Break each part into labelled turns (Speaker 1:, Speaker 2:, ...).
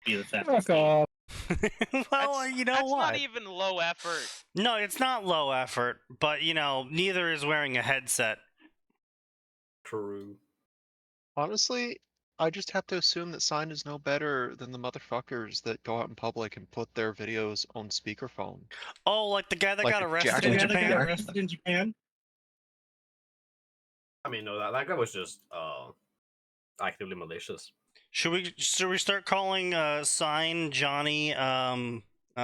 Speaker 1: be the fat.
Speaker 2: Fuck off.
Speaker 3: Well, you know
Speaker 4: That's
Speaker 3: what?
Speaker 4: not even low effort.
Speaker 3: No, it's not low effort, but you know, neither is wearing a headset.
Speaker 5: True.
Speaker 6: Honestly, I just have to assume that Sign is no better than the motherfuckers that go out in public and put their videos on speakerphone.
Speaker 3: Oh, like the guy that
Speaker 6: Like
Speaker 3: got
Speaker 6: a
Speaker 3: arrested
Speaker 6: jack-
Speaker 3: in
Speaker 1: The guy that
Speaker 3: Japan?
Speaker 1: got arrested in Japan?
Speaker 5: I mean, no, that guy was just actively malicious.
Speaker 3: Should we start calling Sign Johnny? I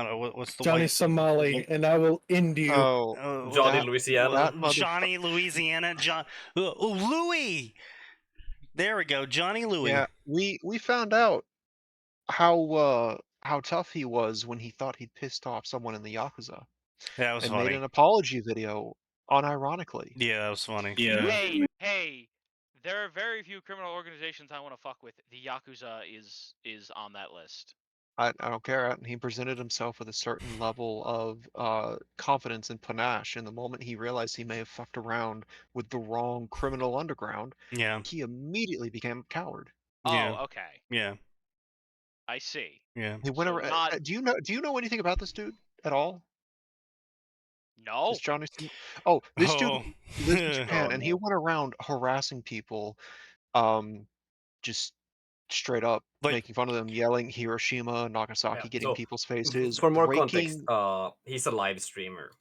Speaker 3: don't know what's the
Speaker 2: Johnny
Speaker 3: white
Speaker 2: Somali, and I will end you.
Speaker 5: Johnny
Speaker 6: that-
Speaker 5: Louisiana.
Speaker 6: that motherfu-
Speaker 3: Johnny Louisiana. Louis. There we go, Johnny Louis.
Speaker 6: Yeah, we found out how tough he was when he thought he'd pissed off someone in the Yakuza
Speaker 3: That was
Speaker 6: and
Speaker 3: funny.
Speaker 6: made an apology video unironically.
Speaker 3: Yeah, that was funny.
Speaker 1: Yeah.
Speaker 4: Hey, there are very few criminal organizations I want to fuck with. The Yakuza is on that list.
Speaker 6: I don't care. He presented himself with a certain level of confidence and panache, and the moment he realized he may have fucked around with the wrong criminal underground,
Speaker 3: Yeah.
Speaker 6: he immediately became a coward.
Speaker 3: Yeah.
Speaker 4: Oh, okay.
Speaker 3: Yeah.
Speaker 4: I see.
Speaker 3: Yeah.
Speaker 6: He went
Speaker 4: So
Speaker 6: around.
Speaker 4: not-
Speaker 6: Do you know anything about this dude at all?
Speaker 4: No.
Speaker 6: This Johnny? Oh, this dude
Speaker 3: Oh.
Speaker 6: lives in Japan,
Speaker 5: Oh,
Speaker 6: and he
Speaker 5: no.
Speaker 6: went around harassing people, just straight up
Speaker 3: Like-
Speaker 6: making fun of them, yelling Hiroshima, Nagasaki,
Speaker 5: Yeah,
Speaker 6: getting
Speaker 5: so,
Speaker 6: people's faces.
Speaker 5: For more
Speaker 6: breaking...
Speaker 5: context, he's a live streamer.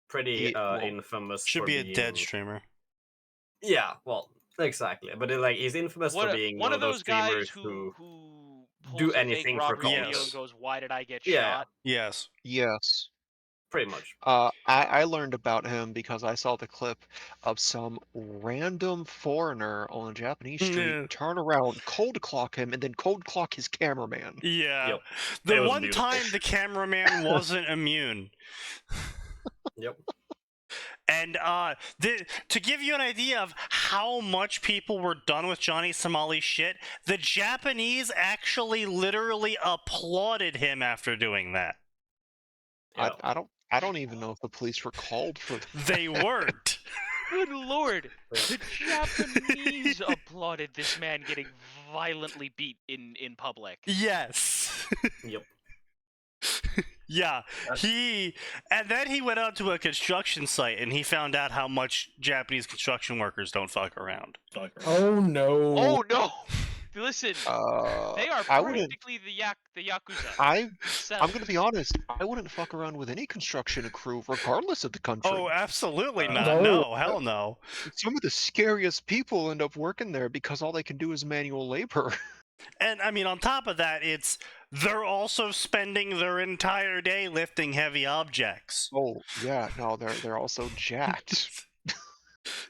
Speaker 5: Pretty
Speaker 6: well,
Speaker 5: infamous.
Speaker 3: Should
Speaker 5: for
Speaker 3: be a
Speaker 5: being...
Speaker 3: dead streamer.
Speaker 5: Yeah, well, exactly. But like, he's infamous for being
Speaker 4: one of those guys
Speaker 5: streamers
Speaker 4: who
Speaker 5: do
Speaker 4: pulls a
Speaker 5: anything
Speaker 4: fake
Speaker 5: for
Speaker 4: robbery video
Speaker 3: cause.
Speaker 4: and goes, "Why did I get
Speaker 5: Yeah.
Speaker 4: shot?"
Speaker 3: Yes.
Speaker 6: Yes.
Speaker 5: pretty much.
Speaker 6: I learned about him because I saw the clip of some random foreigner on a Japanese street
Speaker 3: Yeah.
Speaker 6: turn around, cold clock him, and then cold clock his cameraman.
Speaker 3: Yeah.
Speaker 5: Yep. It
Speaker 3: The
Speaker 5: was
Speaker 3: one
Speaker 5: beautiful.
Speaker 3: time the cameraman wasn't immune.
Speaker 5: Yep.
Speaker 3: And to give you an idea of how much people were done with Johnny Somali's shit, the Japanese actually literally applauded him after doing that.
Speaker 5: Yeah.
Speaker 6: I don't even know if the police were called for that.
Speaker 3: They weren't.
Speaker 4: Good lord! The Japanese applauded this man getting violently beat in public.
Speaker 3: Yes.
Speaker 5: Yep.
Speaker 3: Yeah, and then he went out to a construction site and he found out how much Japanese construction workers don't fuck around.
Speaker 2: Oh no.
Speaker 4: Oh no! Listen, they are
Speaker 6: I wouldn't.
Speaker 4: practically the Yakuza.
Speaker 6: I'm
Speaker 4: themselves.
Speaker 6: gonna be honest. I wouldn't fuck around with any construction crew, regardless of the country.
Speaker 3: Oh, absolutely not.
Speaker 2: No.
Speaker 3: No, hell no.
Speaker 6: Some of the scariest people end up working there because all they can do is manual labor.
Speaker 3: And I mean, on top of that, they're also spending their entire day lifting heavy objects.
Speaker 6: Oh yeah, no, they're also jacked.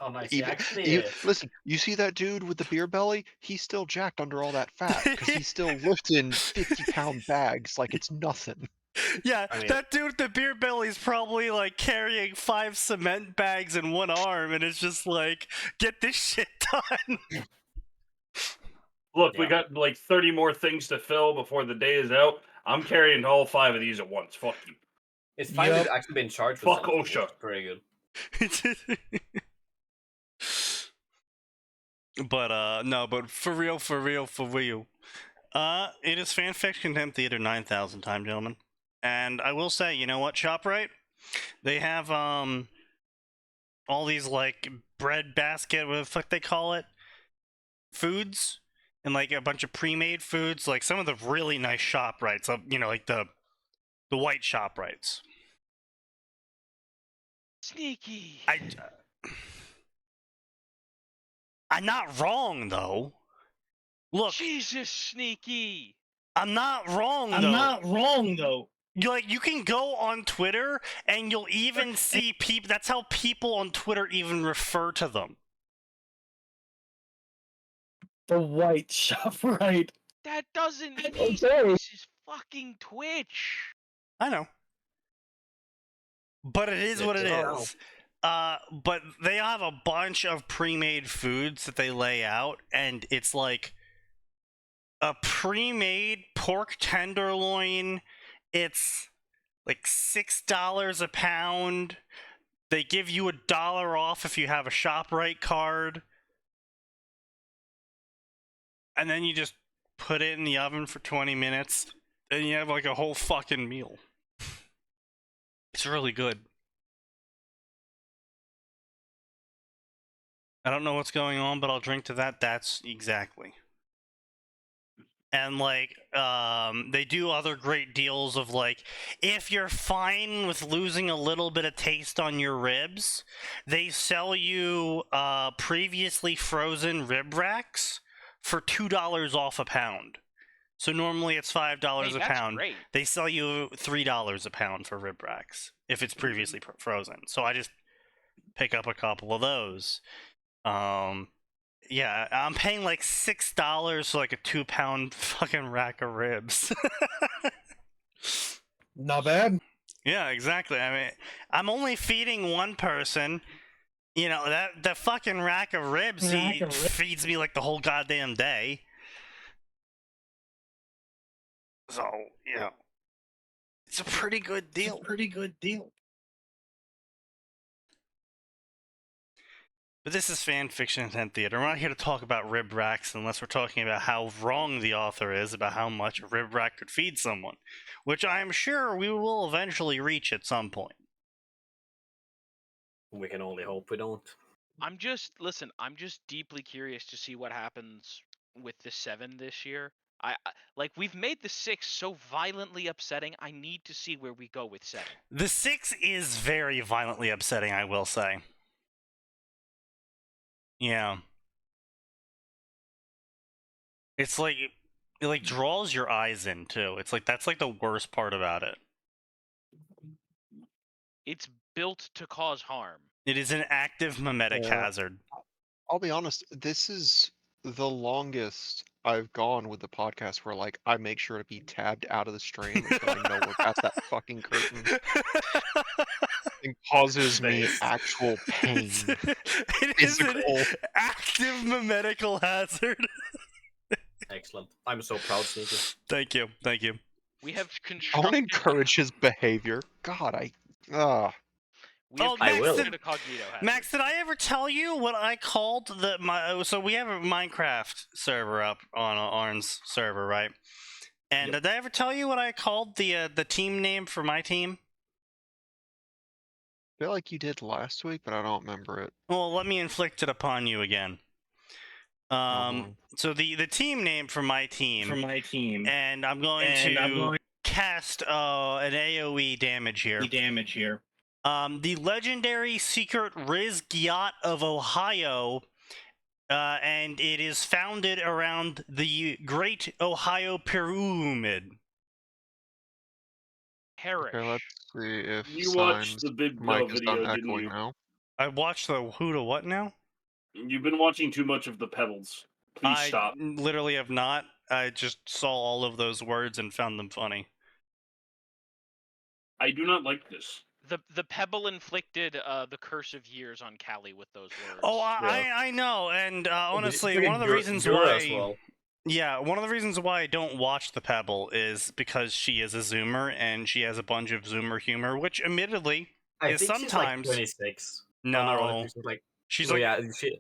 Speaker 5: Oh, nice.
Speaker 6: Even- listen, you see that dude with the beer belly? He's still jacked under all that fat because he's still lifting 50-pound bags like it's nothing.
Speaker 3: Yeah,
Speaker 5: I mean-
Speaker 3: that dude with the beer belly's probably like carrying 5 cement bags in one arm, and it's just like, get this shit done.
Speaker 1: Look, we
Speaker 5: Yeah.
Speaker 1: got like 30 more things to fill before the day is out. I'm carrying all 5 of these at once. Fuck you.
Speaker 5: It's finally
Speaker 2: Yep.
Speaker 5: actually been charged with
Speaker 1: Fuck
Speaker 5: something, which
Speaker 1: OSHA.
Speaker 5: is pretty good.
Speaker 3: But no, but for real, it is Fanfiction Contempt Theater 9000 time, gentlemen. And I will say, you know what, ShopRite? They have all these like bread basket, what the fuck they call it? Foods, and like a bunch of pre-made foods, like some of the really nice ShopRites, you know, like the white ShopRites.
Speaker 4: Sneaky.
Speaker 3: I'm not wrong though. Look,
Speaker 4: Jesus, Sneaky.
Speaker 3: I'm not wrong though.
Speaker 1: I'm not wrong though.
Speaker 3: You can go on Twitter and you'll even see people. That's how people on Twitter even refer to them.
Speaker 2: The white shop, right?
Speaker 4: That doesn't mean
Speaker 2: Okay.
Speaker 4: this is fucking Twitch.
Speaker 3: I know, but it is what it
Speaker 5: Oh.
Speaker 3: is. But they have a bunch of pre-made foods that they lay out, and it's like a pre-made pork tenderloin. It's like $6 a pound. They give you $1 off if you have a ShopRite card. And then you just put it in the oven for 20 minutes, and you have like a whole fucking meal. It's really good. I don't know what's going on, but I'll drink to that. That's exactly. And like, they do other great deals of like, if you're fine with losing a little bit of taste on your ribs, they sell you previously frozen rib racks for $2 off a pound. So normally it's $5
Speaker 4: Hey,
Speaker 3: a
Speaker 4: that's
Speaker 3: pound.
Speaker 4: great.
Speaker 3: They sell you $3 a pound for rib racks if it's previously frozen. So I just pick up a couple of those. Yeah, I'm paying like $6 for like a 2-pound fucking rack of ribs.
Speaker 2: Not bad.
Speaker 3: Yeah, exactly. I mean, I'm only feeding one person. You know, that fucking rack of ribs feeds me like the whole goddamn day. So, you know, it's a pretty good deal. But this is Fanfiction and Theater. We're not here to talk about rib racks unless we're talking about how wrong the author is about how much a rib rack could feed someone, which I'm sure we will eventually reach at some point.
Speaker 5: We can only hope we don't.
Speaker 4: I'm just deeply curious to see what happens with the 7 this year. I like we've made the 6 so violently upsetting. I need to see where we go with 7.
Speaker 3: The 6 is very violently upsetting, I will say. Yeah. It's like it like draws your eyes in too. It's like that's like the worst part about it.
Speaker 4: It's built to cause harm.
Speaker 3: It is an active mimetic hazard.
Speaker 6: I'll be honest, this is the longest I've gone with the podcast where like I make sure to be tabbed out of the stream until I know we're past that fucking curtain. It causes me
Speaker 5: Based.
Speaker 6: actual pain.
Speaker 3: It is an
Speaker 6: Physical.
Speaker 3: active mimetical hazard.
Speaker 5: Excellent. I'm so proud, Sneaky.
Speaker 3: Thank you. Thank you.
Speaker 4: We have
Speaker 6: Don't
Speaker 4: constructed.
Speaker 6: encourage his behavior. God,
Speaker 4: We have
Speaker 3: Oh, Max,
Speaker 4: constructed
Speaker 3: did-
Speaker 4: a cognito hazard.
Speaker 3: Max, did I ever tell you what I called so we have a Minecraft server up on Arn's server, right? And
Speaker 5: Yep.
Speaker 3: did I ever tell you what I called the team name for my team?
Speaker 6: I feel like you did last week, but I don't remember it.
Speaker 3: Well, let me inflict it upon you again.
Speaker 6: boy.
Speaker 3: So the team name for my team, and I'm going to cast an AoE damage here. The legendary secret Riz Gyat of Ohio, and it is founded around the Great Ohio Pyramid.
Speaker 4: Perish.
Speaker 6: Okay, let's see if
Speaker 1: You watched
Speaker 6: Signs
Speaker 1: the Big
Speaker 6: mic
Speaker 1: Bill
Speaker 6: is done
Speaker 1: video, didn't
Speaker 6: echoing
Speaker 1: you?
Speaker 6: now.
Speaker 3: I watched the who to what now?
Speaker 1: You've been watching too much of the Pebbles. Please
Speaker 3: I
Speaker 1: stop.
Speaker 3: literally have not. I just saw all of those words and found them funny.
Speaker 1: I do not like this.
Speaker 4: The Pebble inflicted the curse of years on Callie with those words.
Speaker 3: Oh,
Speaker 5: Yeah.
Speaker 3: I know, and honestly,
Speaker 5: Freaking
Speaker 3: one of the reasons
Speaker 5: Dura
Speaker 3: why
Speaker 5: as well.
Speaker 3: yeah, one of the reasons why I don't watch the Pebble is because she is a Zoomer and she has a bunch of Zoomer humor, which admittedly
Speaker 5: I
Speaker 3: is
Speaker 5: think
Speaker 3: sometimes
Speaker 5: she's like 26.
Speaker 3: no.
Speaker 5: Oh, she's like,
Speaker 3: She's
Speaker 5: oh,
Speaker 3: like
Speaker 5: yeah, she said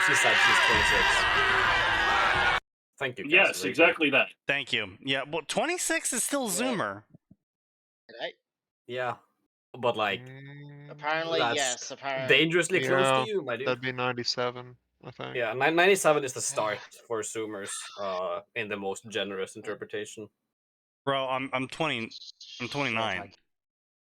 Speaker 5: she's 26. Thank you.
Speaker 1: Yes,
Speaker 5: Cassie.
Speaker 1: exactly that.
Speaker 3: thank you. Yeah, well 26 is still Zoomer.
Speaker 7: Right?
Speaker 5: Yeah, but like
Speaker 7: Apparently,
Speaker 5: that's
Speaker 7: yes. Apparently.
Speaker 5: dangerously close
Speaker 6: Yeah,
Speaker 5: to you, my dude.
Speaker 6: that'd be 97, I think.
Speaker 5: Yeah, 97 is the start for Zoomers, in the most generous interpretation.
Speaker 3: Bro, I'm 20. I'm 29.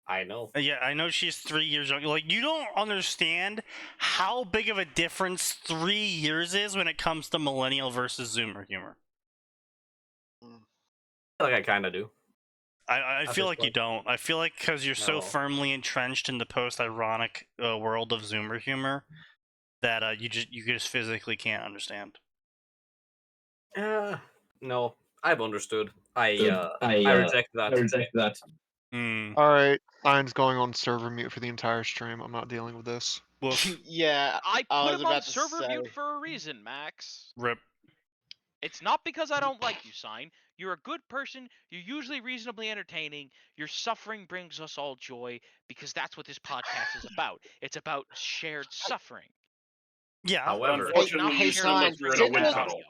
Speaker 5: I know.
Speaker 3: Yeah, I know she's 3 years young. Like, you don't understand how big of a difference 3 years is when it comes to millennial versus Zoomer humor.
Speaker 5: I feel like I kind of do.
Speaker 3: I
Speaker 5: At
Speaker 3: feel
Speaker 5: this
Speaker 3: like you
Speaker 5: point.
Speaker 3: don't. I feel like because you're so
Speaker 5: No.
Speaker 3: firmly entrenched in the post-ironic world of Zoomer humor that you just physically can't understand.
Speaker 5: No, I've understood. I reject that.
Speaker 3: Hmm.
Speaker 6: Alright, Sign's going on server mute for the entire stream. I'm not dealing with this.
Speaker 3: Woof.
Speaker 7: Yeah,
Speaker 4: I
Speaker 7: I
Speaker 4: put
Speaker 7: was
Speaker 4: him on
Speaker 7: about to
Speaker 4: server mute
Speaker 7: say.
Speaker 4: for a reason, Max.
Speaker 3: Rip.
Speaker 4: It's not because I don't like you, Sign. You're a good person. You're usually reasonably entertaining. Your suffering brings us all joy because that's what this podcast is about. It's about shared suffering.
Speaker 3: Yeah.
Speaker 5: However,
Speaker 1: Unfortunately,
Speaker 7: hey,
Speaker 1: you sound like
Speaker 7: Sign,
Speaker 1: you're in a wind
Speaker 7: didn't-
Speaker 1: tunnel.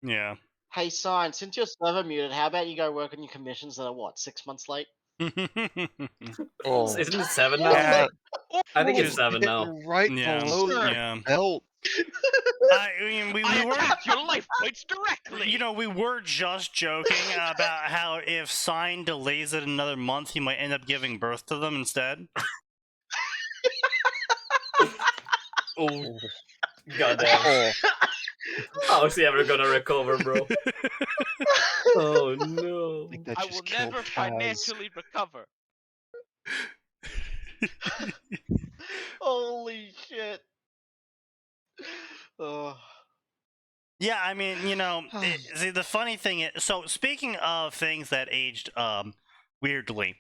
Speaker 3: Yeah.
Speaker 7: Hey, Sign, since your server muted, how about you go work on your commissions that are, what, 6 months late?
Speaker 6: Oh,
Speaker 5: Isn't it 7 now?
Speaker 6: yeah,
Speaker 5: I think it's
Speaker 3: Just-
Speaker 5: 7 now.
Speaker 6: right
Speaker 3: Yeah.
Speaker 6: below your
Speaker 3: Yeah.
Speaker 6: belt.
Speaker 3: I mean, we
Speaker 4: I
Speaker 3: were,
Speaker 4: attacked your life points directly.
Speaker 3: you know, we were just joking about how if Sign delays it another month, he might end up giving birth to them instead.
Speaker 5: Oh, goddamn.
Speaker 6: Oh,
Speaker 5: How's he ever gonna recover, bro? Oh
Speaker 6: I
Speaker 5: no.
Speaker 6: think that
Speaker 4: I
Speaker 6: just
Speaker 4: will
Speaker 6: killed
Speaker 4: never
Speaker 6: Kaz.
Speaker 4: financially recover.
Speaker 7: Holy shit. Oh.
Speaker 3: Yeah, I mean, you know, see, the funny thing is, so speaking of things that aged weirdly,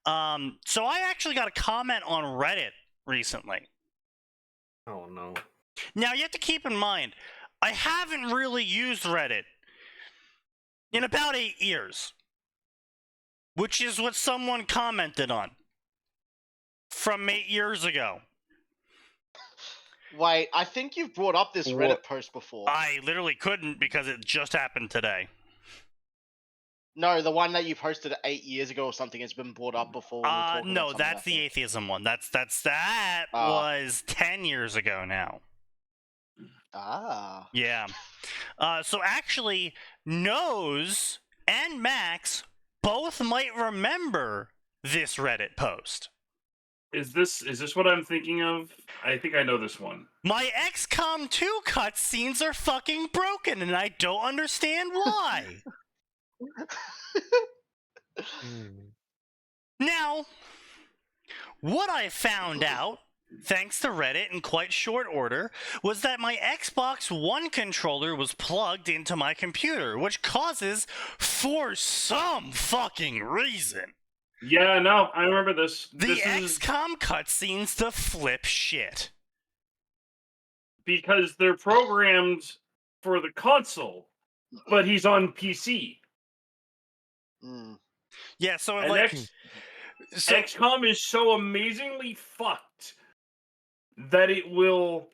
Speaker 3: so I actually got a comment on Reddit recently.
Speaker 5: Oh no.
Speaker 3: Now you have to keep in mind, I haven't really used Reddit in about 8 years, which is what someone commented on from 8 years ago.
Speaker 7: Wait, I think you've brought up this Reddit
Speaker 6: What?
Speaker 7: post before.
Speaker 3: I literally couldn't because it just happened today.
Speaker 7: No, the one that you posted 8 years ago or something has been brought up before when we were talking
Speaker 3: No,
Speaker 7: about something,
Speaker 3: that's
Speaker 7: I
Speaker 3: the
Speaker 7: think.
Speaker 3: atheism one. That was 10 years ago now.
Speaker 7: Ah.
Speaker 3: Yeah. So actually, Nose and Max both might remember this Reddit post.
Speaker 1: Is this what I'm thinking of? I think I know this one.
Speaker 3: My XCOM 2 cutscenes are fucking broken, and I don't understand why. Now, what I found out, thanks to Reddit in quite short order, was that my Xbox One controller was plugged into my computer, which causes, for some fucking reason,
Speaker 1: Yeah, no, I remember this.
Speaker 3: the
Speaker 1: This is
Speaker 3: XCOM cutscenes to flip shit.
Speaker 1: because they're programmed for the console, but he's on PC.
Speaker 7: Mm.
Speaker 3: Yeah, so
Speaker 1: And
Speaker 3: like, so,
Speaker 1: XCOM is so amazingly fucked that it will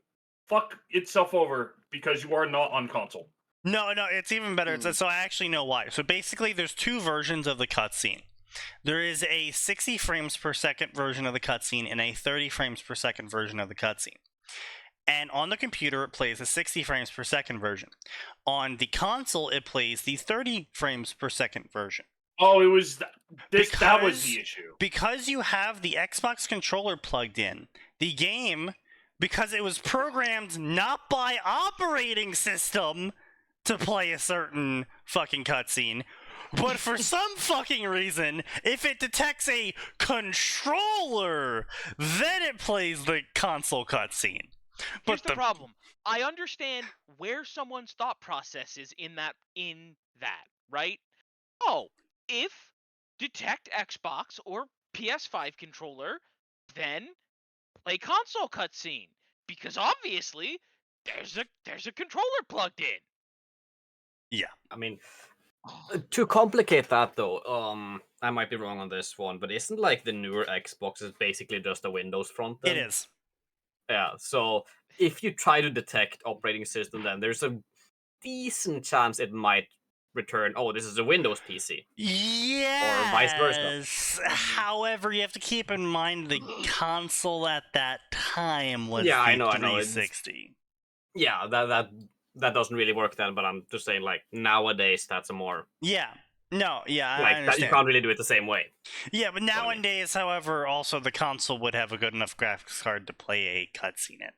Speaker 1: fuck itself over because you are not on console.
Speaker 3: no, it's even better.
Speaker 7: Hmm.
Speaker 3: So I actually know why. So basically, there's two versions of the cutscene. There is a 60 frames per second version of the cutscene and a 30 frames per second version of the cutscene. And on the computer, it plays the 60 frames per second version. On the console, it plays the 30 frames per second version.
Speaker 1: Oh, it was that was
Speaker 3: Because-
Speaker 1: the issue.
Speaker 3: Because you have the Xbox controller plugged in, the game, because it was programmed not by operating system to play a certain fucking cutscene, but for some fucking reason, if it detects a controller, then it plays the console cutscene.
Speaker 4: Here's the problem. I understand where someone's thought process is in that, right? Oh, if detect Xbox or PS5 controller, then play console cutscene. Because obviously there's a controller plugged in.
Speaker 5: I mean, to complicate that though, I might be wrong on this one, but isn't like the newer Xbox is basically just a Windows front
Speaker 3: It
Speaker 5: end?
Speaker 3: is.
Speaker 5: Yeah, so if you try to detect operating system, then there's a decent chance it might return, oh, this is a Windows PC.
Speaker 3: Yes.
Speaker 5: vice versa.
Speaker 3: However, you have to keep in mind the console at that time was
Speaker 5: Yeah,
Speaker 3: the
Speaker 5: I know, it's-
Speaker 3: 360.
Speaker 5: Yeah, that doesn't really work then, but I'm just saying, like, nowadays that's a more
Speaker 3: Yeah. No, yeah, I
Speaker 5: like that you
Speaker 3: understand.
Speaker 5: can't really do it the same way.
Speaker 3: Yeah, but nowadays, however, also the console would have a good enough graphics card to play a cutscene in.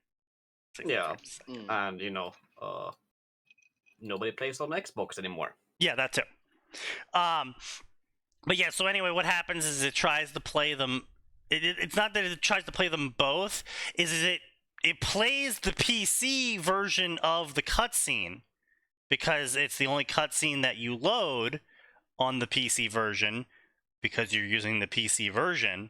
Speaker 3: 60
Speaker 5: Yeah.
Speaker 3: frames.
Speaker 7: Mm.
Speaker 5: And nobody plays on Xbox anymore.
Speaker 3: Yeah, that too. But yeah, so anyway, what happens is it tries to play them. It's not that it tries to play them both. It plays the PC version of the cutscene because it's the only cutscene that you load on the PC version because you're using the PC version.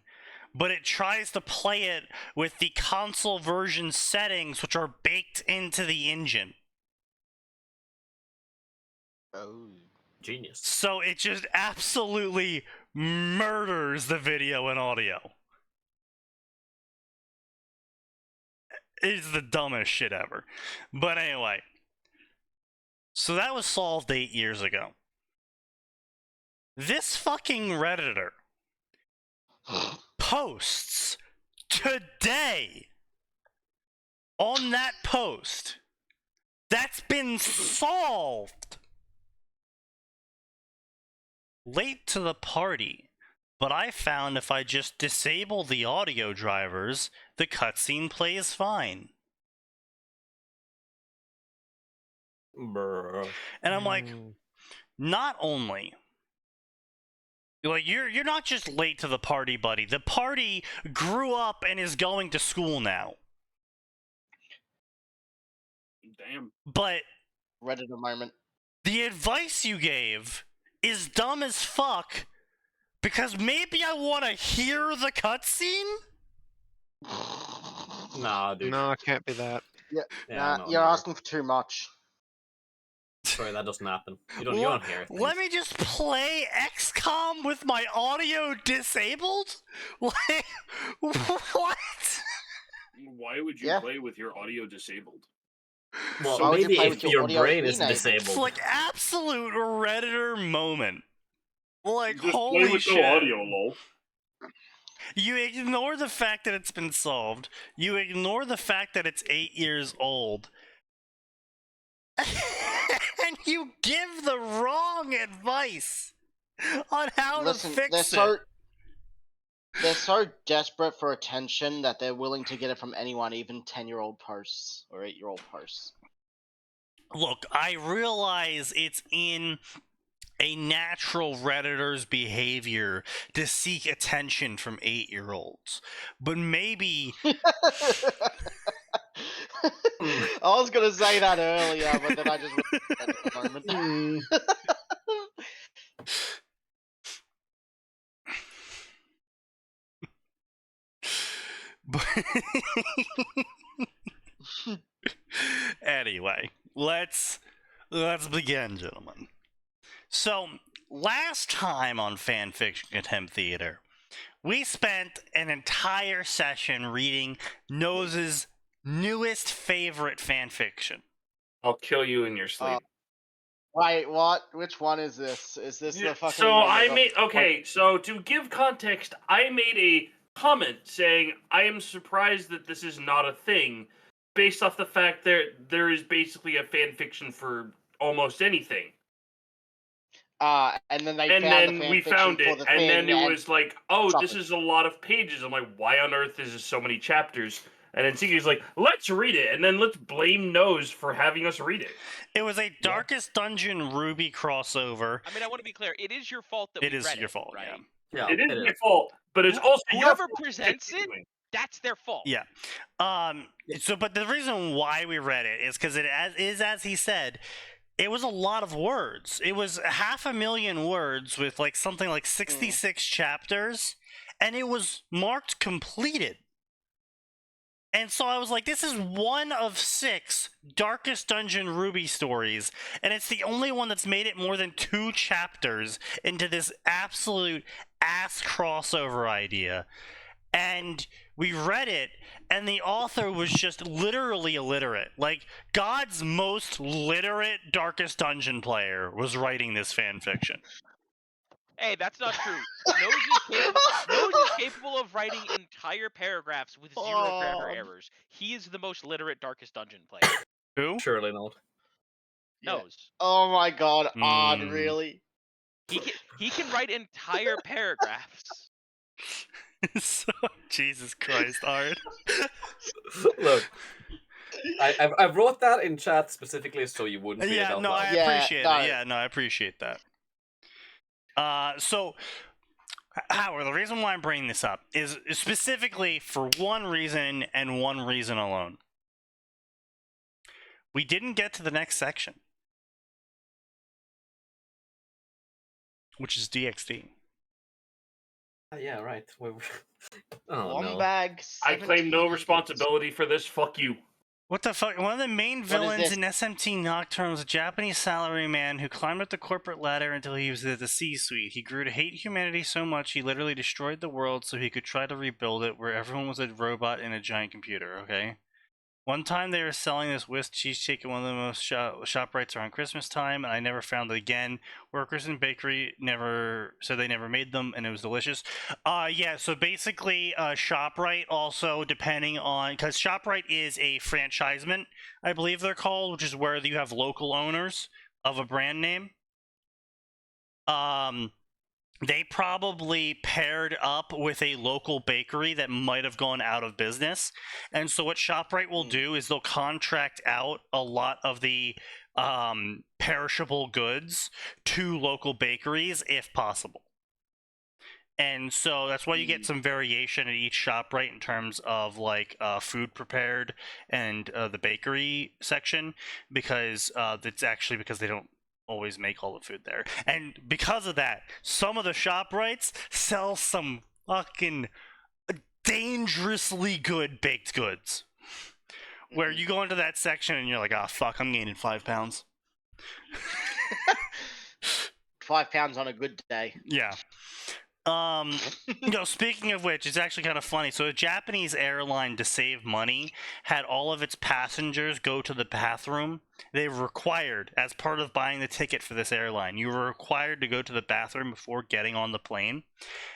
Speaker 3: But it tries to play it with the console version settings, which are baked into the engine.
Speaker 7: Oh.
Speaker 5: Genius.
Speaker 3: So it just absolutely murders the video and audio. It's the dumbest shit ever. But anyway. So that was solved 8 years ago. This fucking Redditor posts today on that post that's been solved. Late to the party, but I found if I just disable the audio drivers, the cutscene plays fine.
Speaker 5: Brr.
Speaker 3: And I'm like, not only, like, you're not just late to the party, buddy. The party grew up and is going to school now.
Speaker 1: Damn.
Speaker 3: But
Speaker 7: Redditor moment.
Speaker 3: the advice you gave is dumb as fuck because maybe I want to hear the cutscene?
Speaker 5: Nah, dude.
Speaker 6: No, it can't be that.
Speaker 5: Yeah,
Speaker 7: Nah,
Speaker 5: no,
Speaker 7: you're
Speaker 5: no.
Speaker 7: asking for too much.
Speaker 5: Sorry, that doesn't happen. You don't hear it.
Speaker 3: Let me just play XCOM with my audio disabled? Like, what?
Speaker 1: Why would you
Speaker 7: Yeah.
Speaker 1: play with your audio disabled?
Speaker 5: Well,
Speaker 7: Why would you
Speaker 5: maybe
Speaker 7: play
Speaker 5: if
Speaker 7: with your
Speaker 5: your
Speaker 7: audio
Speaker 5: brain is
Speaker 7: enabled?
Speaker 3: It's
Speaker 5: disabled.
Speaker 3: like absolute Redditor moment. Like,
Speaker 1: Just
Speaker 3: holy
Speaker 1: play with
Speaker 3: shit.
Speaker 1: no audio, lol.
Speaker 3: You ignore the fact that it's been solved. You ignore the fact that it's 8 years old. And you give the wrong advice on how
Speaker 7: Listen,
Speaker 3: to fix
Speaker 7: they're
Speaker 3: it.
Speaker 7: so desperate for attention that they're willing to get it from anyone, even 10-year-old posts or 8-year-old posts.
Speaker 3: Look, I realize it's in a natural Redditor's behavior to seek attention from 8-year-olds. But maybe...
Speaker 7: I was gonna say that earlier, but then I just went at the moment.
Speaker 3: Anyway, let's begin, gentlemen. So, last time on Fanfiction Contempt Theater, we spent an entire session reading Nose's newest favorite fanfiction.
Speaker 1: I'll kill you in your sleep.
Speaker 7: Wait, what? Which one is this? Is this
Speaker 1: Yeah,
Speaker 7: the fucking
Speaker 1: so
Speaker 7: one that
Speaker 1: I
Speaker 7: got-
Speaker 1: made so to give context, I made a comment saying I am surprised that this is not a thing, based off the fact there is basically a fan fiction for almost anything.
Speaker 7: and then they
Speaker 1: And
Speaker 7: found
Speaker 1: then
Speaker 7: the
Speaker 1: we
Speaker 7: fanfiction
Speaker 1: found
Speaker 7: for
Speaker 1: it,
Speaker 7: the
Speaker 1: and
Speaker 7: thing,
Speaker 1: then it was like, oh, this
Speaker 7: suffered.
Speaker 1: is a lot of pages. I'm like, why on earth is there so many chapters? And then Seeker's like, let's read it, and then let's blame Nose for having us read it.
Speaker 3: It was a Darkest Dungeon Ruby crossover.
Speaker 4: I mean, I want to be clear. It is your fault that
Speaker 3: It
Speaker 4: we
Speaker 3: is
Speaker 4: read
Speaker 3: your
Speaker 4: it,
Speaker 3: fault,
Speaker 4: right?
Speaker 3: yeah.
Speaker 5: Yeah,
Speaker 1: It is my fault, but it's also your
Speaker 4: Whoever
Speaker 1: fault.
Speaker 4: presents it, that's their fault.
Speaker 3: Yeah. So, but the reason why we read it is because as he said, it was a lot of words. It was 500,000 words with like something like 66 chapters, and it was marked completed. And so I was like, this is one of 6 Darkest Dungeon Ruby stories, and it's the only one that's made it more than 2 chapters into this absolute ass crossover idea. And we read it, and the author was just literally illiterate. Like, God's most literate Darkest Dungeon player was writing this fan fiction.
Speaker 4: Hey, that's not true. Nose is capable of writing entire paragraphs with 0 grammar errors. He is the most literate Darkest Dungeon player.
Speaker 3: Who?
Speaker 5: surely not.
Speaker 7: Yeah.
Speaker 4: Nose.
Speaker 7: Oh my god, odd,
Speaker 3: Mm.
Speaker 7: really?
Speaker 4: He can write entire paragraphs.
Speaker 3: So, Jesus Christ, Art.
Speaker 5: Look, I wrote that in chat specifically so you wouldn't read it
Speaker 3: Yeah,
Speaker 5: out
Speaker 3: no,
Speaker 5: loud.
Speaker 3: I
Speaker 7: Yeah,
Speaker 3: appreciate
Speaker 7: no.
Speaker 3: it. Yeah, no, I appreciate that. So, Howard, the reason why I'm bringing this up is specifically for one reason and one reason alone. We didn't get to the next section, which is DXD.
Speaker 5: Yeah, right. Oh
Speaker 7: One
Speaker 5: no.
Speaker 7: bag.
Speaker 1: I claim no
Speaker 7: 17
Speaker 1: responsibility for this. Fuck you.
Speaker 3: What the fuck? One of the main villains
Speaker 7: this?
Speaker 3: in SMT Nocturne was a Japanese salaryman who climbed up the corporate ladder until he was at the C-suite. He grew to hate humanity so much he literally destroyed the world so he could try to rebuild it where everyone was a robot and a giant computer, okay? One time they were selling this whisk cheesecake at one of the most ShopRites around Christmas time, and I never found it again. Workers in bakery never said they never made them, and it was delicious. Yeah, so basically, ShopRite also, depending on, because ShopRite is a franchisement, I believe they're called, which is where you have local owners of a brand name. They probably paired up with a local bakery that might have gone out of business. And so what ShopRite will do is they'll contract out a lot of the perishable goods to local bakeries if possible. And so that's why you get some variation at each ShopRite in terms of like food prepared and the bakery section, because it's actually because they don't always make all the food there. And because of that, some of the ShopRites sell some fucking dangerously good baked goods. Where you go into that section and you're like, oh fuck, I'm gaining 5 pounds.
Speaker 7: 5 pounds on a good day.
Speaker 3: Yeah. Speaking of which, it's actually kind of funny. So a Japanese airline, to save money, had all of its passengers go to the bathroom. They were required, as part of buying the ticket for this airline, you were required to go to the bathroom before getting on the plane.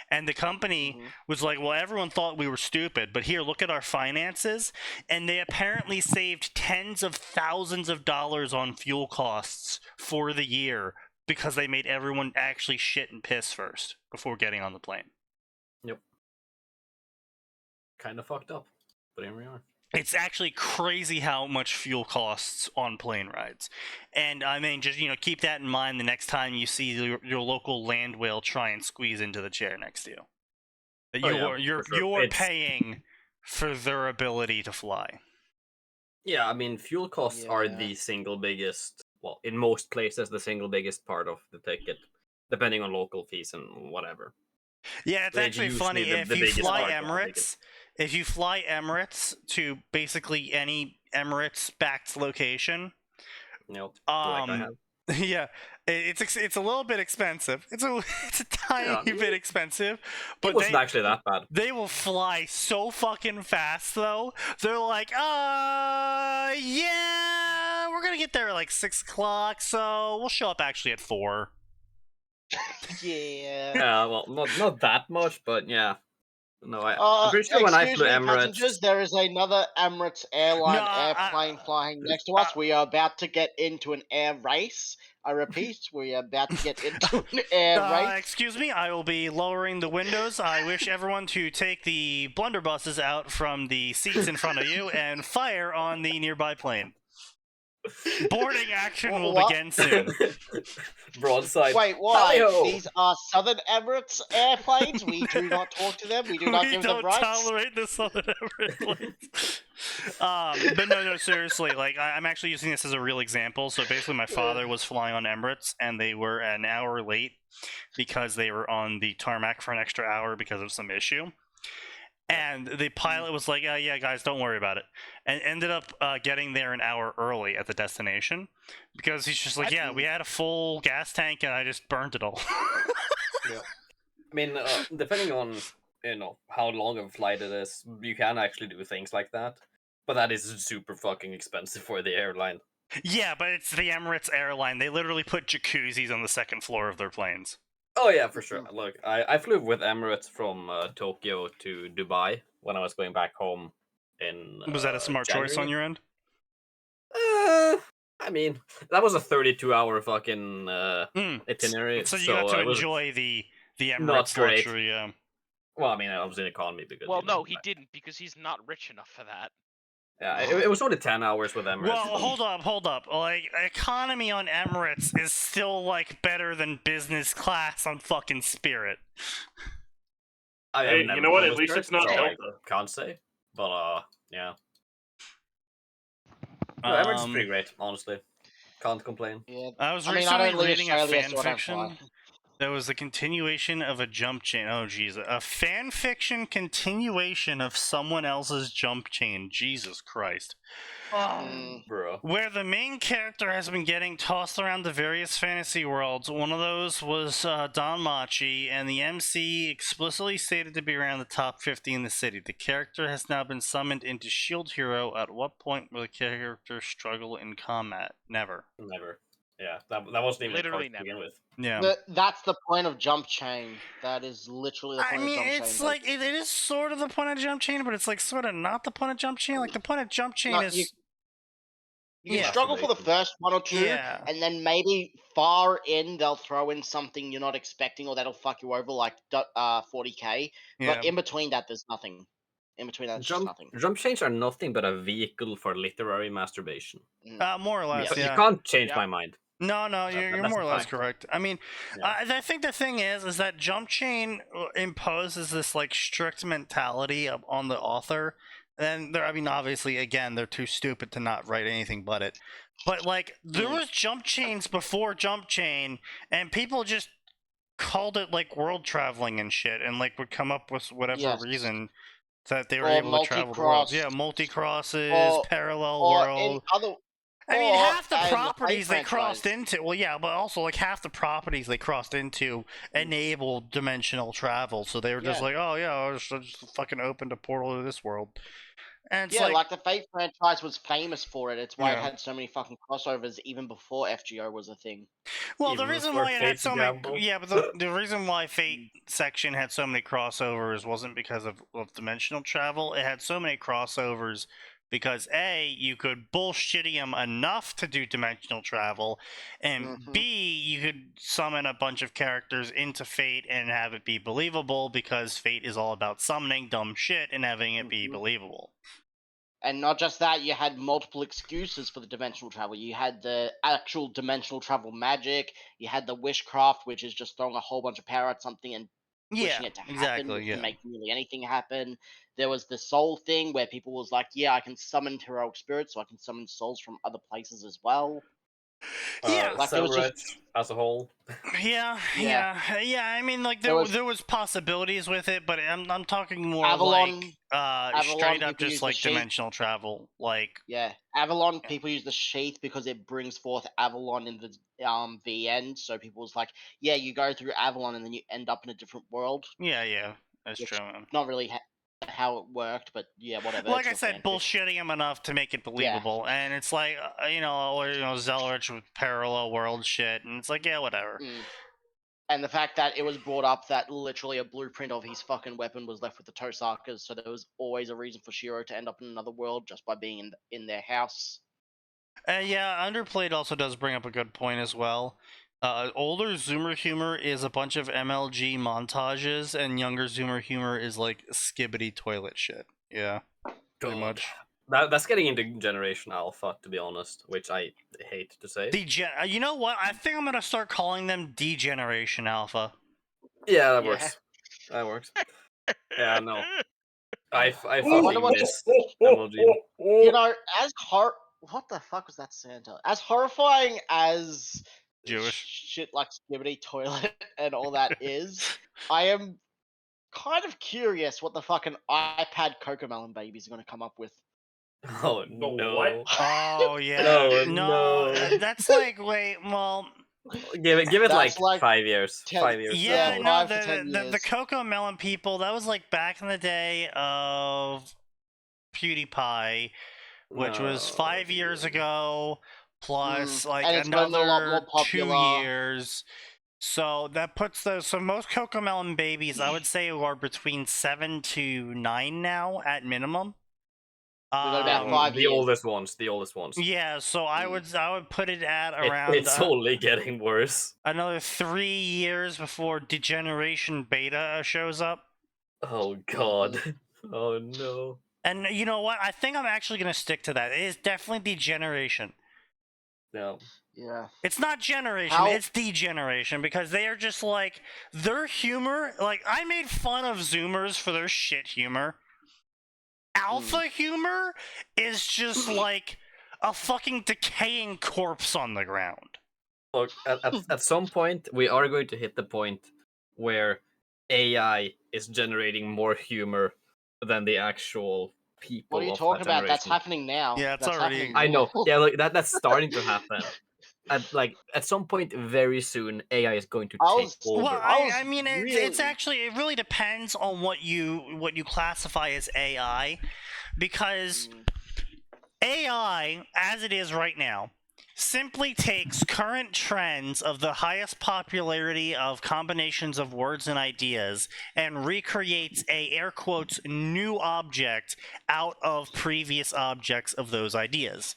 Speaker 3: And the company was like, well, everyone thought we were stupid, but here, look at our finances. And they apparently saved tens of thousands of dollars on fuel costs for the year, because they made everyone actually shit and piss first before getting on the plane.
Speaker 5: Yep. Kind of fucked up, but here we are.
Speaker 3: It's actually crazy how much fuel costs on plane rides. And I mean, just, keep that in mind the next time you see your local land whale try and squeeze into the chair next to you. That you're paying for their ability to fly.
Speaker 5: Yeah, I mean, fuel costs are the single biggest, well, in most places, the single biggest part of the ticket, depending on local fees and whatever.
Speaker 3: Yeah, it's actually funny. If you fly Emirates to basically any Emirates-backed location, yeah, it's a little bit expensive. It's a tiny bit expensive, but
Speaker 5: it wasn't actually that bad.
Speaker 3: They will fly so fucking fast, though. They're like, yeah, we're gonna get there at like 6 o'clock, so we'll show up actually at 4.
Speaker 7: Yeah,
Speaker 5: well, not that much, but yeah. No, I'm pretty sure when I flew Emirates...
Speaker 7: There is another Emirates airline airplane flying next to us. We are about to get into an air race. I repeat, we are about to get into an air race.
Speaker 3: Excuse me, I will be lowering the windows. I wish everyone to take the blunderbusses out from the seats in front of you and fire on the nearby plane. Boarding action will begin soon.
Speaker 5: Broadside.
Speaker 7: Wait, why? Hi-ho. These are Southern Emirates airplanes. We do not talk to them. We do not give them rights.
Speaker 3: We don't tolerate the Southern Emirates planes. But no, seriously. Like, I'm actually using this as a real example. So basically, my father was flying on Emirates, and they were an hour late because they were on the tarmac for an extra hour because of some issue. And the pilot was like, yeah, guys, don't worry about it. And ended up getting there an hour early at the destination. Because he's just like, we had a full gas tank and I just burnt it all.
Speaker 5: Yeah. I mean, depending on, how long of a flight it is, you can actually do things like that. But that is super fucking expensive for the airline.
Speaker 3: Yeah, but it's the Emirates airline. They literally put jacuzzis on the second floor of their planes.
Speaker 5: Oh yeah, for sure. Look, I flew with Emirates from Tokyo to Dubai when I was going back home in
Speaker 3: Was that a smart
Speaker 5: January.
Speaker 3: choice on your end?
Speaker 5: I mean, that was a 32-hour fucking itinerary.
Speaker 3: So you got to enjoy the Emirates luxury, yeah.
Speaker 5: Well, I mean, I was in economy because...
Speaker 4: Well, no, he didn't, because he's not rich enough for that.
Speaker 5: Yeah, it was only 10 hours with Emirates.
Speaker 3: Well, hold up. Like, economy on Emirates is still, like, better than business class on fucking Spirit.
Speaker 1: Hey, you know what? At least it's not Delta.
Speaker 5: Can't say. But, yeah. No, Emirates is pretty great, honestly. Can't complain.
Speaker 7: Yeah.
Speaker 3: I was recently reading a fanfiction There was a continuation of a jump chain. Oh, jeez. A fan fiction continuation of someone else's jump chain. Jesus Christ.
Speaker 5: Bro.
Speaker 3: Where the main character has been getting tossed around to various fantasy worlds. One of those was Don Machi, and the MC explicitly stated to be around the top 50 in the city. The character has now been summoned into Shield Hero. At what point will the character struggle in combat? Never.
Speaker 5: Never. Yeah, that wasn't even
Speaker 4: Literally
Speaker 5: a card to begin with.
Speaker 3: Yeah.
Speaker 7: That's the point of jump chain. That is literally the point of jump chain.
Speaker 3: It's like, it is sort of the point of jump chain, but it's like sort of not the point of jump chain. Like, the point of jump chain is...
Speaker 7: You can struggle for the first one or two, and then maybe far in they'll throw in something you're not expecting, or that'll fuck you over, like 40k.
Speaker 3: Yeah.
Speaker 7: But in between that, there's nothing. In between that, there's just nothing.
Speaker 5: Jump chains are nothing but a vehicle for literary masturbation.
Speaker 3: More or less,
Speaker 5: You can't change my mind.
Speaker 3: No, you're more or less
Speaker 5: fact.
Speaker 3: correct. I mean, I think the thing is that jump chain imposes this like strict mentality on the author, and I mean, obviously, again, they're too stupid to not write anything but it. But like, there was jump chains before jump chain, and people just called it like world traveling and shit, and like would come up with whatever reason that they were able to travel the world. Yeah, multi-crosses, parallel world. I mean, half the properties they crossed into, well, yeah, but also, like, half the properties they crossed into enabled dimensional travel, so they were just like, oh, yeah, I'll just fucking opened a portal to this world. And it's
Speaker 7: like the Fate franchise was famous for it. It's why it had so many fucking crossovers even before FGO was a thing.
Speaker 3: Well, the reason why it had so many, but the reason why Fate section had so many crossovers wasn't because of dimensional travel. It had so many crossovers because A, you could bullshittium enough to do dimensional travel, and B, you could summon a bunch of characters into Fate and have it be believable, because Fate is all about summoning dumb shit and having it be believable.
Speaker 7: And not just that, you had multiple excuses for the dimensional travel. You had the actual dimensional travel magic, you had the wishcraft, which is just throwing a whole bunch of power at something and wishing it to happen, to make nearly anything happen. There was the soul thing where people was like, yeah, I can summon heroic spirits, so I can summon souls from other places as well.
Speaker 5: Like it was just as a whole.
Speaker 3: Yeah. I mean, like there was possibilities with it, but I'm talking more
Speaker 7: Avalon,
Speaker 3: like straight up just like dimensional travel. Like
Speaker 7: Avalon, people use the sheath because it brings forth Avalon in the VN. So people was like, yeah, you go through Avalon and then you end up in a different world.
Speaker 3: Yeah, that's true.
Speaker 7: Not really how it worked, but yeah, whatever.
Speaker 3: Like I said, bullshitting him enough to make it believable, and it's like Zelrich with parallel world shit, and it's like, yeah, whatever.
Speaker 7: And the fact that it was brought up that literally a blueprint of his fucking weapon was left with the Tosakas, so there was always a reason for Shiro to end up in another world just by being in their house.
Speaker 3: Underplayed also does bring up a good point as well. Older Zoomer humor is a bunch of MLG montages, and younger Zoomer humor is like skibbity toilet shit. Yeah, pretty much.
Speaker 5: That's getting into Generation Alpha, to be honest, which I hate to say.
Speaker 3: You know what? I think I'm gonna start calling them Degeneration Alpha.
Speaker 5: Yeah, that works. That works. Yeah, no. I fucking miss MLG.
Speaker 7: You know, what the fuck was that, Santa? As horrifying as
Speaker 3: Jewish
Speaker 7: shit like Skibbity Toilet and all that is, I am kind of curious what the fucking iPad Cocomelon babies are going to come up with.
Speaker 5: Oh no!
Speaker 1: What?
Speaker 3: Oh yeah!
Speaker 5: No.
Speaker 3: That's like well.
Speaker 5: Give it like 5 years. 5 years.
Speaker 3: Yeah, no, the Cocomelon people, that was like back in the day of PewDiePie, which was 5 years ago, plus like another 2 years. So that puts so most Cocomelon babies, I would say, are between 7 to 9 now at minimum.
Speaker 7: About 5 years.
Speaker 5: The oldest ones.
Speaker 3: Yeah, so I would put it at around.
Speaker 5: It's only getting worse.
Speaker 3: Another 3 years before Degeneration Beta shows up.
Speaker 5: Oh god. Oh no.
Speaker 3: And you know what? I think I'm actually gonna stick to that. It is definitely Degeneration.
Speaker 5: No.
Speaker 7: Yeah.
Speaker 3: It's not Generation, it's Degeneration, because they are just like, their humor, like, I made fun of Zoomers for their shit humor. Alpha humor is just like a fucking decaying corpse on the ground.
Speaker 5: look, at some point, we are going to hit the point where AI is generating more humor than the actual people
Speaker 7: What are you
Speaker 5: of
Speaker 7: talking
Speaker 5: that
Speaker 7: about? That's
Speaker 5: generation.
Speaker 7: happening now.
Speaker 3: Yeah, it's
Speaker 7: That's
Speaker 3: already-
Speaker 7: happening
Speaker 5: I know.
Speaker 7: now.
Speaker 5: Yeah, look, that's starting to happen. At some point, very soon, AI is going to
Speaker 7: I
Speaker 5: take
Speaker 7: was-
Speaker 5: over.
Speaker 3: Well,
Speaker 7: I was
Speaker 3: I mean, it's
Speaker 7: really-
Speaker 3: actually, it really depends on what you classify as AI, because AI, as it is right now, simply takes current trends of the highest popularity of combinations of words and ideas and recreates a air quotes new object out of previous objects of those ideas.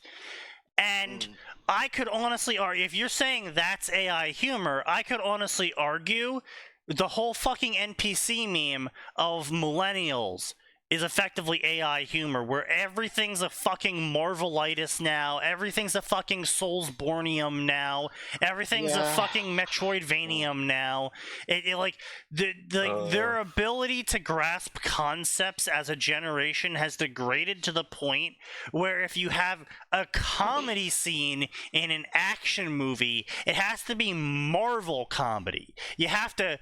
Speaker 3: And I could honestly argue, if you're saying that's AI humor, I could honestly argue the whole fucking NPC meme of millennials is effectively AI humor, where everything's a fucking Marvelitis now, everything's a fucking Soulsbornium now, everything's a
Speaker 7: Yeah.
Speaker 3: fucking Metroidvanium now. Their ability to grasp concepts as a generation has degraded to the point where if you have a comedy scene in an action movie, it has to be Marvel comedy. You have to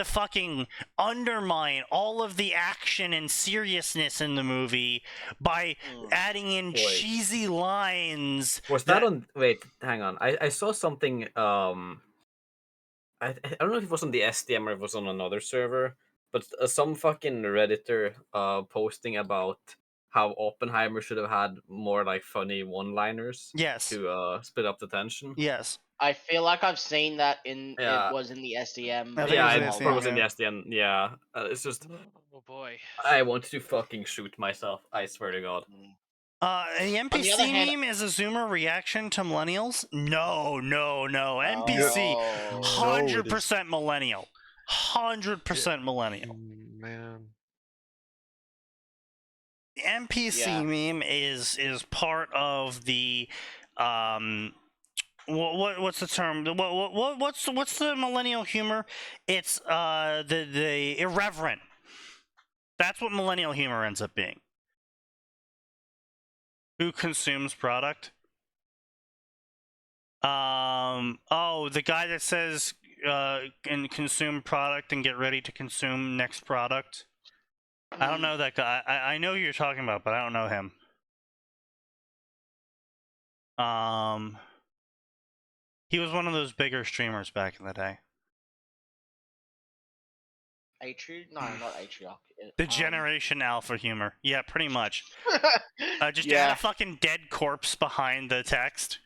Speaker 3: fucking undermine all of the action and seriousness in the movie by adding in
Speaker 5: Wait.
Speaker 3: cheesy lines.
Speaker 5: Was that on? Wait, hang on. I saw something. I don't know if it was on the SDM or if it was on another server, but some fucking redditor posting about how Oppenheimer should have had more like funny one-liners
Speaker 3: Yes.
Speaker 5: to split up the tension.
Speaker 3: Yes.
Speaker 7: I feel like I've seen that in.
Speaker 5: Yeah.
Speaker 7: It was in the SDM.
Speaker 3: I think
Speaker 5: Yeah,
Speaker 3: it was
Speaker 5: it
Speaker 3: the
Speaker 5: was in the
Speaker 3: SDM,
Speaker 5: SDM. Yeah, it's just
Speaker 4: Oh boy.
Speaker 5: I want to fucking shoot myself. I swear to God.
Speaker 3: The NPC
Speaker 7: other hand-
Speaker 3: meme is a Zoomer reaction to millennials? No. NPC,
Speaker 7: Oh.
Speaker 3: 100% millennial. 100% millennial.
Speaker 6: Man.
Speaker 3: The NPC
Speaker 7: Yeah.
Speaker 3: meme is part of the what's the term? What's the millennial humor? It's the irreverent. That's what millennial humor ends up being. Who consumes product? The guy that says and consume product and get ready to consume next product. I don't know that guy. I know who you're talking about, but I don't know him. He was one of those bigger streamers back in the day.
Speaker 7: Atri? No, not Atriarch.
Speaker 3: The Generation Alpha humor. Yeah, pretty much. Just add
Speaker 7: Yeah.
Speaker 3: a fucking dead corpse behind the text.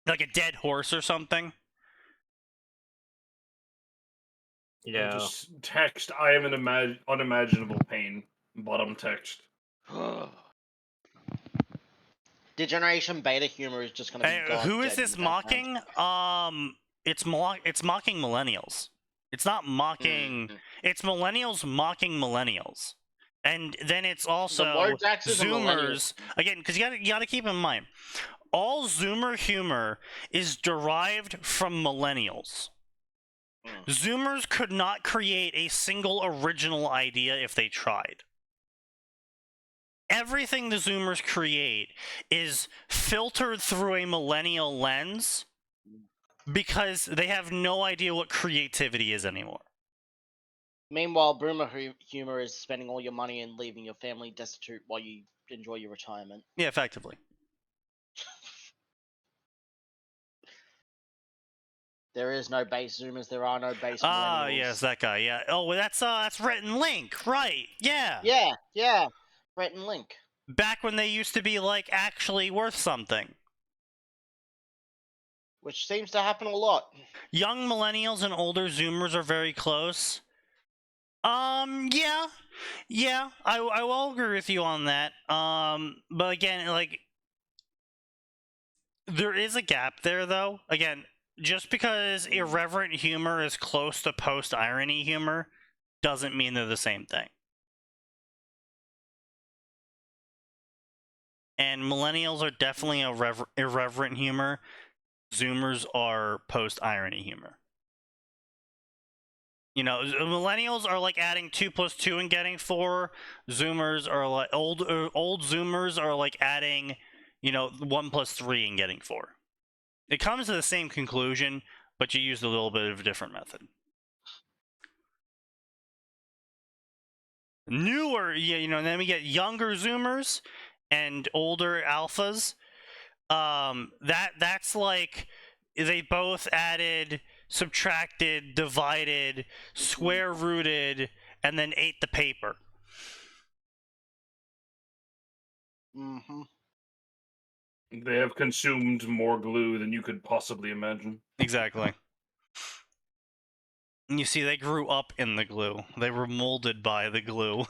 Speaker 3: Like a dead horse or something.
Speaker 5: Yeah.
Speaker 1: Just text, I am an unimaginable pain. Bottom text.
Speaker 7: The Generation Beta humor is just gonna be
Speaker 3: Hey,
Speaker 7: gone
Speaker 3: who is
Speaker 7: dead in
Speaker 3: this
Speaker 7: the background.
Speaker 3: mocking? It's mocking millennials. It's not mocking. It's millennials mocking millennials, and then it's also
Speaker 7: Lojax is a millennial.
Speaker 3: Zoomers again, because you gotta keep in mind, all Zoomer humor is derived from millennials. Zoomers could not create a single original idea if they tried. Everything the Zoomers create is filtered through a millennial lens because they have no idea what creativity is anymore.
Speaker 7: Meanwhile, Boomer humor is spending all your money and leaving your family destitute while you enjoy your retirement.
Speaker 3: Yeah, effectively.
Speaker 7: There is no base Zoomers. There are no base
Speaker 3: Ah,
Speaker 7: millennials.
Speaker 3: yes, that guy. Yeah. Oh, well, that's Rhett and Link, right? Yeah.
Speaker 7: Yeah. Rhett and Link.
Speaker 3: Back when they used to be like actually worth something.
Speaker 7: Which seems to happen a lot.
Speaker 3: Young millennials and older Zoomers are very close. Yeah, I will agree with you on that. But again, like, there is a gap there, though. Again, just because irreverent humor is close to post-irony humor doesn't mean they're the same thing. And millennials are definitely irreverent humor. Zoomers are post-irony humor. You know, millennials are like adding 2 + 2 and getting 4. Zoomers are like old Zoomers are like adding, 1 + 3 and getting 4. It comes to the same conclusion, but you used a little bit of a different method. Newer, then we get younger Zoomers and older alphas. That's like they both added, subtracted, divided, square rooted, and then ate the paper.
Speaker 7: Mm-hmm.
Speaker 1: They have consumed more glue than you could possibly imagine.
Speaker 3: Exactly. And you see, they grew up in the glue. They were molded by the glue.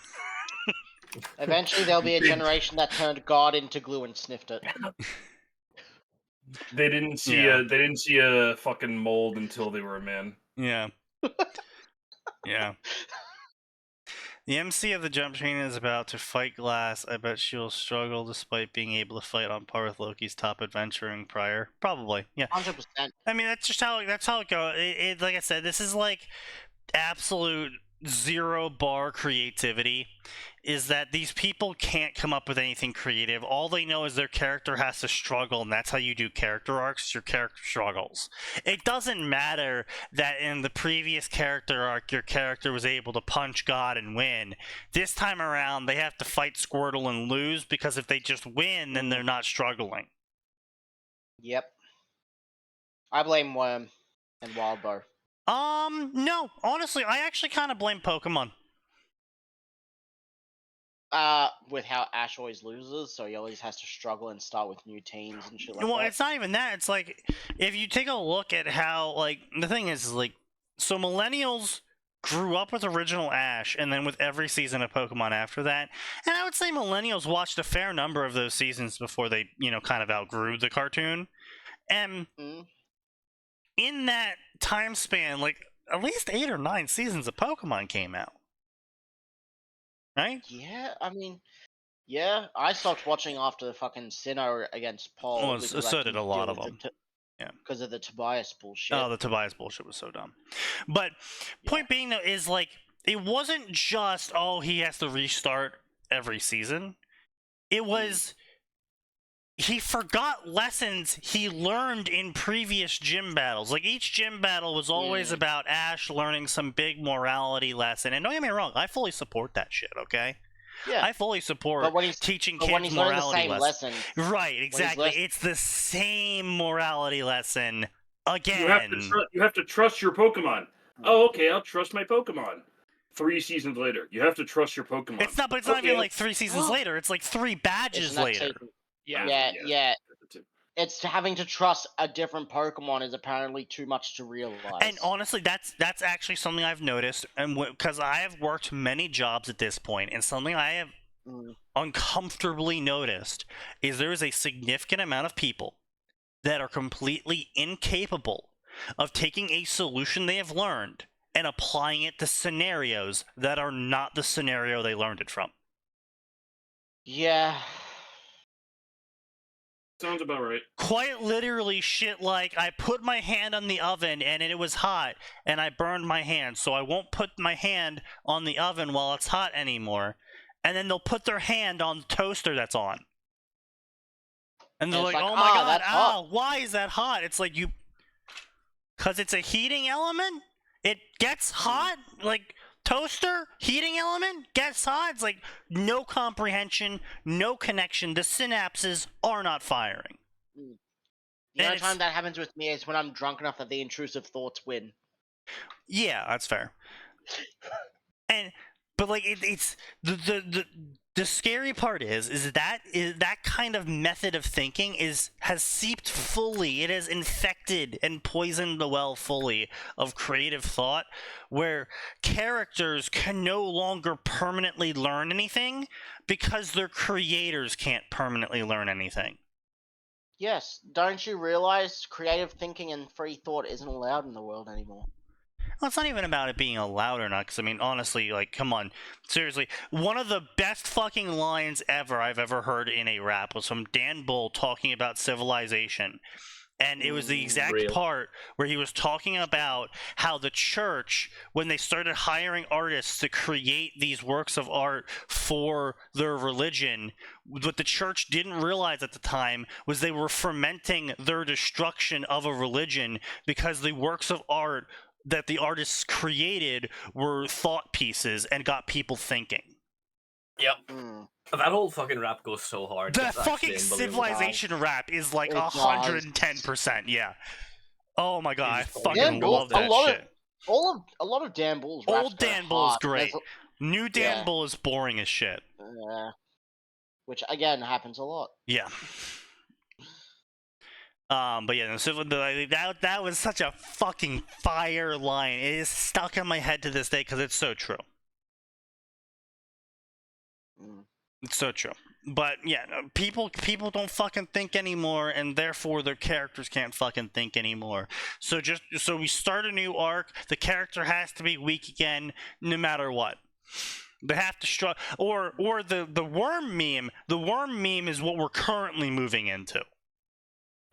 Speaker 7: Eventually, there'll be a generation that turned God into glue and sniffed it.
Speaker 1: They didn't see
Speaker 3: Yeah.
Speaker 1: They didn't see a fucking mold until they were a man.
Speaker 3: Yeah. Yeah. The MC of the jump train is about to fight Glass. I bet she'll struggle despite being able to fight on par with Loki's top adventuring prior. Probably, yeah.
Speaker 7: 100%.
Speaker 3: I mean, that's how it goes. Like I said, this is like absolute zero bar creativity. Is that these people can't come up with anything creative. All they know is their character has to struggle, and that's how you do character arcs. Your character struggles. It doesn't matter that in the previous character arc, your character was able to punch God and win. This time around, they have to fight Squirtle and lose, because if they just win, then they're not struggling.
Speaker 7: Yep. I blame Worm and Wildbow.
Speaker 3: No. Honestly, I actually kind of blame Pokemon.
Speaker 7: With how Ash always loses, so he always has to struggle and start with new teams and shit like
Speaker 3: Well,
Speaker 7: that.
Speaker 3: it's not even that. It's like, if you take a look at how, like, the thing is like, so millennials grew up with original Ash, and then with every season of Pokemon after that, and I would say millennials watched a fair number of those seasons before they, kind of outgrew the cartoon. And in that time span, like, at least 8 or 9 seasons of Pokemon came out. Right?
Speaker 7: Yeah, I mean, yeah, I stopped watching after the fucking Sinnoh against Paul.
Speaker 3: Well,
Speaker 7: because I
Speaker 3: so did
Speaker 7: couldn't
Speaker 3: a lot
Speaker 7: deal
Speaker 3: of
Speaker 7: with
Speaker 3: them. Yeah.
Speaker 7: Because of the Tobias bullshit.
Speaker 3: Oh, the Tobias bullshit was so dumb. But point being, though, is like, it wasn't just, oh, he has to restart every season. It was, he forgot lessons he learned in previous gym battles. Like, each gym battle was always about Ash learning some big morality lesson. And don't get me wrong, I fully support that shit, okay?
Speaker 7: Yeah.
Speaker 3: I fully support teaching
Speaker 7: but when
Speaker 3: kids
Speaker 7: he's learning the
Speaker 3: morality
Speaker 7: same
Speaker 3: lessons.
Speaker 7: lesson.
Speaker 3: Right, exactly. It's the same morality lesson again.
Speaker 1: You have to trust your Pokemon. Oh, okay, I'll trust my Pokemon. 3 seasons later, you have to trust your Pokemon.
Speaker 3: It's not, but it's not even like 3 seasons later. It's like 3 badges later.
Speaker 7: Yeah. It's having to trust a different Pokemon is apparently too much to realize.
Speaker 3: And honestly, that's actually something I've noticed, and because I have worked many jobs at this point, and something I have uncomfortably noticed is there is a significant amount of people that are completely incapable of taking a solution they have learned and applying it to scenarios that are not the scenario they learned it from.
Speaker 7: Yeah.
Speaker 1: Sounds about right.
Speaker 3: Quite literally shit like, I put my hand on the oven and it was hot and I burned my hand, so I won't put my hand on the oven while it's hot anymore. And then they'll put their hand on the toaster that's on. And they're like, oh my god, ow, why is that hot? It's like, because it's a heating element? It gets hot? Like, toaster, heating element, gets hot? It's like, no comprehension, no connection. The synapses are not firing.
Speaker 7: The only time that happens with me is when I'm drunk enough that the intrusive thoughts win.
Speaker 3: Yeah, that's fair. But like, it's the scary part is that kind of method of thinking has seeped fully. It has infected and poisoned the well fully of creative thought, where characters can no longer permanently learn anything because their creators can't permanently learn anything.
Speaker 7: Yes, don't you realize creative thinking and free thought isn't allowed in the world anymore?
Speaker 3: Well, it's not even about it being allowed or not, because, I mean, honestly, like, come on. Seriously, one of the best fucking lines ever I've ever heard in a rap was from Dan Bull talking about civilization. And it was the exact
Speaker 5: Real.
Speaker 3: part where he was talking about how the church, when they started hiring artists to create these works of art for their religion, what the church didn't realize at the time was they were fermenting their destruction of a religion, because the works of art that the artists created were thought pieces and got people thinking.
Speaker 5: Yep.
Speaker 7: Mm.
Speaker 5: That whole fucking rap goes so hard.
Speaker 3: The
Speaker 5: it's actually
Speaker 3: fucking
Speaker 5: unbelievable.
Speaker 3: civilization rap is like
Speaker 7: It does.
Speaker 3: 110%, yeah. Oh my god, I
Speaker 5: It's
Speaker 3: fucking
Speaker 7: Dan Bull-
Speaker 3: love that
Speaker 7: a lot
Speaker 3: shit.
Speaker 7: a lot of Dan Bull's raps
Speaker 3: Old
Speaker 7: go
Speaker 3: Dan Bull is
Speaker 7: hard.
Speaker 3: great.
Speaker 7: There's
Speaker 3: New Dan
Speaker 7: Yeah.
Speaker 3: Bull is boring as shit.
Speaker 7: which again happens a lot.
Speaker 3: Yeah. But yeah, that was such a fucking fire line. It is stuck in my head to this day because it's so true.
Speaker 7: Mm.
Speaker 3: It's so true. But yeah, people don't fucking think anymore, and therefore their characters can't fucking think anymore. So we start a new arc. The character has to be weak again, no matter what. They have to struggle. Or the worm meme. The worm meme is what we're currently moving into.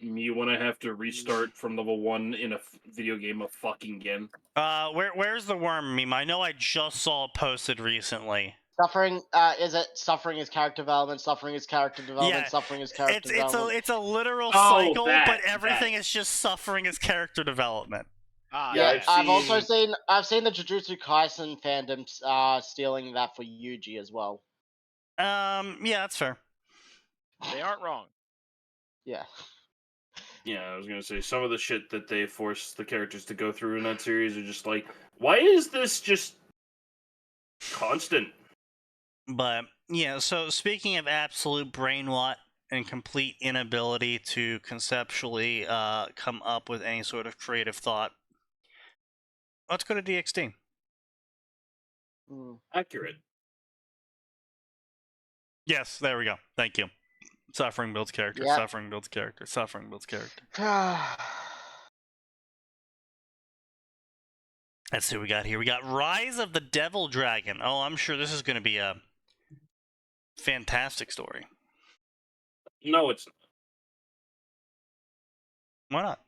Speaker 1: You want to have to restart from level 1 in a video game of fucking again.
Speaker 3: Where's the worm meme? I know I just saw it posted recently.
Speaker 7: Suffering is it suffering is character development, suffering is character development,
Speaker 3: Yeah,
Speaker 7: suffering is character development.
Speaker 3: It's a literal
Speaker 1: Oh,
Speaker 3: cycle,
Speaker 1: that-
Speaker 3: but everything is just suffering as character development.
Speaker 4: Ah,
Speaker 1: Yeah,
Speaker 7: Yeah, I've also
Speaker 1: seen-
Speaker 7: seen the Jujutsu Kaisen fandom stealing that for Yuji as well.
Speaker 3: Yeah, that's fair.
Speaker 4: They aren't wrong.
Speaker 7: Yeah.
Speaker 1: Yeah, I was gonna say some of the shit that they force the characters to go through in that series are just like, why is this just constant?
Speaker 3: But yeah, so speaking of absolute brain rot and complete inability to conceptually come up with any sort of creative thought, let's go to DxD.
Speaker 7: Mm.
Speaker 1: Accurate.
Speaker 3: Yes, there we go. Thank you. Suffering builds character.
Speaker 7: Yep.
Speaker 3: Suffering builds character. Suffering builds character. Let's see what we got here. We got Rise of the Devil Dragon. Oh, I'm sure this is going to be a fantastic story.
Speaker 1: No, it's
Speaker 3: Why not?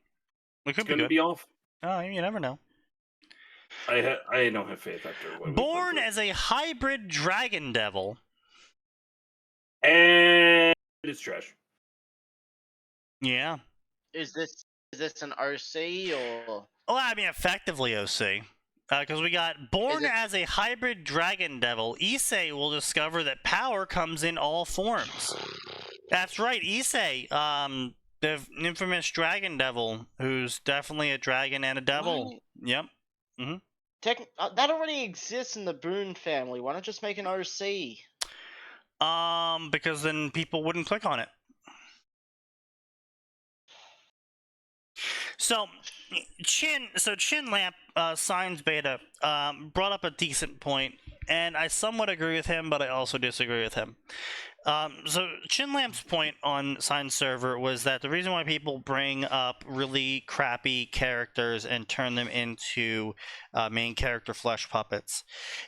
Speaker 3: It could be
Speaker 1: gonna
Speaker 3: good.
Speaker 1: be off.
Speaker 3: Oh, you never know.
Speaker 1: I don't have faith after what we
Speaker 3: Born
Speaker 1: went
Speaker 3: as a hybrid dragon devil.
Speaker 1: through. And it's trash.
Speaker 3: Yeah.
Speaker 7: Is this an OC or?
Speaker 3: Well, I mean, effectively OC. Because we got born
Speaker 7: Is it-
Speaker 3: as a hybrid dragon devil, Issei will discover that power comes in all forms. That's right, Issei, the infamous dragon devil, who's definitely a dragon and a devil. Yep.
Speaker 7: That already exists in the Boone family. Why not just make an OC?
Speaker 3: Because then people wouldn't click on it. So Chin Lamp, Signs Beta, brought up a decent point, and I somewhat agree with him, but I also disagree with him. So Chin Lamp's point on Signs Server was that the reason why people bring up really crappy characters and turn them into main character flesh puppets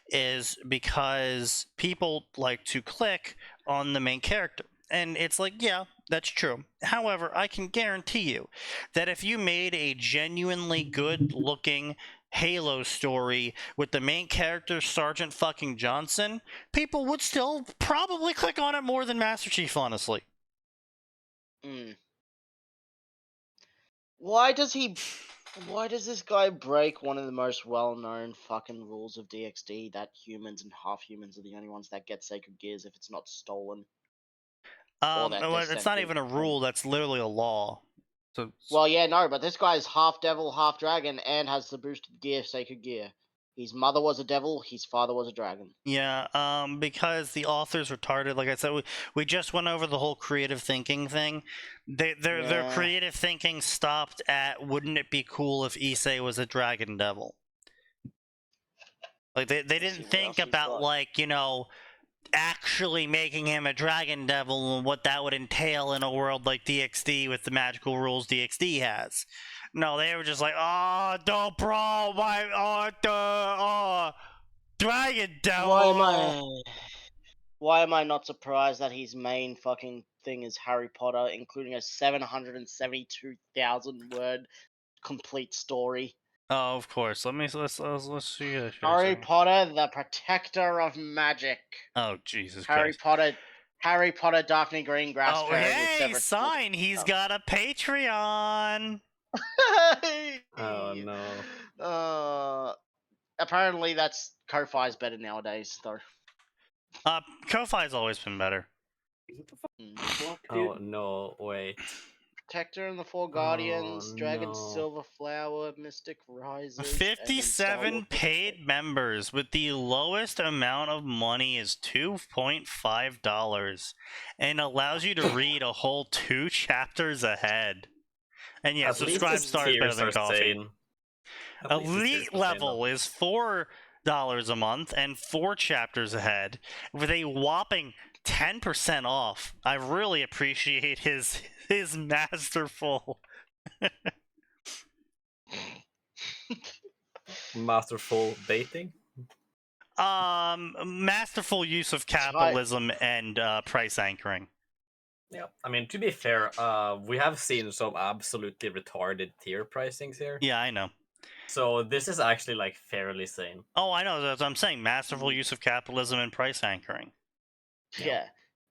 Speaker 3: is because people like to click on the main character. And it's like, yeah, that's true. However, I can guarantee you that if you made a genuinely good-looking Halo story with the main character Sergeant fucking Johnson, people would still probably click on it more than Master Chief, honestly.
Speaker 7: Mm. Why does this guy break one of the most well-known fucking rules of DxD, that humans and half-humans are the only ones that get sacred gears if it's not stolen?
Speaker 3: Well,
Speaker 7: that
Speaker 3: it's not
Speaker 7: dissenting
Speaker 3: even a rule, that's literally a law. So,
Speaker 7: Well, yeah, no, but this guy's half devil, half dragon, and has the boosted gear, sacred gear. His mother was a devil, his father was a dragon.
Speaker 3: yeah, because the author's retarded, like I said, we just went over the whole creative thinking thing. Their
Speaker 7: Yeah.
Speaker 3: creative thinking stopped at, wouldn't it be cool if Issei was a dragon devil? Like, they
Speaker 7: see
Speaker 3: didn't
Speaker 7: what
Speaker 3: think
Speaker 7: else we've
Speaker 3: about,
Speaker 7: got.
Speaker 3: like, you know, actually making him a dragon devil and what that would entail in a world like DxD with the magical rules DxD has. No, they were just like, oh, don't bro, dragon devil.
Speaker 7: Why am I? Why am I not surprised that his main fucking thing is Harry Potter, including a 772,000 word complete story?
Speaker 3: Oh, of course. Let's see. Here a
Speaker 7: Harry
Speaker 3: second.
Speaker 7: Potter, the Protector of Magic.
Speaker 3: Oh, Jesus
Speaker 7: Harry
Speaker 3: Christ.
Speaker 7: Potter, Daphne Greengrass
Speaker 3: Oh,
Speaker 7: pairing with
Speaker 3: hey,
Speaker 7: Severus
Speaker 3: sign! He's got a Patreon!
Speaker 5: Oh no.
Speaker 7: Apparently that's Ko-Fi's better nowadays, though.
Speaker 3: Ko-Fi's always been better.
Speaker 7: Mm.
Speaker 5: Oh no, wait.
Speaker 7: Protector and the Four Guardians, Dragon
Speaker 5: no.
Speaker 7: Silver Flower, Mystic Rises. and then Star
Speaker 3: 57
Speaker 7: Wars
Speaker 3: paid members with the lowest amount of money is $2.5 and allows you to read a whole 2 chapters ahead. And yeah,
Speaker 5: At least
Speaker 3: subscribe
Speaker 5: his
Speaker 3: stars better
Speaker 5: tiers
Speaker 3: than
Speaker 5: are
Speaker 3: coffee.
Speaker 5: sane. At least his tiers
Speaker 3: Elite
Speaker 5: are sane,
Speaker 3: level is $4 a month and 4 chapters ahead with a whopping 10% off. I really appreciate his masterful.
Speaker 5: Masterful baiting.
Speaker 3: Masterful use of capitalism and price anchoring.
Speaker 5: Yeah, I mean, to be fair, we have seen some absolutely retarded tier pricings here.
Speaker 3: Yeah, I know.
Speaker 5: So this is actually like fairly sane.
Speaker 3: Oh, I know. That's what I'm saying. Masterful use of capitalism and price anchoring.
Speaker 7: Yeah.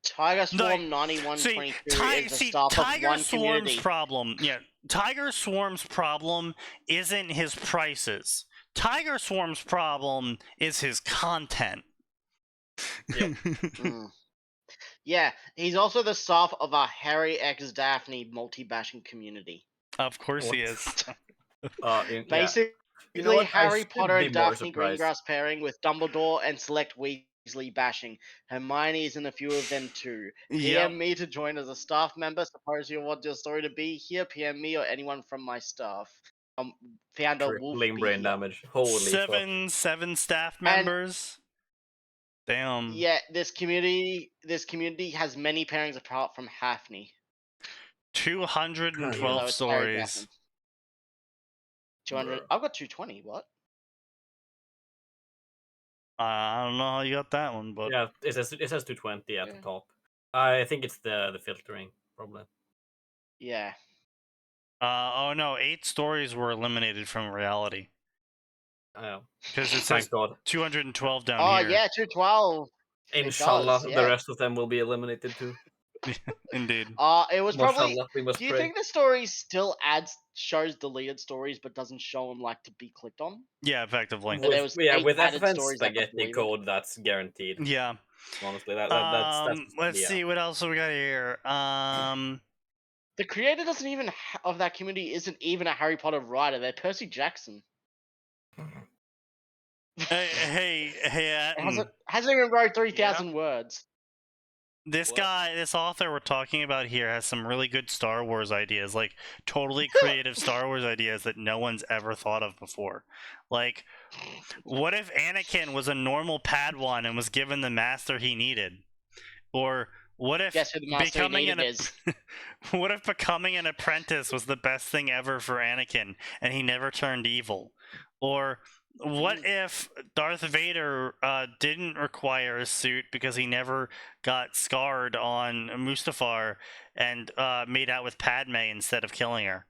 Speaker 7: Tiger Swarm 9122 is the staff
Speaker 3: Tiger
Speaker 7: of one
Speaker 3: Swarm's
Speaker 7: community.
Speaker 3: problem. Yeah, Tiger Swarm's problem isn't his prices. Tiger Swarm's problem is his content.
Speaker 5: Yep.
Speaker 7: Yeah, he's also the staff of a Harry x Daphne multi-bashing community.
Speaker 3: Of course he
Speaker 5: What?
Speaker 3: is.
Speaker 7: Basically,
Speaker 5: You know what? I
Speaker 7: Harry
Speaker 5: should
Speaker 7: Potter
Speaker 5: be
Speaker 7: and
Speaker 5: more
Speaker 7: Daphne
Speaker 5: surprised.
Speaker 7: Greengrass pairing with Dumbledore and select Weasley bashing. Hermione is in a few of them too.
Speaker 3: Yep.
Speaker 7: PM me to join as a staff member. Suppose you want your story to be here. PM me or anyone from my staff. Founder Wolf
Speaker 5: Crippling brain
Speaker 7: Beer.
Speaker 5: damage. Holy fuck.
Speaker 3: Seven staff members. Damn.
Speaker 7: Yeah, this community has many pairings apart from Hafni.
Speaker 3: 212
Speaker 7: Even though it's Harry
Speaker 3: stories.
Speaker 7: Daphne. 200. I've got 220. What?
Speaker 3: I don't know how you got that one, but
Speaker 5: Yeah, it says 220 at the top. I think it's the filtering problem.
Speaker 7: Yeah.
Speaker 3: oh no, 8 stories were eliminated from reality. Because it says
Speaker 5: Thank God.
Speaker 3: 212 down
Speaker 7: Oh
Speaker 3: here.
Speaker 7: yeah, 212.
Speaker 5: Inshallah,
Speaker 7: does, yeah.
Speaker 5: the rest of them will be eliminated too.
Speaker 3: Indeed.
Speaker 7: It was probably.
Speaker 5: Mashallah, we must
Speaker 7: Do you
Speaker 5: pray.
Speaker 7: think the story still shows deleted stories but doesn't show them like to be clicked on?
Speaker 3: Yeah, effectively.
Speaker 7: But there was
Speaker 5: With
Speaker 7: 8 added
Speaker 5: FN
Speaker 7: stories that got
Speaker 5: spaghetti
Speaker 7: deleted.
Speaker 5: code, that's guaranteed.
Speaker 3: Yeah.
Speaker 5: Honestly, that's
Speaker 3: Let's
Speaker 5: yeah.
Speaker 3: see what else we got here.
Speaker 7: The creator doesn't even of that community isn't even a Harry Potter writer. They're Percy Jackson.
Speaker 3: hey, Atin.
Speaker 7: Hasn't even wrote 3,000 words.
Speaker 3: This
Speaker 5: What?
Speaker 3: guy, this author we're talking about here has some really good Star Wars ideas, like totally creative Star Wars ideas that no one's ever thought of before. Like, what if Anakin was a normal Padawan and was given the master he needed? Or what if
Speaker 7: Guess who the master he
Speaker 3: becoming
Speaker 7: needed is?
Speaker 3: what if becoming an apprentice was the best thing ever for Anakin and he never turned evil? Or what if Darth Vader didn't require a suit because he never got scarred on Mustafar and made out with Padme instead of killing her?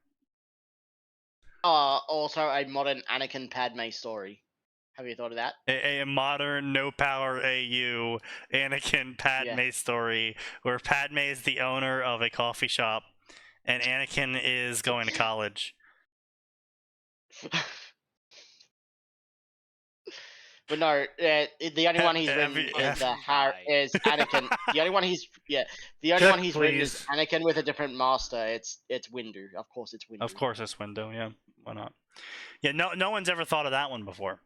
Speaker 7: Also a modern Anakin Padme story. Have you thought of that?
Speaker 3: A modern no power AU Anakin Padme story where Padme is the owner of a coffee shop and Anakin is going to college.
Speaker 7: But no, the only one he's written is Anakin. The only one he's written is Anakin with a different master. It's Windu. Of course, it's Windu.
Speaker 3: Of course, it's Windu. Yeah, why not? Yeah, no one's ever thought of that one before.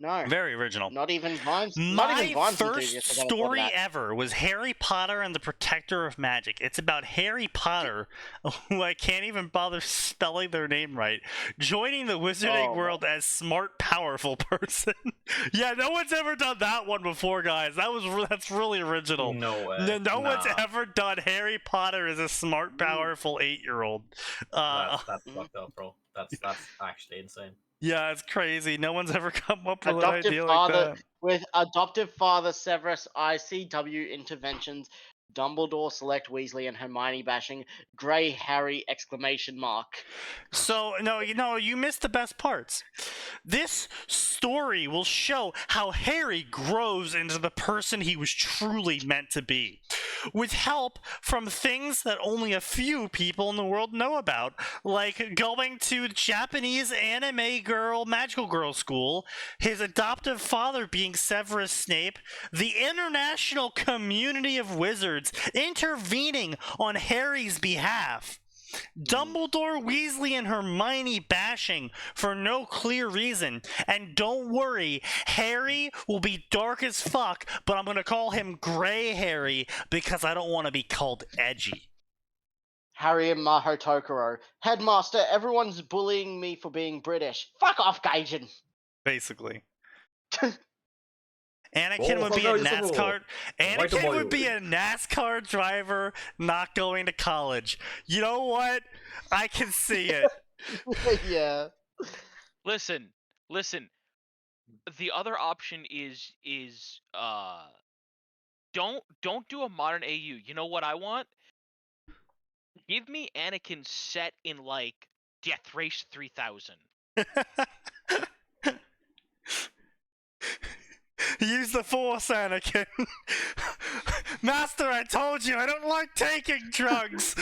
Speaker 7: No.
Speaker 3: Very original.
Speaker 7: Not even Vine's.
Speaker 3: My first story ever was Harry Potter and the Protector of Magic. It's about Harry Potter, who I can't even bother spelling their name right, joining the wizarding world as smart, powerful person. Yeah, no one's ever done that one before, guys. That's really original.
Speaker 5: No way.
Speaker 3: No one's ever done Harry Potter as a smart, powerful 8-year-old.
Speaker 5: That's fucked up, bro. That's actually insane.
Speaker 3: Yeah, it's crazy. No one's ever come up with an
Speaker 7: Adoptive
Speaker 3: idea like
Speaker 7: father
Speaker 3: that.
Speaker 7: with adoptive father Severus ICW interventions, Dumbledore select Weasley and Hermione bashing, Grey Harry exclamation mark.
Speaker 3: So, no, you missed the best parts. This story will show how Harry grows into the person he was truly meant to be, with help from things that only a few people in the world know about, like going to Japanese anime girl, magical girl school, his adoptive father being Severus Snape, the international community of wizards intervening on Harry's behalf, Dumbledore, Weasley, and Hermione bashing for no clear reason. And don't worry, Harry will be dark as fuck, but I'm gonna call him Grey Harry because I don't want to be called edgy.
Speaker 7: Harry and Maho Tokoro. Headmaster, everyone's bullying me for being British. Fuck off, Gaijin.
Speaker 3: Basically. Anakin would be a NASCAR driver not going to college. You know what? I can see it.
Speaker 7: Yeah.
Speaker 4: Listen. The other option is don't do a modern AU. You know what I want? Give me Anakin set in like Death Race 3000.
Speaker 3: Use the Force, Anakin. Master, I told you I don't like taking drugs.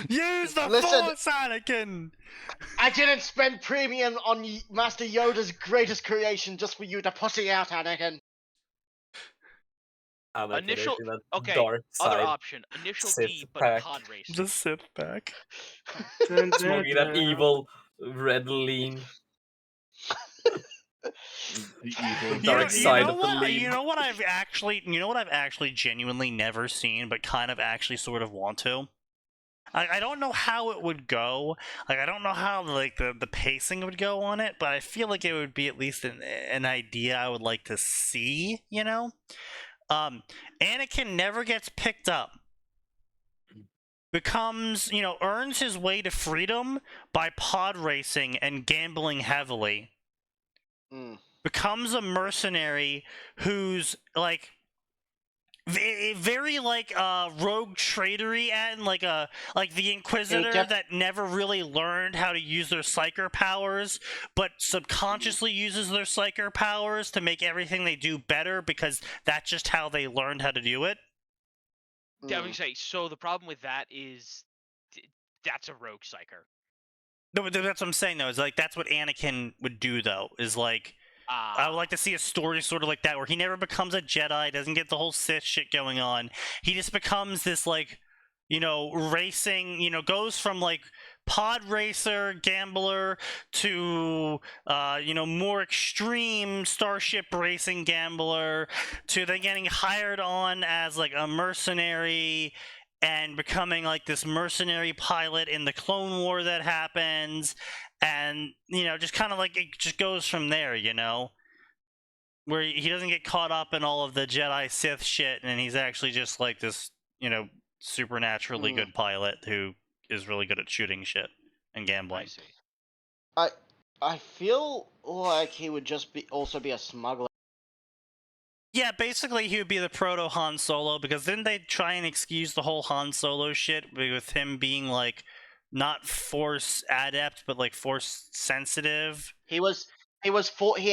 Speaker 3: Use the
Speaker 7: Listen.
Speaker 3: Force, Anakin.
Speaker 7: I didn't spend premium on Master Yoda's greatest creation just for you to pussy out, Anakin.
Speaker 4: Initial-
Speaker 5: that
Speaker 4: okay,
Speaker 5: dark
Speaker 4: Other
Speaker 5: side,
Speaker 4: option. Initial
Speaker 5: Sith
Speaker 4: D, but
Speaker 5: pack.
Speaker 4: pod racing.
Speaker 3: Just sit back.
Speaker 5: smoking that evil red lean.
Speaker 1: The evil
Speaker 5: Dark side of the
Speaker 3: what?
Speaker 5: lean.
Speaker 3: You know what I've actually genuinely never seen, but kind of actually sort of want to. I don't know how it would go. Like I don't know how like the pacing would go on it, but I feel like it would be at least an idea I would like to see. You know, Anakin never gets picked up. Becomes, earns his way to freedom by pod racing and gambling heavily. Becomes a mercenary who's like very like rogue tradery and like the Inquisitor that never really learned how to use their psyker powers, but subconsciously uses their psyker powers to make everything they do better because that's just how they learned how to do it.
Speaker 4: Yeah, I would say, so the problem with that is that's a rogue psyker.
Speaker 3: No, but that's what I'm saying though, is like that's what Anakin would do though, is like I would like to see a story sort of like that where he never becomes a Jedi, doesn't get the whole Sith shit going on. He just becomes this like, racing, goes from like pod racer, gambler to more extreme starship racing gambler to then getting hired on as like a mercenary and becoming like this mercenary pilot in the Clone War that happens, and just kind of like it just goes from there, where he doesn't get caught up in all of the Jedi Sith shit, and he's actually just like this supernaturally good pilot who is really good at shooting shit and gambling.
Speaker 4: I see.
Speaker 7: I feel like he would just also be a smuggler.
Speaker 3: Yeah, basically he would be the proto Han Solo, because didn't they try and excuse the whole Han Solo shit with him being like not Force adept but like Force sensitive?
Speaker 7: He was Force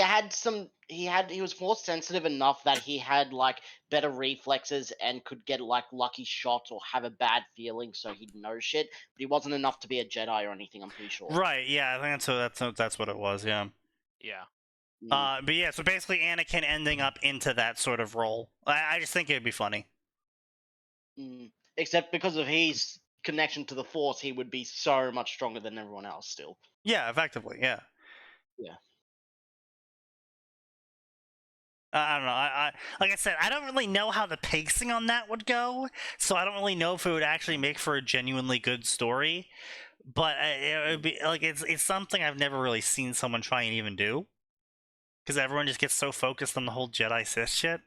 Speaker 7: sensitive enough that he had like better reflexes and could get like lucky shots or have a bad feeling, so he'd know shit. But he wasn't enough to be a Jedi or anything. I'm pretty sure.
Speaker 3: Right. Yeah, I think that's what it was. Yeah.
Speaker 4: Yeah.
Speaker 3: But yeah, so basically Anakin ending up into that sort of role. I just think it'd be funny.
Speaker 7: Except because of his connection to the Force, he would be so much stronger than everyone else still.
Speaker 3: Yeah, effectively, yeah.
Speaker 7: Yeah.
Speaker 3: I don't know. I like I said, I don't really know how the pacing on that would go, so I don't really know if it would actually make for a genuinely good story. But it would be like it's something I've never really seen someone try and even do, because everyone just gets so focused on the whole Jedi Sith shit.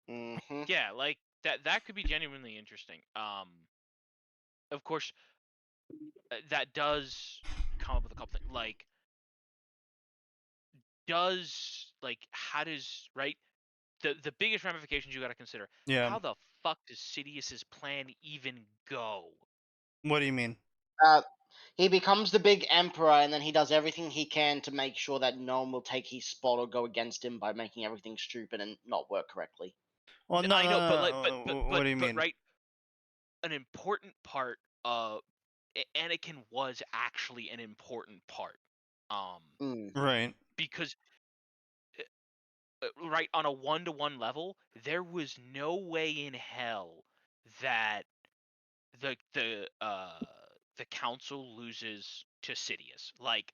Speaker 4: Yeah, like that could be genuinely interesting. Of course, that does come up with a couple things. Like, how does the biggest ramifications you got to consider?
Speaker 3: Yeah.
Speaker 4: How the fuck does Sidious's plan even go?
Speaker 3: What do you mean?
Speaker 7: He becomes the big emperor, and then he does everything he can to make sure that no one will take his spot or go against him by making everything stupid and not work correctly.
Speaker 3: Well, no,
Speaker 4: I know,
Speaker 3: no,
Speaker 4: but
Speaker 3: no,
Speaker 4: like,
Speaker 3: what do you mean?
Speaker 4: right? An important part of Anakin was actually an important part.
Speaker 3: Right.
Speaker 4: Because right on a 1-to-1 level, there was no way in hell that the council loses to Sidious. Like,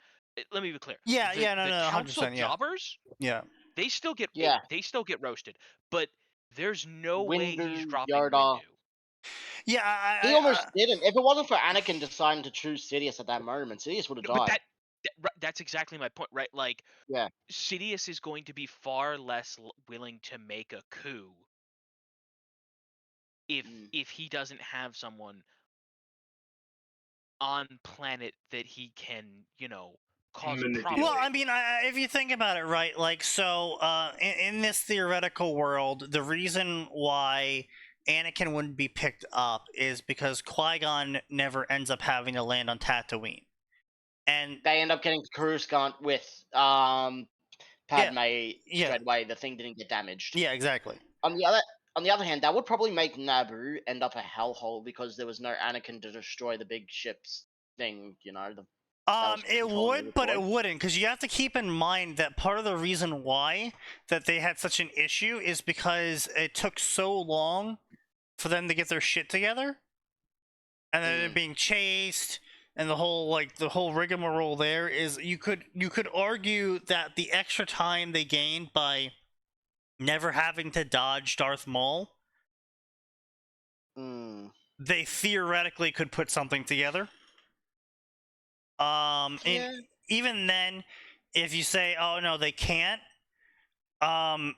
Speaker 4: let me be clear.
Speaker 3: Yeah,
Speaker 4: the
Speaker 3: no,
Speaker 4: council
Speaker 3: 100%, yeah.
Speaker 4: jobbers,
Speaker 3: Yeah.
Speaker 4: they still get
Speaker 7: Yeah.
Speaker 4: they still get roasted, but there's no way he's
Speaker 7: Windu,
Speaker 4: dropping
Speaker 7: Yoda.
Speaker 4: Windu.
Speaker 3: Yeah,
Speaker 7: He almost didn't. If it wasn't for Anakin deciding to choose Sidious at that moment, Sidious would have
Speaker 4: But
Speaker 7: died.
Speaker 4: that's exactly my point, right? Like,
Speaker 7: Yeah.
Speaker 4: Sidious is going to be far less willing to make a coup if he doesn't have someone on planet that he can, cause
Speaker 1: Manipulate.
Speaker 4: problems.
Speaker 3: Well, I mean, if you think about it, right? Like, so in this theoretical world, the reason why Anakin wouldn't be picked up is because Qui-Gon never ends up having to land on Tatooine, and
Speaker 7: They end up getting Coruscant with Padme
Speaker 3: yeah.
Speaker 7: straight away. The thing didn't get damaged.
Speaker 3: Yeah, exactly.
Speaker 7: On the other hand, that would probably make Naboo end up a hellhole because there was no Anakin to destroy the big ships thing.
Speaker 3: It would,
Speaker 7: the
Speaker 3: but it
Speaker 7: droid.
Speaker 3: wouldn't, because you have to keep in mind that part of the reason why that they had such an issue is because it took so long for them to get their shit together, and then it being chased, and the whole rigmarole there is you could argue that the extra time they gained by never having to dodge Darth Maul, they theoretically could put something together. And even then, if you say, "Oh no, they can't," I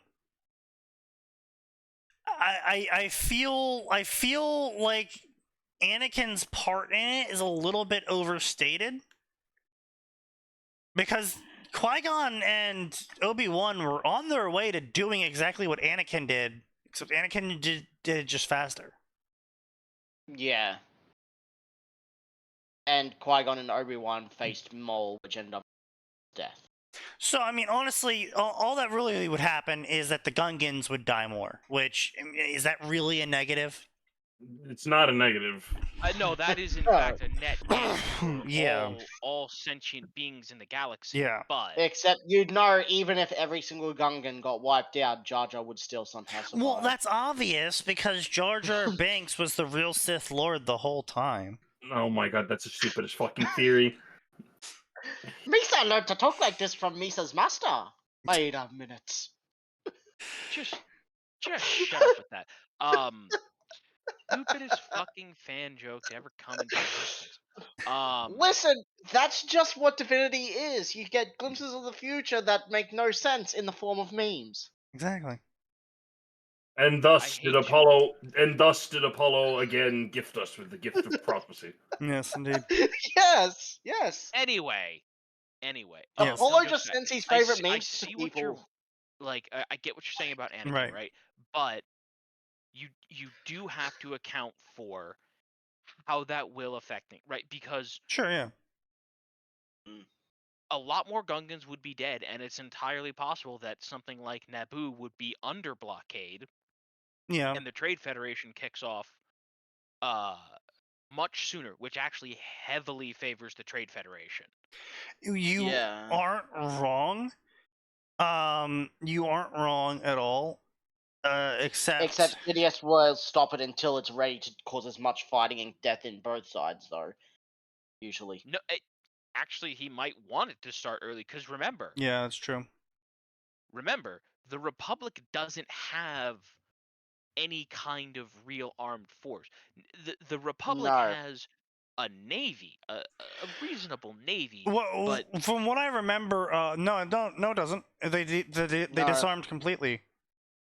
Speaker 3: feel like Anakin's part in it is a little bit overstated, because Qui-Gon and Obi-Wan were on their way to doing exactly what Anakin did, except Anakin did it just faster.
Speaker 7: Yeah. And Qui-Gon and Obi-Wan faced Maul, which ended up death.
Speaker 3: So, I mean, honestly, all that really would happen is that the Gungans would die more, which, is that really a negative?
Speaker 1: It's not a negative.
Speaker 4: No, that is in fact a net gain for
Speaker 3: Yeah.
Speaker 4: all sentient beings in the galaxy.
Speaker 3: Yeah.
Speaker 4: But
Speaker 7: Except you'd know, even if every single Gungan got wiped out, Jar Jar would still somehow survive.
Speaker 3: Well, that's obvious, because Jar Jar Binks was the real Sith Lord the whole time.
Speaker 1: Oh my god, that's the stupidest fucking theory.
Speaker 7: Misa learned to talk like this from Misa's master. Wait a minute.
Speaker 4: just shut up with that. Stupidest fucking fan joke to ever come into existence.
Speaker 7: Listen, that's just what divinity is. You get glimpses of the future that make no sense in the form of memes.
Speaker 3: Exactly.
Speaker 1: And thus did Apollo again gift us with the gift of prophecy.
Speaker 3: Yes, indeed.
Speaker 7: Yes.
Speaker 4: Anyway.
Speaker 3: Yes.
Speaker 7: Apollo just sends his favorite memes
Speaker 4: I
Speaker 7: to
Speaker 4: see
Speaker 7: people.
Speaker 4: what you're like. I get what you're saying about Anakin,
Speaker 3: Right.
Speaker 4: right? But you do have to account for how that will affect things, right? Because
Speaker 3: Sure, yeah.
Speaker 4: a lot more Gungans would be dead, and it's entirely possible that something like Naboo would be under blockade.
Speaker 3: Yeah.
Speaker 4: And the Trade Federation kicks off much sooner, which actually heavily favors the Trade Federation.
Speaker 3: You aren't wrong. You aren't wrong at all. Except
Speaker 7: Sidious will stop it until it's ready to cause as much fighting and death in both sides, though. Usually.
Speaker 4: No, actually, he might want it to start early, because remember.
Speaker 3: Yeah, that's true.
Speaker 4: Remember, the Republic doesn't have any kind of real armed force. The Republic has a navy, a reasonable navy.
Speaker 3: Well,
Speaker 4: but
Speaker 3: from what I remember, no, it doesn't. They disarmed completely.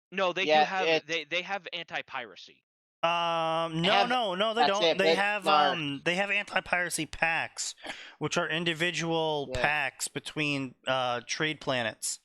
Speaker 4: No, they do have they have anti-piracy.
Speaker 3: No, they
Speaker 7: That's
Speaker 3: don't.
Speaker 7: it,
Speaker 3: They
Speaker 7: but
Speaker 3: have
Speaker 7: no.
Speaker 3: they have anti-piracy pacts, which are individual
Speaker 7: Yeah.
Speaker 3: pacts between trade planets.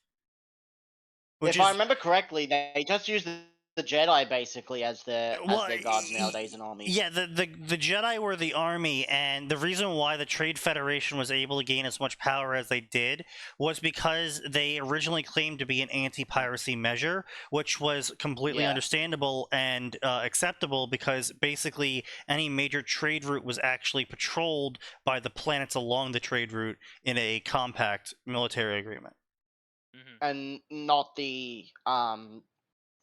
Speaker 3: Which
Speaker 7: If I
Speaker 3: is
Speaker 7: remember correctly, they just use the Jedi basically as their guards nowadays in armies.
Speaker 3: yeah, the Jedi were the army, and the reason why the Trade Federation was able to gain as much power as they did was because they originally claimed to be an anti-piracy measure, which was completely
Speaker 7: Yeah.
Speaker 3: understandable and acceptable because basically any major trade route was actually patrolled by the planets along the trade route in a compact military agreement.
Speaker 7: And not the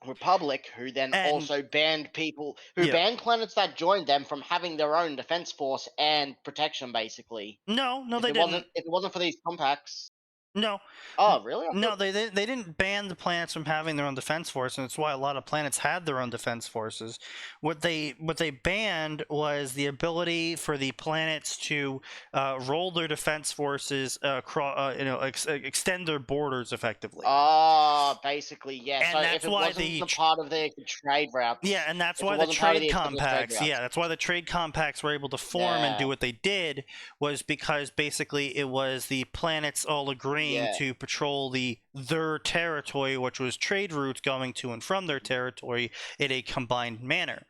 Speaker 7: Republic, who then
Speaker 3: And-
Speaker 7: also banned people who
Speaker 3: Yeah.
Speaker 7: banned planets that joined them from having their own defense force and protection, basically.
Speaker 3: No,
Speaker 7: If
Speaker 3: they
Speaker 7: it
Speaker 3: didn't.
Speaker 7: If it wasn't for these compacts.
Speaker 3: No.
Speaker 7: Oh, really? I
Speaker 3: No,
Speaker 7: thought-
Speaker 3: they didn't ban the planets from having their own defense force, and it's why a lot of planets had their own defense forces. What they banned was the ability for the planets to roll their defense forces extend their borders effectively.
Speaker 7: Basically, yeah.
Speaker 3: And
Speaker 7: so
Speaker 3: that's
Speaker 7: if it
Speaker 3: why
Speaker 7: wasn't a part of the trade routes.
Speaker 3: Yeah, and that's
Speaker 7: if
Speaker 3: why
Speaker 7: it
Speaker 3: the
Speaker 7: wasn't part of
Speaker 3: trade
Speaker 7: the official trade
Speaker 3: compacts. Yeah,
Speaker 7: routes.
Speaker 3: that's why the trade compacts were able to form and do
Speaker 7: Yeah.
Speaker 3: what they did, was because basically it was the planets all agreeing
Speaker 7: Yeah.
Speaker 3: to patrol their territory, which was trade routes going to and from their territory in a combined manner.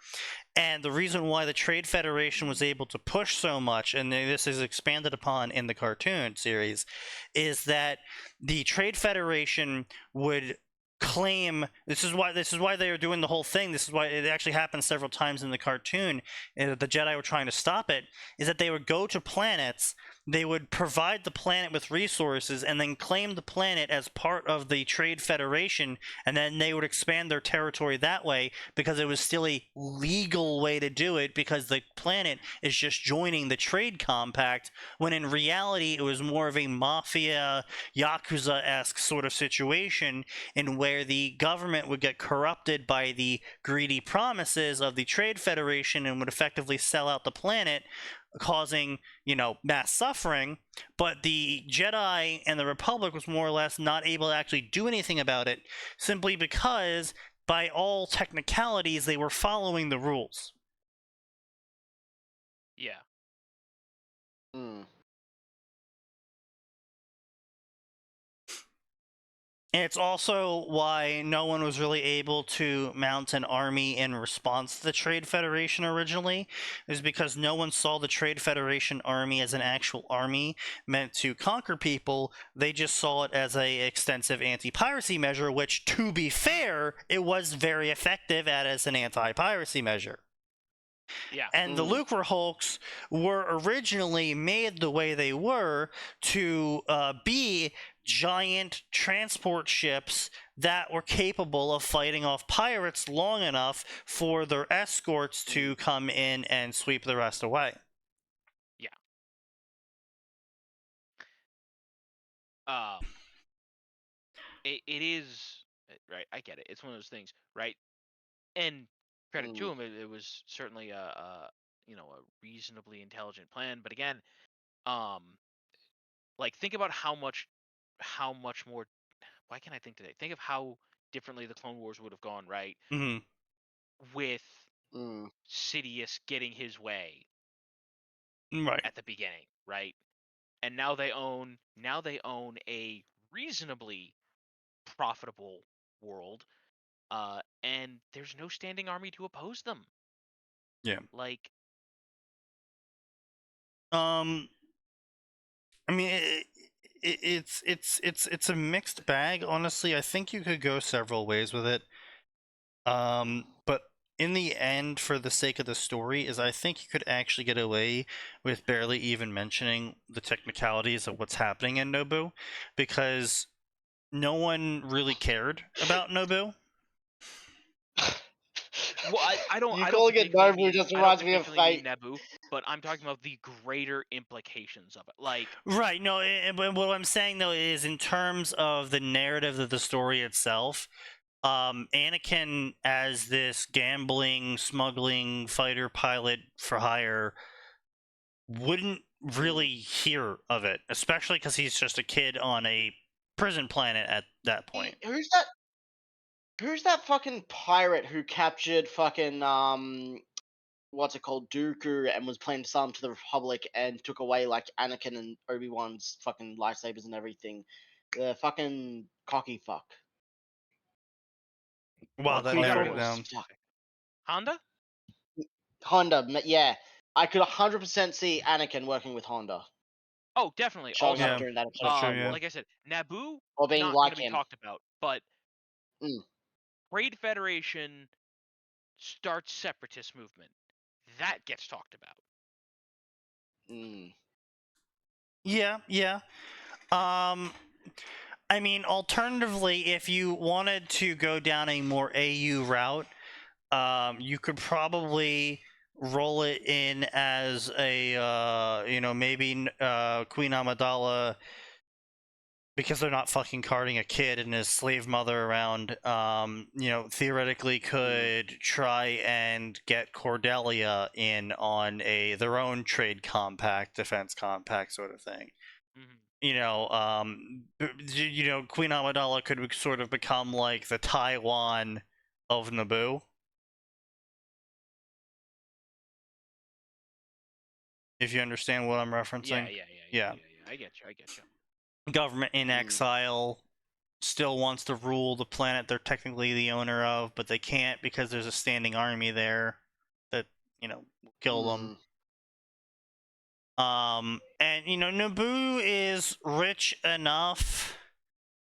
Speaker 3: And the reason why the Trade Federation was able to push so much, and this is expanded upon in the cartoon series, is that the Trade Federation would claim this is why they are doing the whole thing. This is why it actually happened several times in the cartoon. The Jedi were trying to stop it. Is that they would go to planets, they would provide the planet with resources, and then claim the planet as part of the Trade Federation, and then they would expand their territory that way because it was still a legal way to do it because the planet is just joining the trade compact, when in reality it was more of a mafia Yakuza-esque sort of situation in where the government would get corrupted by the greedy promises of the Trade Federation and would effectively sell out the planet, causing, mass suffering. But the Jedi and the Republic was more or less not able to actually do anything about it, simply because, by all technicalities, they were following the rules.
Speaker 4: Yeah.
Speaker 3: And it's also why no one was really able to mount an army in response to the Trade Federation originally, is because no one saw the Trade Federation army as an actual army meant to conquer people. They just saw it as a extensive anti-piracy measure, which, to be fair, it was very effective as an anti-piracy measure.
Speaker 4: Yeah.
Speaker 3: And the Lucre Hulks were originally made the way they were to be giant transport ships that were capable of fighting off pirates long enough for their escorts to come in and sweep the rest away.
Speaker 4: Yeah. It is right. I get it. It's one of those things, right? And credit to him, it was certainly a reasonably intelligent plan. But again, think about how much more. Why can't I think today? Think of how differently the Clone Wars would have gone, right?
Speaker 3: Mm-hmm.
Speaker 4: With Sidious getting his way,
Speaker 3: right,
Speaker 4: at the beginning, right? And now they own a reasonably profitable world, and there's no standing army to oppose them.
Speaker 3: Yeah. I mean, it's a mixed bag, honestly. I think you could go several ways with it. But in the end, for the sake of the story, is I think you could actually get away with barely even mentioning the technicalities of what's happening in Naboo, because no one really cared about Naboo.
Speaker 4: Well, I don't.
Speaker 7: You
Speaker 4: I
Speaker 7: calling
Speaker 4: don't
Speaker 7: it Naboo just reminds me of Fate.
Speaker 4: Naboo, but I'm talking about the greater implications of it.
Speaker 3: Right. No. What I'm saying though is, in terms of the narrative of the story itself, Anakin as this gambling, smuggling fighter pilot for hire wouldn't really hear of it, especially because he's just a kid on a prison planet at that point.
Speaker 7: Who's that? Who's that fucking pirate who captured fucking what's it called, Dooku, and was playing Psalm to the Republic and took away like Anakin and Obi-Wan's fucking lightsabers and everything? The fucking cocky fuck.
Speaker 3: Wow, that
Speaker 1: Cocky
Speaker 3: narrowed
Speaker 1: fuck?
Speaker 3: it down.
Speaker 7: Fuck.
Speaker 4: Honda?
Speaker 7: Honda, yeah. I could 100% see Anakin working with Honda,
Speaker 4: Oh, definitely.
Speaker 7: showing
Speaker 4: Also,
Speaker 7: up during that episode.
Speaker 3: That's true, yeah.
Speaker 4: like I said, Naboo
Speaker 7: Or being
Speaker 4: not
Speaker 7: like
Speaker 4: going to be
Speaker 7: him.
Speaker 4: talked about, but
Speaker 7: Mm.
Speaker 4: Trade Federation starts separatist movement. That gets talked about.
Speaker 7: Mm.
Speaker 3: Yeah. I mean, alternatively, if you wanted to go down a more AU route, you could probably roll it in as a, maybe Queen Amidala, because they're not fucking carting a kid and his slave mother around, theoretically could try and get Cordelia in on their own trade compact, defense compact sort of thing.
Speaker 4: Mm-hmm.
Speaker 3: Queen Amidala could sort of become like the Taiwan of Naboo. If you understand what I'm referencing.
Speaker 4: Yeah. I get you.
Speaker 3: Government in exile still wants to rule the planet they're technically the owner of, but they can't because there's a standing army there that, will kill them. And Naboo is rich enough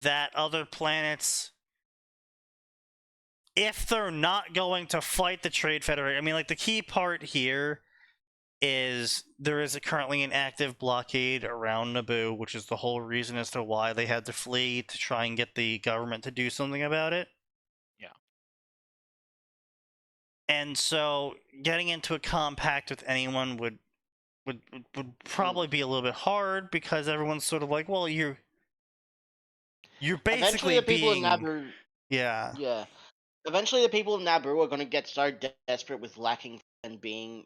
Speaker 3: that other planets, if they're not going to fight the Trade Federation, I mean, like, the key part here is there is currently an active blockade around Naboo, which is the whole reason as to why they had to flee, to try and get the government to do something about it.
Speaker 4: Yeah.
Speaker 3: And so getting into a compact with anyone would probably be a little bit hard, because everyone's sort of like, well, you're basically
Speaker 7: Eventually, the people
Speaker 3: being...
Speaker 7: of Naboo.
Speaker 3: Yeah.
Speaker 7: Eventually, the people of Naboo are going to get so desperate with lacking and being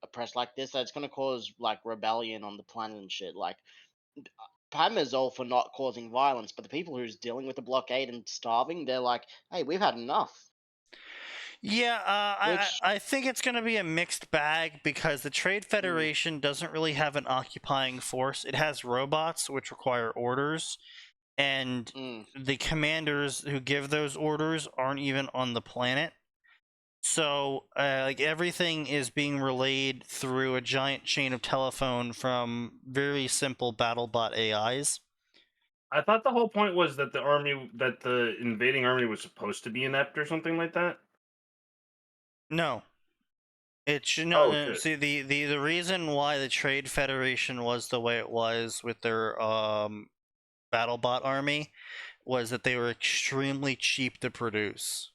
Speaker 7: oppressed like this that it's going to cause like rebellion on the planet and shit. Like, Padme is all for not causing violence, but the people who's dealing with the blockade and starving, they're like, "Hey, we've had enough."
Speaker 3: Yeah,
Speaker 7: Which-
Speaker 3: I think it's going to be a mixed bag, because the Trade Federation doesn't really have an occupying force. It has robots, which require orders, and the commanders who give those orders aren't even on the planet. So, everything is being relayed through a giant chain of telephone from very simple BattleBot AIs.
Speaker 1: I thought the whole point was that the invading army was supposed to be inept or something like that.
Speaker 3: No. It's
Speaker 1: okay.
Speaker 3: See, the reason why the Trade Federation was the way it was with their BattleBot army was that they were extremely cheap to produce.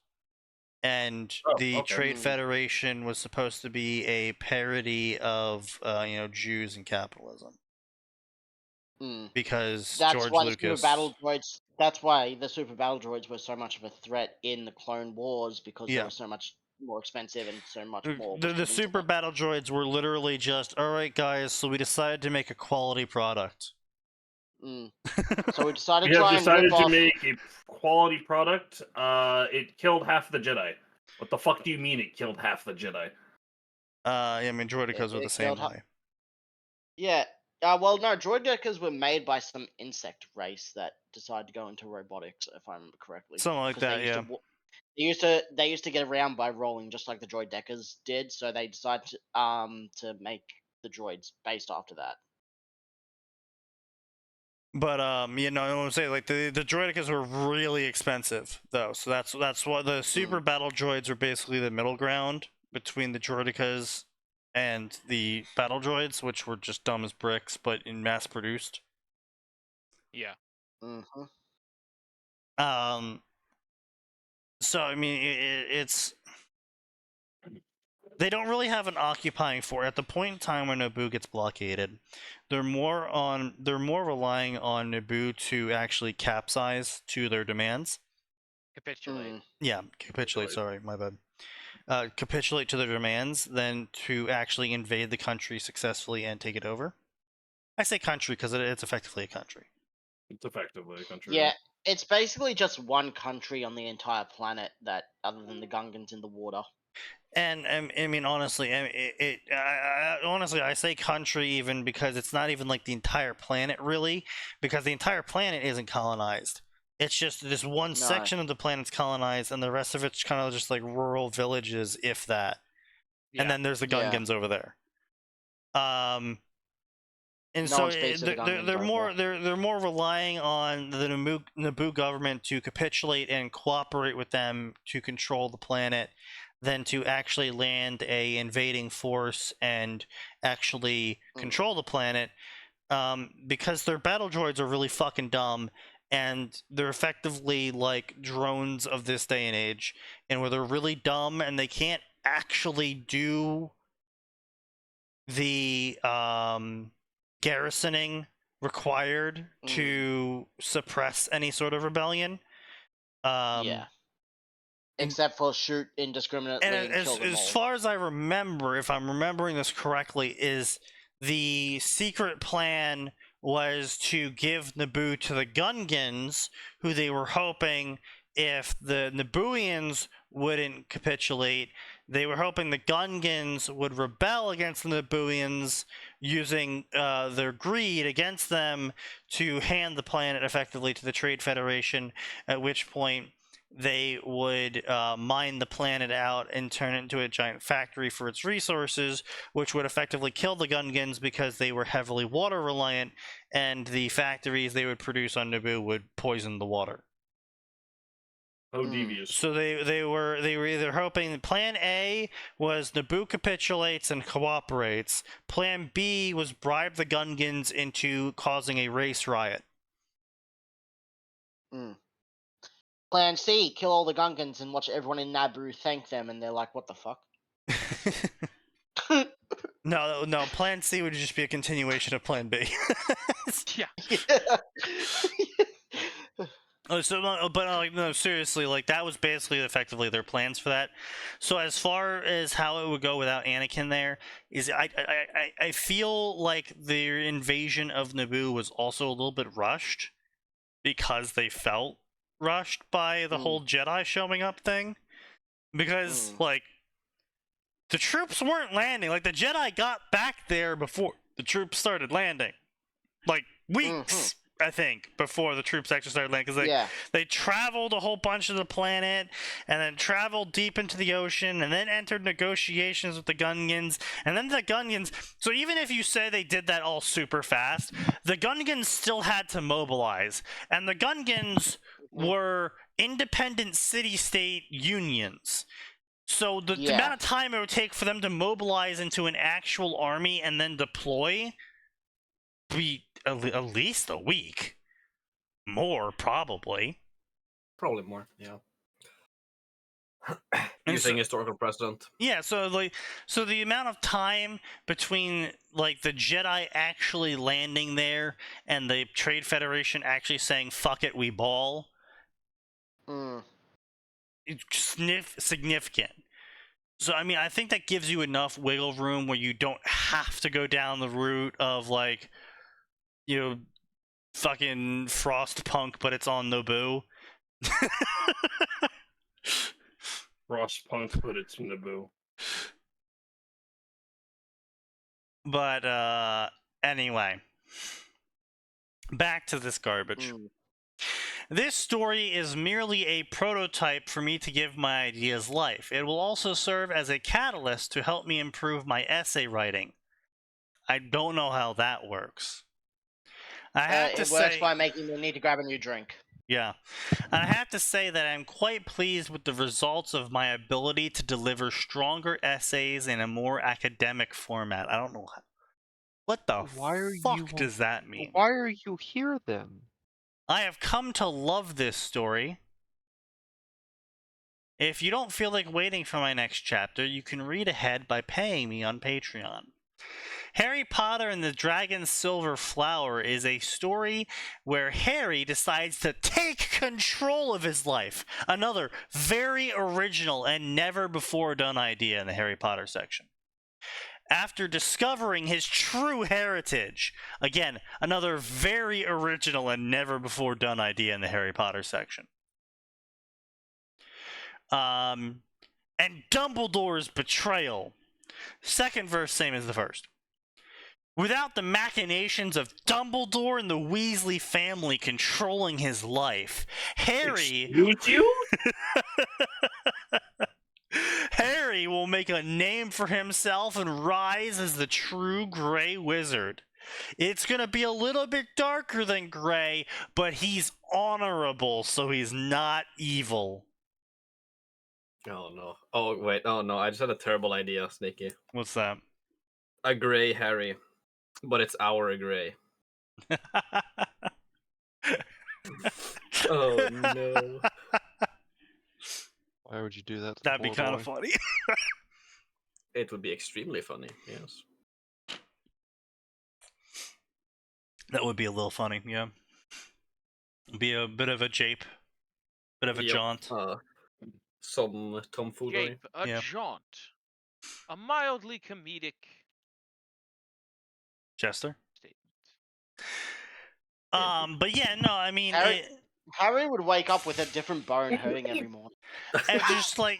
Speaker 3: And the Trade Federation was supposed to be a parody of Jews and capitalism. Because George Lucas...
Speaker 7: That's why the super battle droids were so much of a threat in the Clone Wars, because they were so much more expensive and so much more.
Speaker 3: The super battle droids were literally just, alright guys, so we decided to make a quality product.
Speaker 7: So we decided
Speaker 1: to make a quality product. It killed half the Jedi. What the fuck do you mean it killed half the Jedi?
Speaker 3: I mean, droidicas were the same way.
Speaker 7: Yeah. Well, no, droidicas were made by some insect race that decided to go into robotics, if I remember correctly.
Speaker 3: Something like that, yeah.
Speaker 7: They used to get around by rolling, just like the droidecas did. So they decided to make the droids based after that.
Speaker 3: But I want to say, like, the droidicas were really expensive though, so that's why the super battle droids were basically the middle ground between the droidicas and the battle droids, which were just dumb as bricks, but in mass produced.
Speaker 4: Yeah.
Speaker 3: So I mean, it's they don't really have an occupying force at the point in time when Naboo gets blockaded. They're more relying on Naboo to actually capsize to their demands.
Speaker 4: Capitulate.
Speaker 3: Yeah, capitulate. Sorry, my bad. Capitulate to their demands than to actually invade the country successfully and take it over. I say country because it's effectively a country.
Speaker 1: It's effectively a country.
Speaker 7: Yeah, It's basically just one country on the entire planet that, other than the Gungans in the water.
Speaker 3: And I mean, honestly, honestly, I say country even because it's not even like the entire planet, really, because the entire planet isn't colonized. It's just this one section of the planet's colonized, and the rest of it's kind of just like rural villages, if that.
Speaker 5: Yeah.
Speaker 3: And then there's the Gungans over there. And
Speaker 7: No
Speaker 3: so
Speaker 7: one speaks to the Gungans
Speaker 3: they're more
Speaker 7: over.
Speaker 3: they're more relying on the Naboo government to capitulate and cooperate with them to control the planet than to actually land a invading force and actually control the planet, because their battle droids are really fucking dumb, and they're effectively like drones of this day and age, and where they're really dumb and they can't actually do the garrisoning required to suppress any sort of rebellion.
Speaker 7: Yeah. Except for shoot indiscriminately and kill them all.
Speaker 3: As far as I remember, if I'm remembering this correctly, is the secret plan was to give Naboo to the Gungans, who they were hoping, if the Nabooians wouldn't capitulate, they were hoping the Gungans would rebel against the Nabooians using their greed against them to hand the planet effectively to the Trade Federation, at which point they would mine the planet out and turn it into a giant factory for its resources, which would effectively kill the Gungans because they were heavily water reliant, and the factories they would produce on Naboo would poison the water.
Speaker 1: Oh, devious.
Speaker 3: So they were either hoping plan A was Naboo capitulates and cooperates. Plan B was bribe the Gungans into causing a race riot.
Speaker 7: Plan C, kill all the Gungans and watch everyone in Naboo thank them, and they're like, what the fuck?
Speaker 3: No, Plan C would just be a continuation of Plan B.
Speaker 4: Yeah.
Speaker 3: No, seriously, like, that was basically effectively their plans for that. So as far as how it would go without Anakin there, is I feel like their invasion of Naboo was also a little bit rushed, because they felt rushed by the whole Jedi showing up thing, because like the troops weren't landing. Like, the Jedi got back there before the troops started landing, like weeks I think before the troops actually started landing, because they traveled a whole bunch of the planet and then traveled deep into the ocean and then entered negotiations with the Gungans, and then the Gungans. So even if you say they did that all super fast, the Gungans still had to mobilize, and the Gungans were independent city-state unions. So the amount of time it would take for them to mobilize into an actual army and then deploy be at least a week. More, probably.
Speaker 5: Probably more, yeah. Using historical precedent.
Speaker 3: Yeah, so the amount of time between like the Jedi actually landing there and the Trade Federation actually saying "fuck it, we ball," it's significant. So I mean, I think that gives you enough wiggle room where you don't have to go down the route of like, you know, fucking Frostpunk, but it's on Naboo.
Speaker 1: Frostpunk, but it's Naboo.
Speaker 3: But anyway, back to this garbage. This story is merely a prototype for me to give my ideas life. It will also serve as a catalyst to help me improve my essay writing. I don't know how that works.
Speaker 7: It works by making me need to grab a new drink.
Speaker 3: Yeah. And I have to say that I'm quite pleased with the results of my ability to deliver stronger essays in a more academic format. I don't know how. What the fuck does that mean?
Speaker 6: Why are you here then?
Speaker 3: I have come to love this story. If you don't feel like waiting for my next chapter, you can read ahead by paying me on Patreon. Harry Potter and the Dragon's Silver Flower is a story where Harry decides to take control of his life. Another very original and never before done idea in the Harry Potter section. after discovering his true heritage. Again, another very original and never before done idea in the Harry Potter section. And Dumbledore's betrayal. Second verse, same as the first. Without the machinations of Dumbledore and the Weasley family controlling his life, Harry...
Speaker 1: Excuse you?
Speaker 3: Harry will make a name for himself and rise as the true Grey Wizard. It's gonna be a little bit darker than Grey, but he's honorable, so he's not evil.
Speaker 5: Oh no. Oh wait, oh no, I just had a terrible idea, Sneaky.
Speaker 3: What's that?
Speaker 5: A Grey Harry. But it's our Grey. Oh no.
Speaker 6: Why would you do that? To the
Speaker 3: That'd be
Speaker 6: poor
Speaker 3: kind
Speaker 6: boy?
Speaker 3: of funny.
Speaker 5: It would be extremely funny, yes.
Speaker 3: That would be a little funny, yeah. Be a bit of a jape. Bit of a
Speaker 5: Yep,
Speaker 3: jaunt.
Speaker 5: Some tomfoolery.
Speaker 4: Jape, a
Speaker 3: Yeah.
Speaker 4: jaunt, a mildly comedic
Speaker 3: Chester?
Speaker 4: statement.
Speaker 3: But yeah, no, I mean,
Speaker 7: Harry- Harry would wake up with a different bone hurting every morning.
Speaker 3: and just like,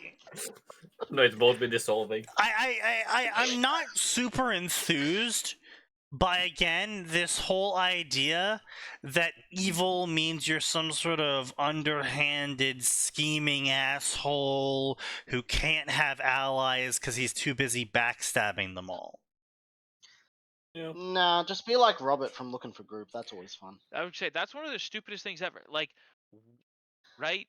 Speaker 5: No, it's both been dissolving.
Speaker 3: I'm not super enthused by, again, this whole idea that evil means you're some sort of underhanded, scheming asshole who can't have allies because he's too busy backstabbing them all.
Speaker 5: Yeah.
Speaker 7: Nah, just be like Robert from Looking for Group. That's always fun.
Speaker 4: I would say that's one of the stupidest things ever. Like, right?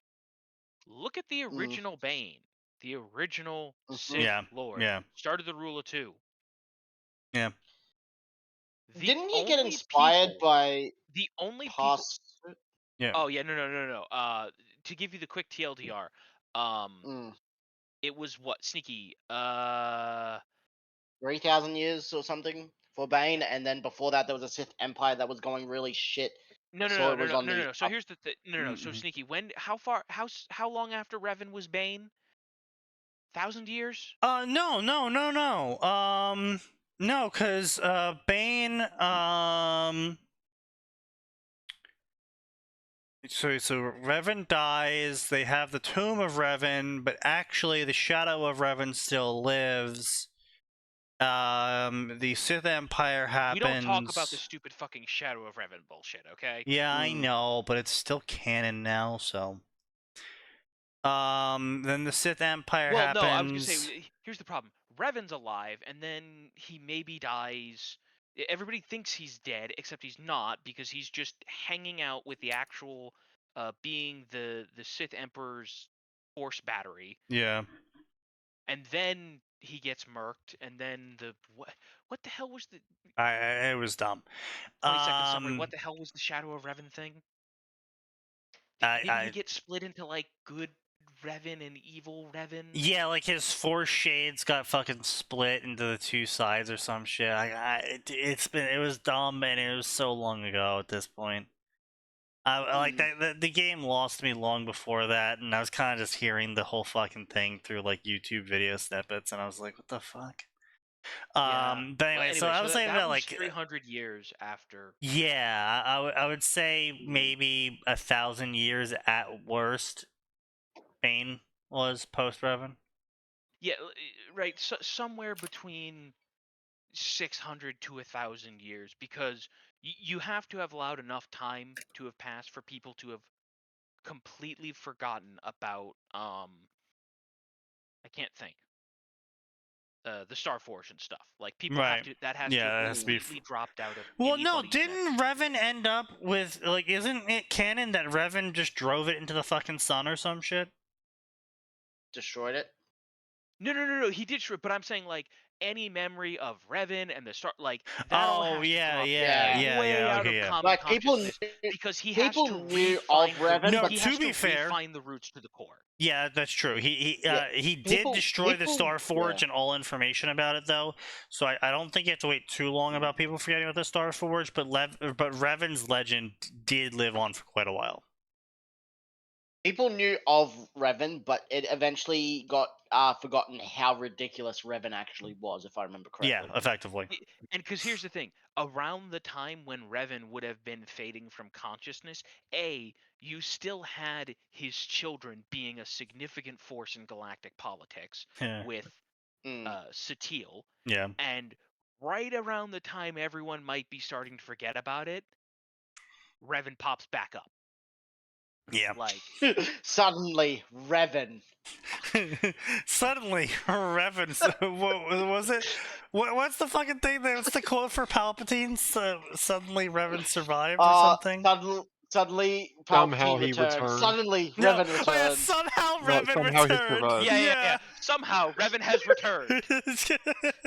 Speaker 4: Look at the original Bane, the original Sith
Speaker 3: Yeah,
Speaker 4: Lord.
Speaker 3: yeah.
Speaker 4: Started the rule of 2.
Speaker 3: Yeah.
Speaker 4: The
Speaker 7: Didn't he get
Speaker 4: only
Speaker 7: inspired
Speaker 4: people-
Speaker 7: by
Speaker 4: the only
Speaker 7: past?
Speaker 3: Yeah.
Speaker 4: Oh yeah, no. To give you the quick TLDR,
Speaker 7: Mm,
Speaker 4: it was what Sneaky.
Speaker 7: 3,000 years or something for Bane, and then before that there was a Sith Empire that was going really shit.
Speaker 4: No.
Speaker 7: So it was on the
Speaker 4: So here's the thing. No. So
Speaker 3: Mhm.
Speaker 4: Sneaky, when? How long after Revan was Bane? 1,000 years?
Speaker 3: No. No, because, Bane, So Revan dies, they have the Tomb of Revan, but actually the Shadow of Revan still lives. The Sith Empire happens.
Speaker 4: We don't talk about the stupid fucking Shadow of Revan bullshit, okay?
Speaker 3: Yeah, I know, but it's still canon now, so... then the Sith Empire
Speaker 4: Well,
Speaker 3: happens...
Speaker 4: no, I was gonna say, here's the problem. Revan's alive, and then he maybe dies. Everybody thinks he's dead, except he's not, because he's just hanging out with the actual, being the Sith Emperor's Force battery.
Speaker 3: Yeah.
Speaker 4: And then he gets murked, and then the... What the hell was the...
Speaker 3: It was dumb.
Speaker 4: 20-second summary, what the hell was the Shadow of Revan thing? Didn't he get split into, like, good Revan and evil Revan?
Speaker 3: Yeah, like his Force shades got fucking split into the two sides or some shit. It was dumb and it was so long ago at this point. Like the game lost me long before that, and I was kind of just hearing the whole fucking thing through like YouTube video snippets, and I was like, what the fuck?
Speaker 4: Yeah.
Speaker 3: But anyway, so I was saying that like
Speaker 4: 300 years after.
Speaker 3: Yeah, I would say maybe 1,000 years at worst. Bane was post Revan.
Speaker 4: Yeah, right. So, somewhere between 600 to 1,000 years, because you have to have allowed enough time to have passed for people to have completely forgotten about I can't think. The Star Force and stuff. Like people have to that has to have completely dropped out of.
Speaker 3: Well, no,
Speaker 4: anybody's
Speaker 3: didn't Revan end up with like? Isn't it canon that Revan just drove it into the fucking sun or some shit?
Speaker 7: Destroyed it.
Speaker 4: No. He did, but I'm saying like any memory of Revan and the start, like that all has to drop way out of common
Speaker 7: like people
Speaker 4: consciousness, because he
Speaker 7: people
Speaker 4: has to
Speaker 7: knew of Revan.
Speaker 3: No,
Speaker 7: but
Speaker 3: to be fair,
Speaker 4: find the roots to the core.
Speaker 3: Yeah, that's true. He did destroy the Star Forge and all information about it, though. So I don't think you have to wait too long about people forgetting about the Star Forge. But Revan's legend did live on for quite a while.
Speaker 7: People knew of Revan, but it eventually got forgotten how ridiculous Revan actually was, if I remember
Speaker 3: Yeah,
Speaker 7: correctly.
Speaker 3: effectively.
Speaker 4: And because here's the thing, around the time when Revan would have been fading from consciousness, you still had his children being a significant force in galactic politics
Speaker 3: Yeah.
Speaker 4: with
Speaker 7: Mm.
Speaker 4: Satele,
Speaker 3: Yeah.
Speaker 4: and right around the time everyone might be starting to forget about it, Revan pops back up.
Speaker 3: Yeah.
Speaker 4: Like,
Speaker 7: Suddenly, Revan.
Speaker 3: Suddenly, Revan. What was it? What's the fucking thing? What's the quote for Palpatine? Suddenly, Revan survived or something.
Speaker 7: Suddenly,
Speaker 6: Somehow
Speaker 7: Palpatine
Speaker 6: he
Speaker 7: returned.
Speaker 6: returned.
Speaker 7: Suddenly,
Speaker 3: No,
Speaker 7: Revan
Speaker 3: oh yeah,
Speaker 7: returned.
Speaker 3: somehow
Speaker 6: No,
Speaker 3: Revan
Speaker 6: somehow he
Speaker 3: returned.
Speaker 6: survived.
Speaker 4: yeah. Somehow Revan has returned.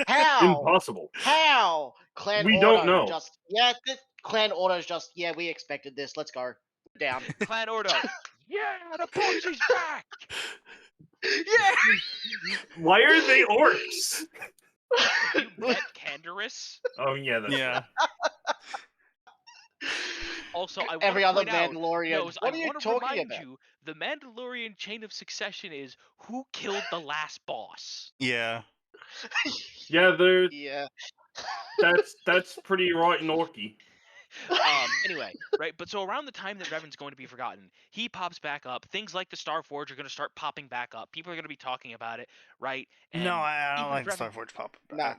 Speaker 7: How?
Speaker 1: Impossible.
Speaker 7: How? Clan
Speaker 1: We
Speaker 7: Order
Speaker 1: don't know.
Speaker 7: just Clan Order's just we expected this. Let's go down.
Speaker 4: Clan Ordo. Yeah, the boss is back.
Speaker 7: Yeah.
Speaker 1: Why are they orcs?
Speaker 4: Have you met Canderous?
Speaker 1: Oh yeah, that's
Speaker 3: Yeah.
Speaker 4: Also, I want
Speaker 7: Every
Speaker 4: to
Speaker 7: other
Speaker 4: point out,
Speaker 7: Mandalorian.
Speaker 4: Nose,
Speaker 7: What
Speaker 4: I
Speaker 7: are you
Speaker 4: want to
Speaker 7: talking
Speaker 4: remind
Speaker 7: about?
Speaker 4: you, the Mandalorian chain of succession is who killed the last boss.
Speaker 3: Yeah.
Speaker 1: yeah.
Speaker 7: Yeah.
Speaker 1: That's pretty rotten orky.
Speaker 4: Anyway, right, but so around the time that Revan's going to be forgotten, he pops back up. Things like the Star Forge are going to start popping back up. People are going to be talking about it, right? And
Speaker 3: No, I don't
Speaker 4: even if
Speaker 3: like
Speaker 4: Revan,
Speaker 3: Starforge pop.
Speaker 7: Nah.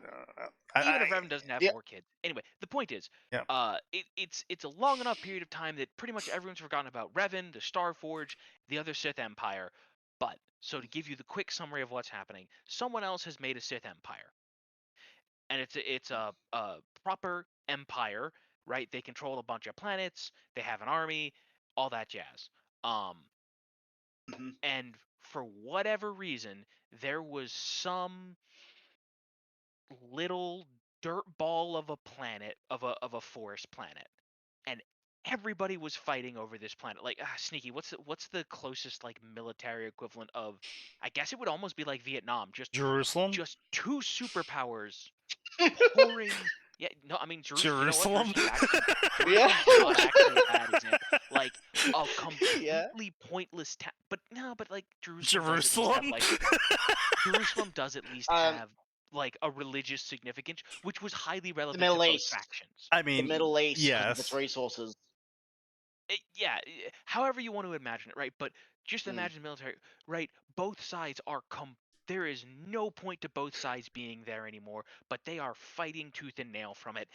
Speaker 4: even if Revan doesn't have
Speaker 7: Yeah.
Speaker 4: more kids. Anyway, the point is,
Speaker 3: Yeah.
Speaker 4: it's a long enough period of time that pretty much everyone's forgotten about Revan, the Star Forge, the other Sith Empire. But so to give you the quick summary of what's happening, someone else has made a Sith Empire, and it's a proper empire, right? They control a bunch of planets, they have an army, all that jazz.
Speaker 7: Mhm.
Speaker 4: And for whatever reason, there was some little dirt ball of a planet of a forest planet, and everybody was fighting over this planet. Like, Sneaky, what's the closest like military equivalent of? I guess it would almost be like Vietnam,
Speaker 3: Jerusalem.
Speaker 4: just two superpowers pouring. Yeah, no, I mean You know what?
Speaker 3: Jerusalem.
Speaker 4: Jerusalem's not actually a bad example. Like a
Speaker 7: Yeah.
Speaker 4: completely pointless but no, but like Jerusalem
Speaker 3: Jerusalem.
Speaker 4: does at least
Speaker 7: Um,
Speaker 4: have like a religious significance, which was highly relevant
Speaker 7: Middle
Speaker 4: to both
Speaker 7: East.
Speaker 4: factions.
Speaker 3: I
Speaker 7: The
Speaker 3: mean,
Speaker 7: Middle East because of its
Speaker 3: yes.
Speaker 7: resources.
Speaker 4: However you want to imagine it, right? But just
Speaker 7: Mm.
Speaker 4: imagine military, right? Both sides are there is no point to both sides being there anymore, but they are fighting tooth and nail from it.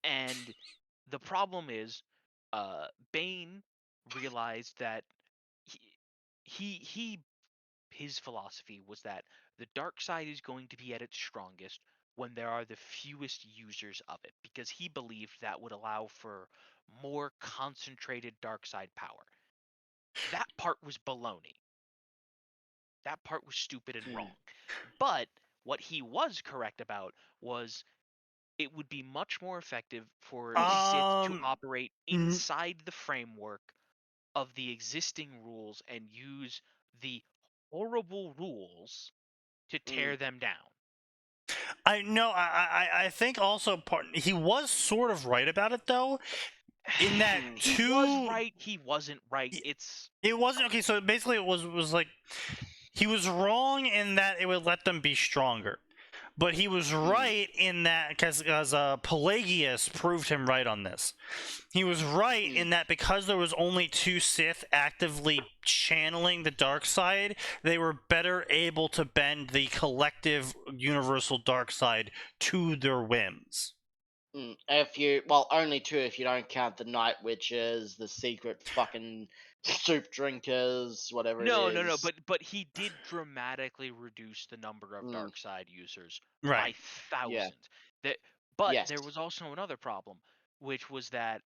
Speaker 4: And the problem is, Bane realized that his philosophy was that the dark side is going to be at its strongest when there are the fewest users of it, because he believed that would allow for more concentrated dark side power. That part was baloney. That part was stupid and wrong. But what he was correct about was it would be much more effective for the Sith to operate inside the framework of the existing rules and use the horrible rules to tear them down.
Speaker 3: I think also he was sort of right about it though, in that
Speaker 4: He was right, he wasn't right.
Speaker 3: It wasn't okay. So basically, it was like he was wrong in that it would let them be stronger, but he was right in that because Pelagius proved him right on this. He was right in that because there was only two Sith actively channeling the dark side, they were better able to bend the collective universal dark side to their whims.
Speaker 7: Only two if you don't count the Night Witches, the secret fucking soup drinkers, whatever.
Speaker 4: No, but he did dramatically reduce the number of dark side users by thousands. But
Speaker 7: Yes.
Speaker 4: there was also another problem, which was that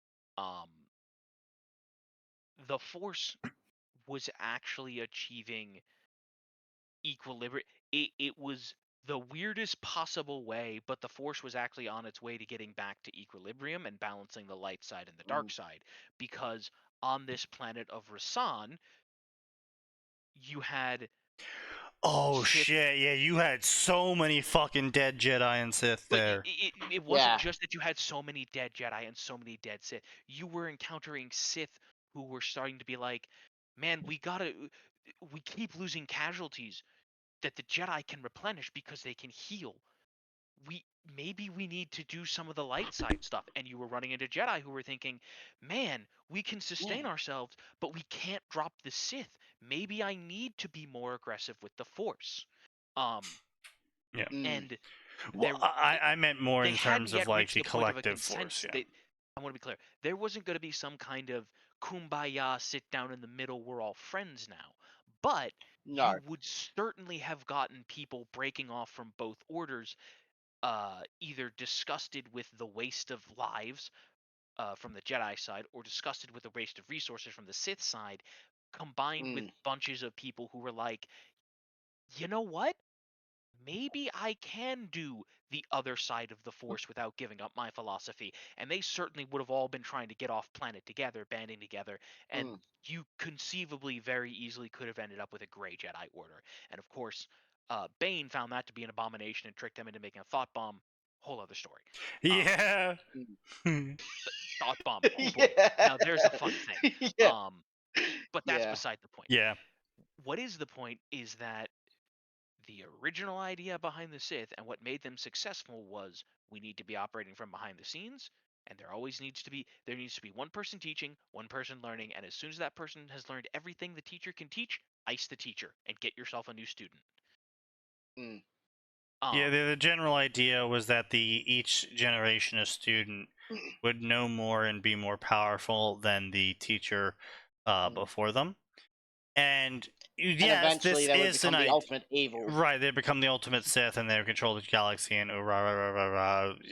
Speaker 4: the Force was actually achieving equilibrium. It was the weirdest possible way, but the Force was actually on its way to getting back to equilibrium and balancing the light side and the dark side, because on this planet of Rasan, you had
Speaker 3: Shit, yeah, you had so many fucking dead Jedi and Sith there.
Speaker 4: It wasn't just that you had so many dead Jedi and so many dead Sith. You were encountering Sith who were starting to be like, man, we keep losing casualties that the Jedi can replenish because they can heal. Maybe we need to do some of the light side stuff. And you were running into Jedi who were thinking, man, we can sustain ourselves, but we can't drop the Sith. Maybe I need to be more aggressive with the Force. And
Speaker 3: well, I meant more in terms of like the collective force. Yeah.
Speaker 4: I want to be clear. There wasn't going to be some kind of kumbaya, sit down in the middle, we're all friends now. But
Speaker 7: No.
Speaker 4: you would certainly have gotten people breaking off from both orders, either disgusted with the waste of lives from the Jedi side, or disgusted with the waste of resources from the Sith side, combined with bunches of people who were like, you know what? Maybe I can do the other side of the Force without giving up my philosophy. And they certainly would have all been trying to get off planet together, banding together. And you conceivably very easily could have ended up with a Grey Jedi Order. And of course, Bane found that to be an abomination and tricked them into making a thought bomb. Whole other story.
Speaker 3: Yeah.
Speaker 4: Thought bomb. Oh boy. Now there's a fun thing. But that's beside the point.
Speaker 3: Yeah.
Speaker 4: What is the point is that the original idea behind the Sith and what made them successful was we need to be operating from behind the scenes, and there needs to be one person teaching, one person learning, and as soon as that person has learned everything the teacher can teach, ice the teacher and get yourself a new student.
Speaker 3: Yeah, the general idea was that each generation of student would know more and be more powerful than the teacher before them. And yes,
Speaker 7: eventually
Speaker 3: this
Speaker 7: they would
Speaker 3: is
Speaker 7: become the ultimate evil.
Speaker 3: Right, they become the ultimate Sith, and they control the galaxy, and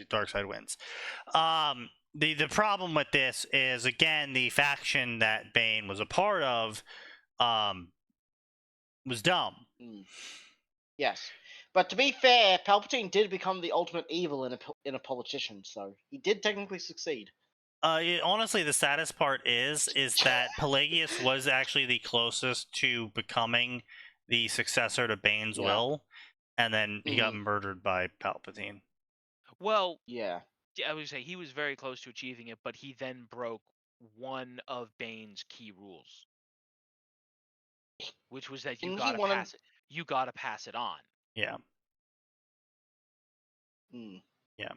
Speaker 3: dark side wins. The problem with this is, again, the faction that Bane was a part of was dumb.
Speaker 7: Yes, but to be fair, Palpatine did become the ultimate evil in a politician, so he did technically succeed.
Speaker 3: Honestly, the saddest part is that Pelagius was actually the closest to becoming the successor to Bane's will, and then he got murdered by Palpatine.
Speaker 4: Well,
Speaker 7: yeah,
Speaker 4: I would say he was very close to achieving it, but he then broke one of Bane's key rules, which was that you gotta pass it. You gotta pass it on.
Speaker 3: Yeah. Yeah.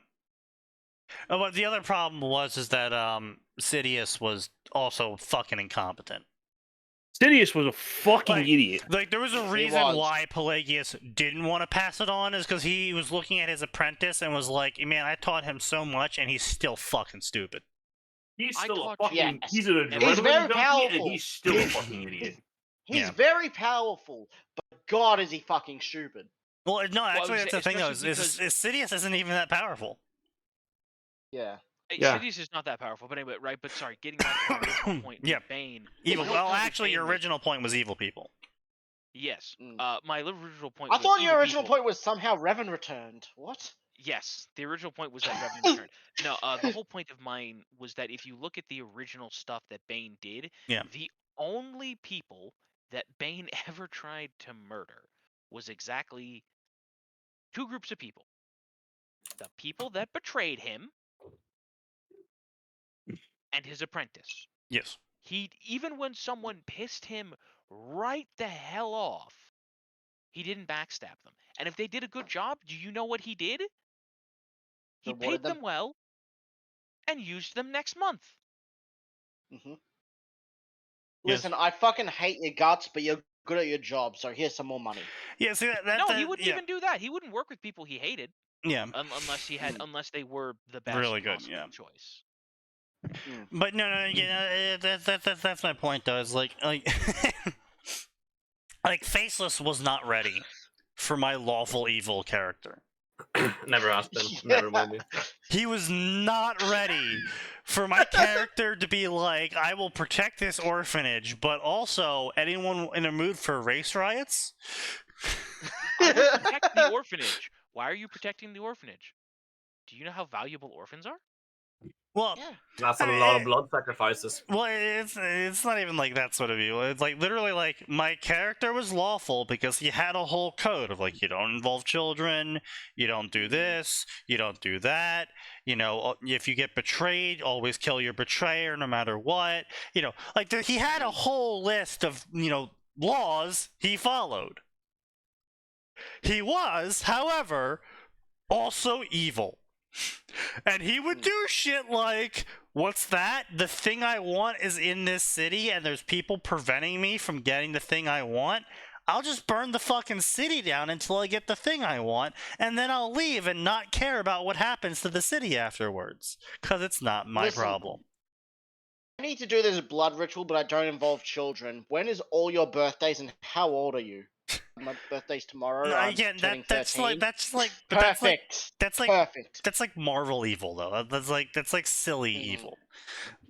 Speaker 3: Oh, but the other problem is that Sidious was also fucking incompetent.
Speaker 1: Sidious was a fucking idiot.
Speaker 3: Like, there was a reason why Pelagius didn't want to pass it on, is because he was looking at his apprentice and was like, man, I taught him so much, and he's still fucking stupid.
Speaker 1: He's still a fucking...
Speaker 7: Yes.
Speaker 1: He's an adrenaline
Speaker 7: He's very powerful.
Speaker 1: And he's still a fucking idiot.
Speaker 7: He's very powerful, but God, is he fucking stupid.
Speaker 3: Well, no, actually, that's the thing, though. Sidious isn't even that powerful.
Speaker 7: Yeah.
Speaker 4: Sidious is not that powerful, but anyway, right? But sorry, getting back to the original point, Bane.
Speaker 3: Evil. Well, actually, your original point was evil people.
Speaker 4: Yes. My original point.
Speaker 7: I thought your original point was somehow Revan returned. What?
Speaker 4: Yes, the original point was that Revan returned. No, the whole point of mine was that if you look at the original stuff that Bane did, the only people that Bane ever tried to murder was exactly two groups of people. The people that betrayed him and his apprentice.
Speaker 3: Yes.
Speaker 4: Even when someone pissed him right the hell off, he didn't backstab them. And if they did a good job, do you know what he did? He paid them well and used them next month.
Speaker 7: Listen, I fucking hate your guts, but you're good at your job, so here's some more money.
Speaker 3: Yeah, see
Speaker 4: no, he wouldn't even do that. He wouldn't work with people he hated.
Speaker 3: Yeah.
Speaker 4: Unless they were the best
Speaker 3: really good
Speaker 4: choice.
Speaker 3: But no, that's my point though. Is like Faceless was not ready for my lawful evil character.
Speaker 5: Never has been. Never will be.
Speaker 3: He was not ready for my character to be like, I will protect this orphanage, but also anyone in a mood for race riots?
Speaker 4: I will protect the orphanage. Why are you protecting the orphanage? Do you know how valuable orphans are?
Speaker 3: Well,
Speaker 7: Yeah.
Speaker 5: That's a lot of blood sacrifices.
Speaker 3: well, it's not even like that sort of evil. It's like literally like my character was lawful because he had a whole code of like you don't involve children, you don't do this, you don't do that. You know, if you get betrayed, always kill your betrayer no matter what. You know, like he had a whole list of laws he followed. He was, however, also evil. And he would do shit like, what's that? The thing I want is in this city and there's people preventing me from getting the thing I want. I'll just burn the fucking city down until I get the thing I want, and then I'll leave and not care about what happens to the city afterwards. Because it's not my problem.
Speaker 7: I need to do this blood ritual, but I don't involve children. When is all your birthdays and how old are you? My birthday's tomorrow. I'm turning 13.
Speaker 3: That's like
Speaker 7: Perfect. Perfect.
Speaker 3: That's like Marvel evil though. That's like silly evil.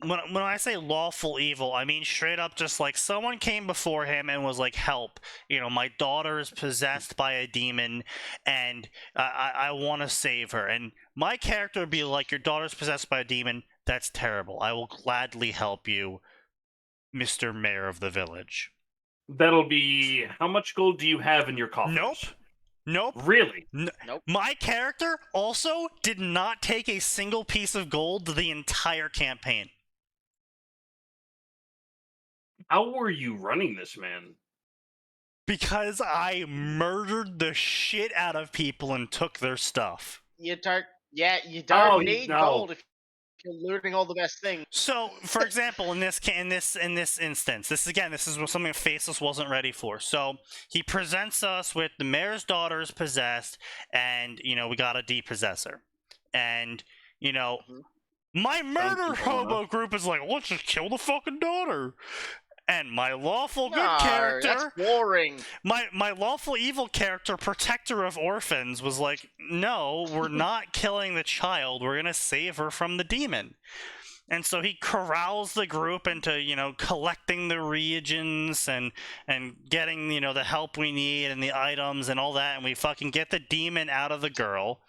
Speaker 3: When I say lawful evil, I mean straight up just like someone came before him and was like, help, my daughter is possessed by a demon and I want to save her. And my character would be like, your daughter's possessed by a demon, that's terrible. I will gladly help you, Mr. Mayor of the village.
Speaker 1: That'll be... How much gold do you have in your coffers?
Speaker 3: Nope.
Speaker 1: Really?
Speaker 7: Nope.
Speaker 3: My character also did not take a single piece of gold the entire campaign.
Speaker 1: How were you running this, man?
Speaker 3: Because I murdered the shit out of people and took their stuff.
Speaker 7: You don't need
Speaker 1: no.
Speaker 7: gold if you're looting all the best things.
Speaker 3: So, for example, in this instance, this is something Faceless wasn't ready for. So he presents us with the mayor's daughter is possessed, and we gotta depossess her. And my murder hobo group is like, let's just kill the fucking daughter. And my lawful good character,
Speaker 7: that's boring.
Speaker 3: My lawful evil character, protector of orphans, was like, no, we're not killing the child. We're gonna save her from the demon. And so he corrals the group into, collecting the reagents and getting, the help we need and the items and all that. And we fucking get the demon out of the girl.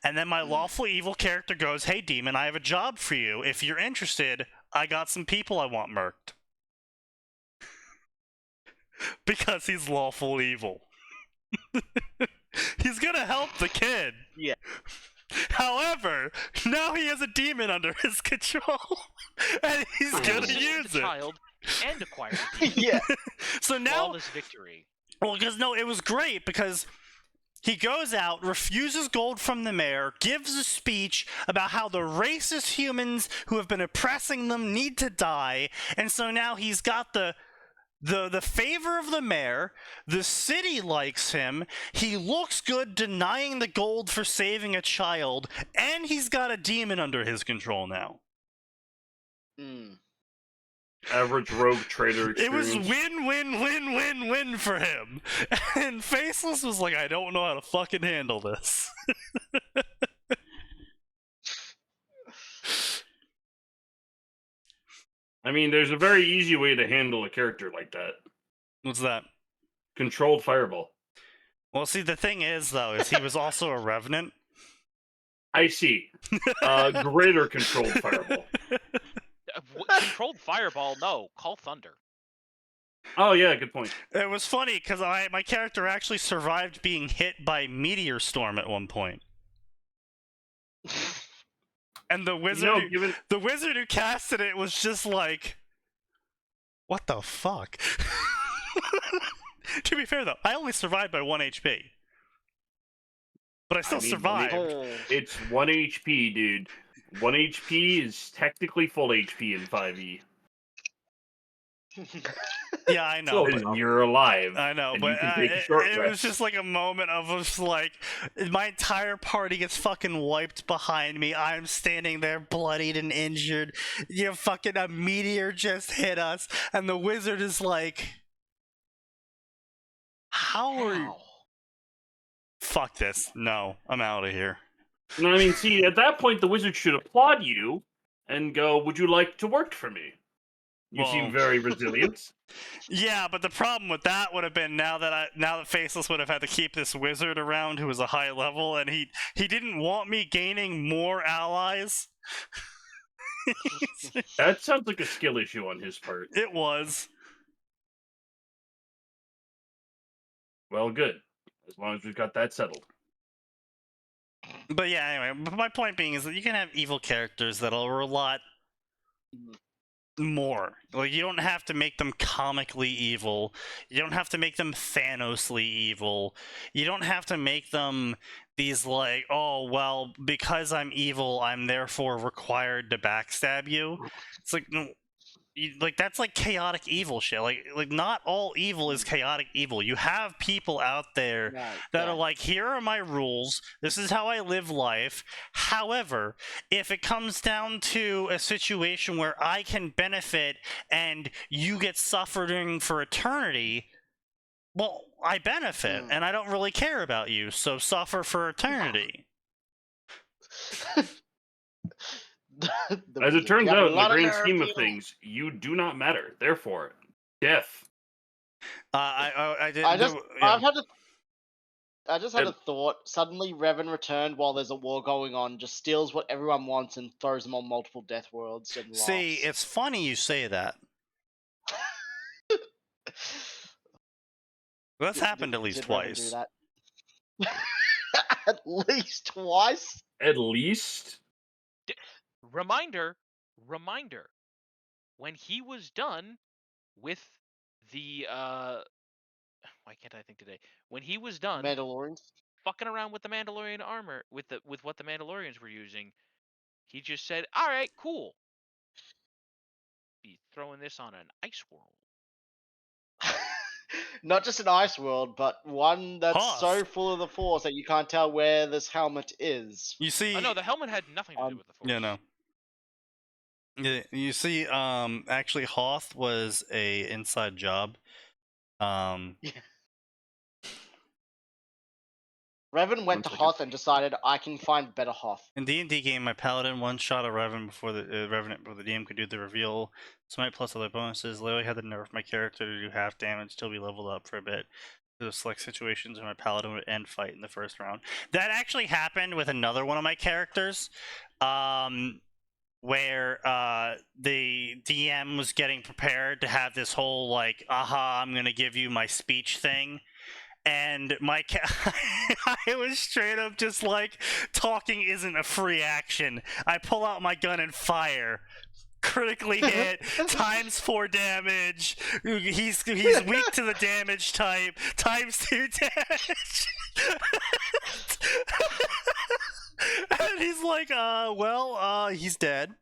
Speaker 3: And then my lawful evil character goes, hey, demon, I have a job for you. If you're interested, I got some people I want murked. Because he's lawful evil. He's gonna help the kid.
Speaker 7: Yeah.
Speaker 3: However, now he has a demon under his control, and he's gonna use it.
Speaker 4: Child and acquire the demon.
Speaker 7: Yeah.
Speaker 3: So now,
Speaker 4: Flawless victory.
Speaker 3: well, because no, it was great because he goes out, refuses gold from the mayor, gives a speech about how the racist humans who have been oppressing them need to die, and so now he's got the favor of the mayor, the city likes him, he looks good denying the gold for saving a child, and he's got a demon under his control now.
Speaker 1: Average rogue trader experience.
Speaker 3: It was win for him. And Faceless was like, I don't know how to fucking handle this.
Speaker 1: I mean, there's a very easy way to handle a character like that.
Speaker 3: What's that?
Speaker 1: Controlled fireball.
Speaker 3: Well, see, the thing is, though, is he was also a revenant.
Speaker 1: I see. Greater controlled fireball.
Speaker 4: Controlled fireball, no. Call thunder.
Speaker 1: Oh, yeah, good point.
Speaker 3: It was funny, because my character actually survived being hit by meteor storm at one point. And the wizard, the wizard who casted it was just like, what the fuck? To be fair, though, I only survived by 1 HP. But I still survived.
Speaker 1: It's 1 HP, dude. 1 HP is technically full HP in 5e.
Speaker 3: Yeah, I know.
Speaker 1: So you're alive.
Speaker 3: I know, but it was just like a moment of just like, my entire party gets fucking wiped behind me. I'm standing there bloodied and injured. Fucking a meteor just hit us, and the wizard is like, how are you? Fuck this. No, I'm out of here.
Speaker 1: No, I mean, see, at that point, the wizard should applaud you and go, would you like to work for me? You seem
Speaker 3: Well-
Speaker 1: very resilient.
Speaker 3: Yeah, but the problem with that would have been now that Faceless would have had to keep this wizard around who was a high level, and he didn't want me gaining more allies.
Speaker 1: That sounds like a skill issue on his part.
Speaker 3: It was.
Speaker 1: Well, good. As long as we've got that settled.
Speaker 3: But yeah, anyway, but my point being is that you can have evil characters that are a lot more. Like, you don't have to make them comically evil. You don't have to make them Thanosly evil. You don't have to make them these, like, oh, well, because I'm evil, I'm therefore required to backstab you. It's like, no, like, that's like chaotic evil shit. Like not all evil is chaotic evil. You have people out there
Speaker 7: Right,
Speaker 3: that
Speaker 7: yeah.
Speaker 3: are like, here are my rules. This is how I live life. However, if it comes down to a situation where I can benefit and you get suffering for eternity, well, I benefit and I don't really care about you, so suffer for eternity.
Speaker 1: As it turns
Speaker 7: You have a
Speaker 1: out, in the
Speaker 7: lot of
Speaker 1: grand
Speaker 7: nerve,
Speaker 1: scheme of
Speaker 7: you.
Speaker 1: things, you do not matter. Therefore, death.
Speaker 3: I did.
Speaker 7: I just,
Speaker 3: yeah.
Speaker 7: I just had a
Speaker 1: And-
Speaker 7: thought. Suddenly, Revan returned while there's a war going on, just steals what everyone wants and throws them on multiple death worlds and
Speaker 3: See,
Speaker 7: laughs.
Speaker 3: it's funny you say that. That's happened at least
Speaker 7: Did Revan do
Speaker 3: twice.
Speaker 7: that? At least twice.
Speaker 1: At least.
Speaker 4: Reminder. When he was done with the why can't I think today? When he was done
Speaker 7: Mandalorians.
Speaker 4: fucking around with the Mandalorian armor, with what the Mandalorians were using, he just said, "All right, cool. Be throwing this on an ice world."
Speaker 7: Not just an ice world, but one that's so
Speaker 3: Hoth.
Speaker 7: full of the Force that you can't tell where this helmet is.
Speaker 3: You see,
Speaker 4: Oh no, the helmet had nothing to do with the Force.
Speaker 3: yeah, no. Yeah, you see, actually, Hoth was a inside job.
Speaker 7: Revan went to
Speaker 3: second.
Speaker 7: Hoth and decided I can find better Hoth.
Speaker 3: In D&D game, my paladin one-shot a Revenant before the Revenant before the DM could do the reveal. Smite plus other bonuses. Literally had to nerf my character to do half damage till we leveled up for a bit. To select situations where my paladin would end fight in the first round. That actually happened with another one of my characters, where the DM was getting prepared to have this whole like, aha, I'm gonna give you my speech thing. And my I was straight up just like, talking isn't a free action. I pull out my gun and fire. Critically hit, times 4 damage. He's weak to the damage type, times 2 damage. And he's like, he's dead.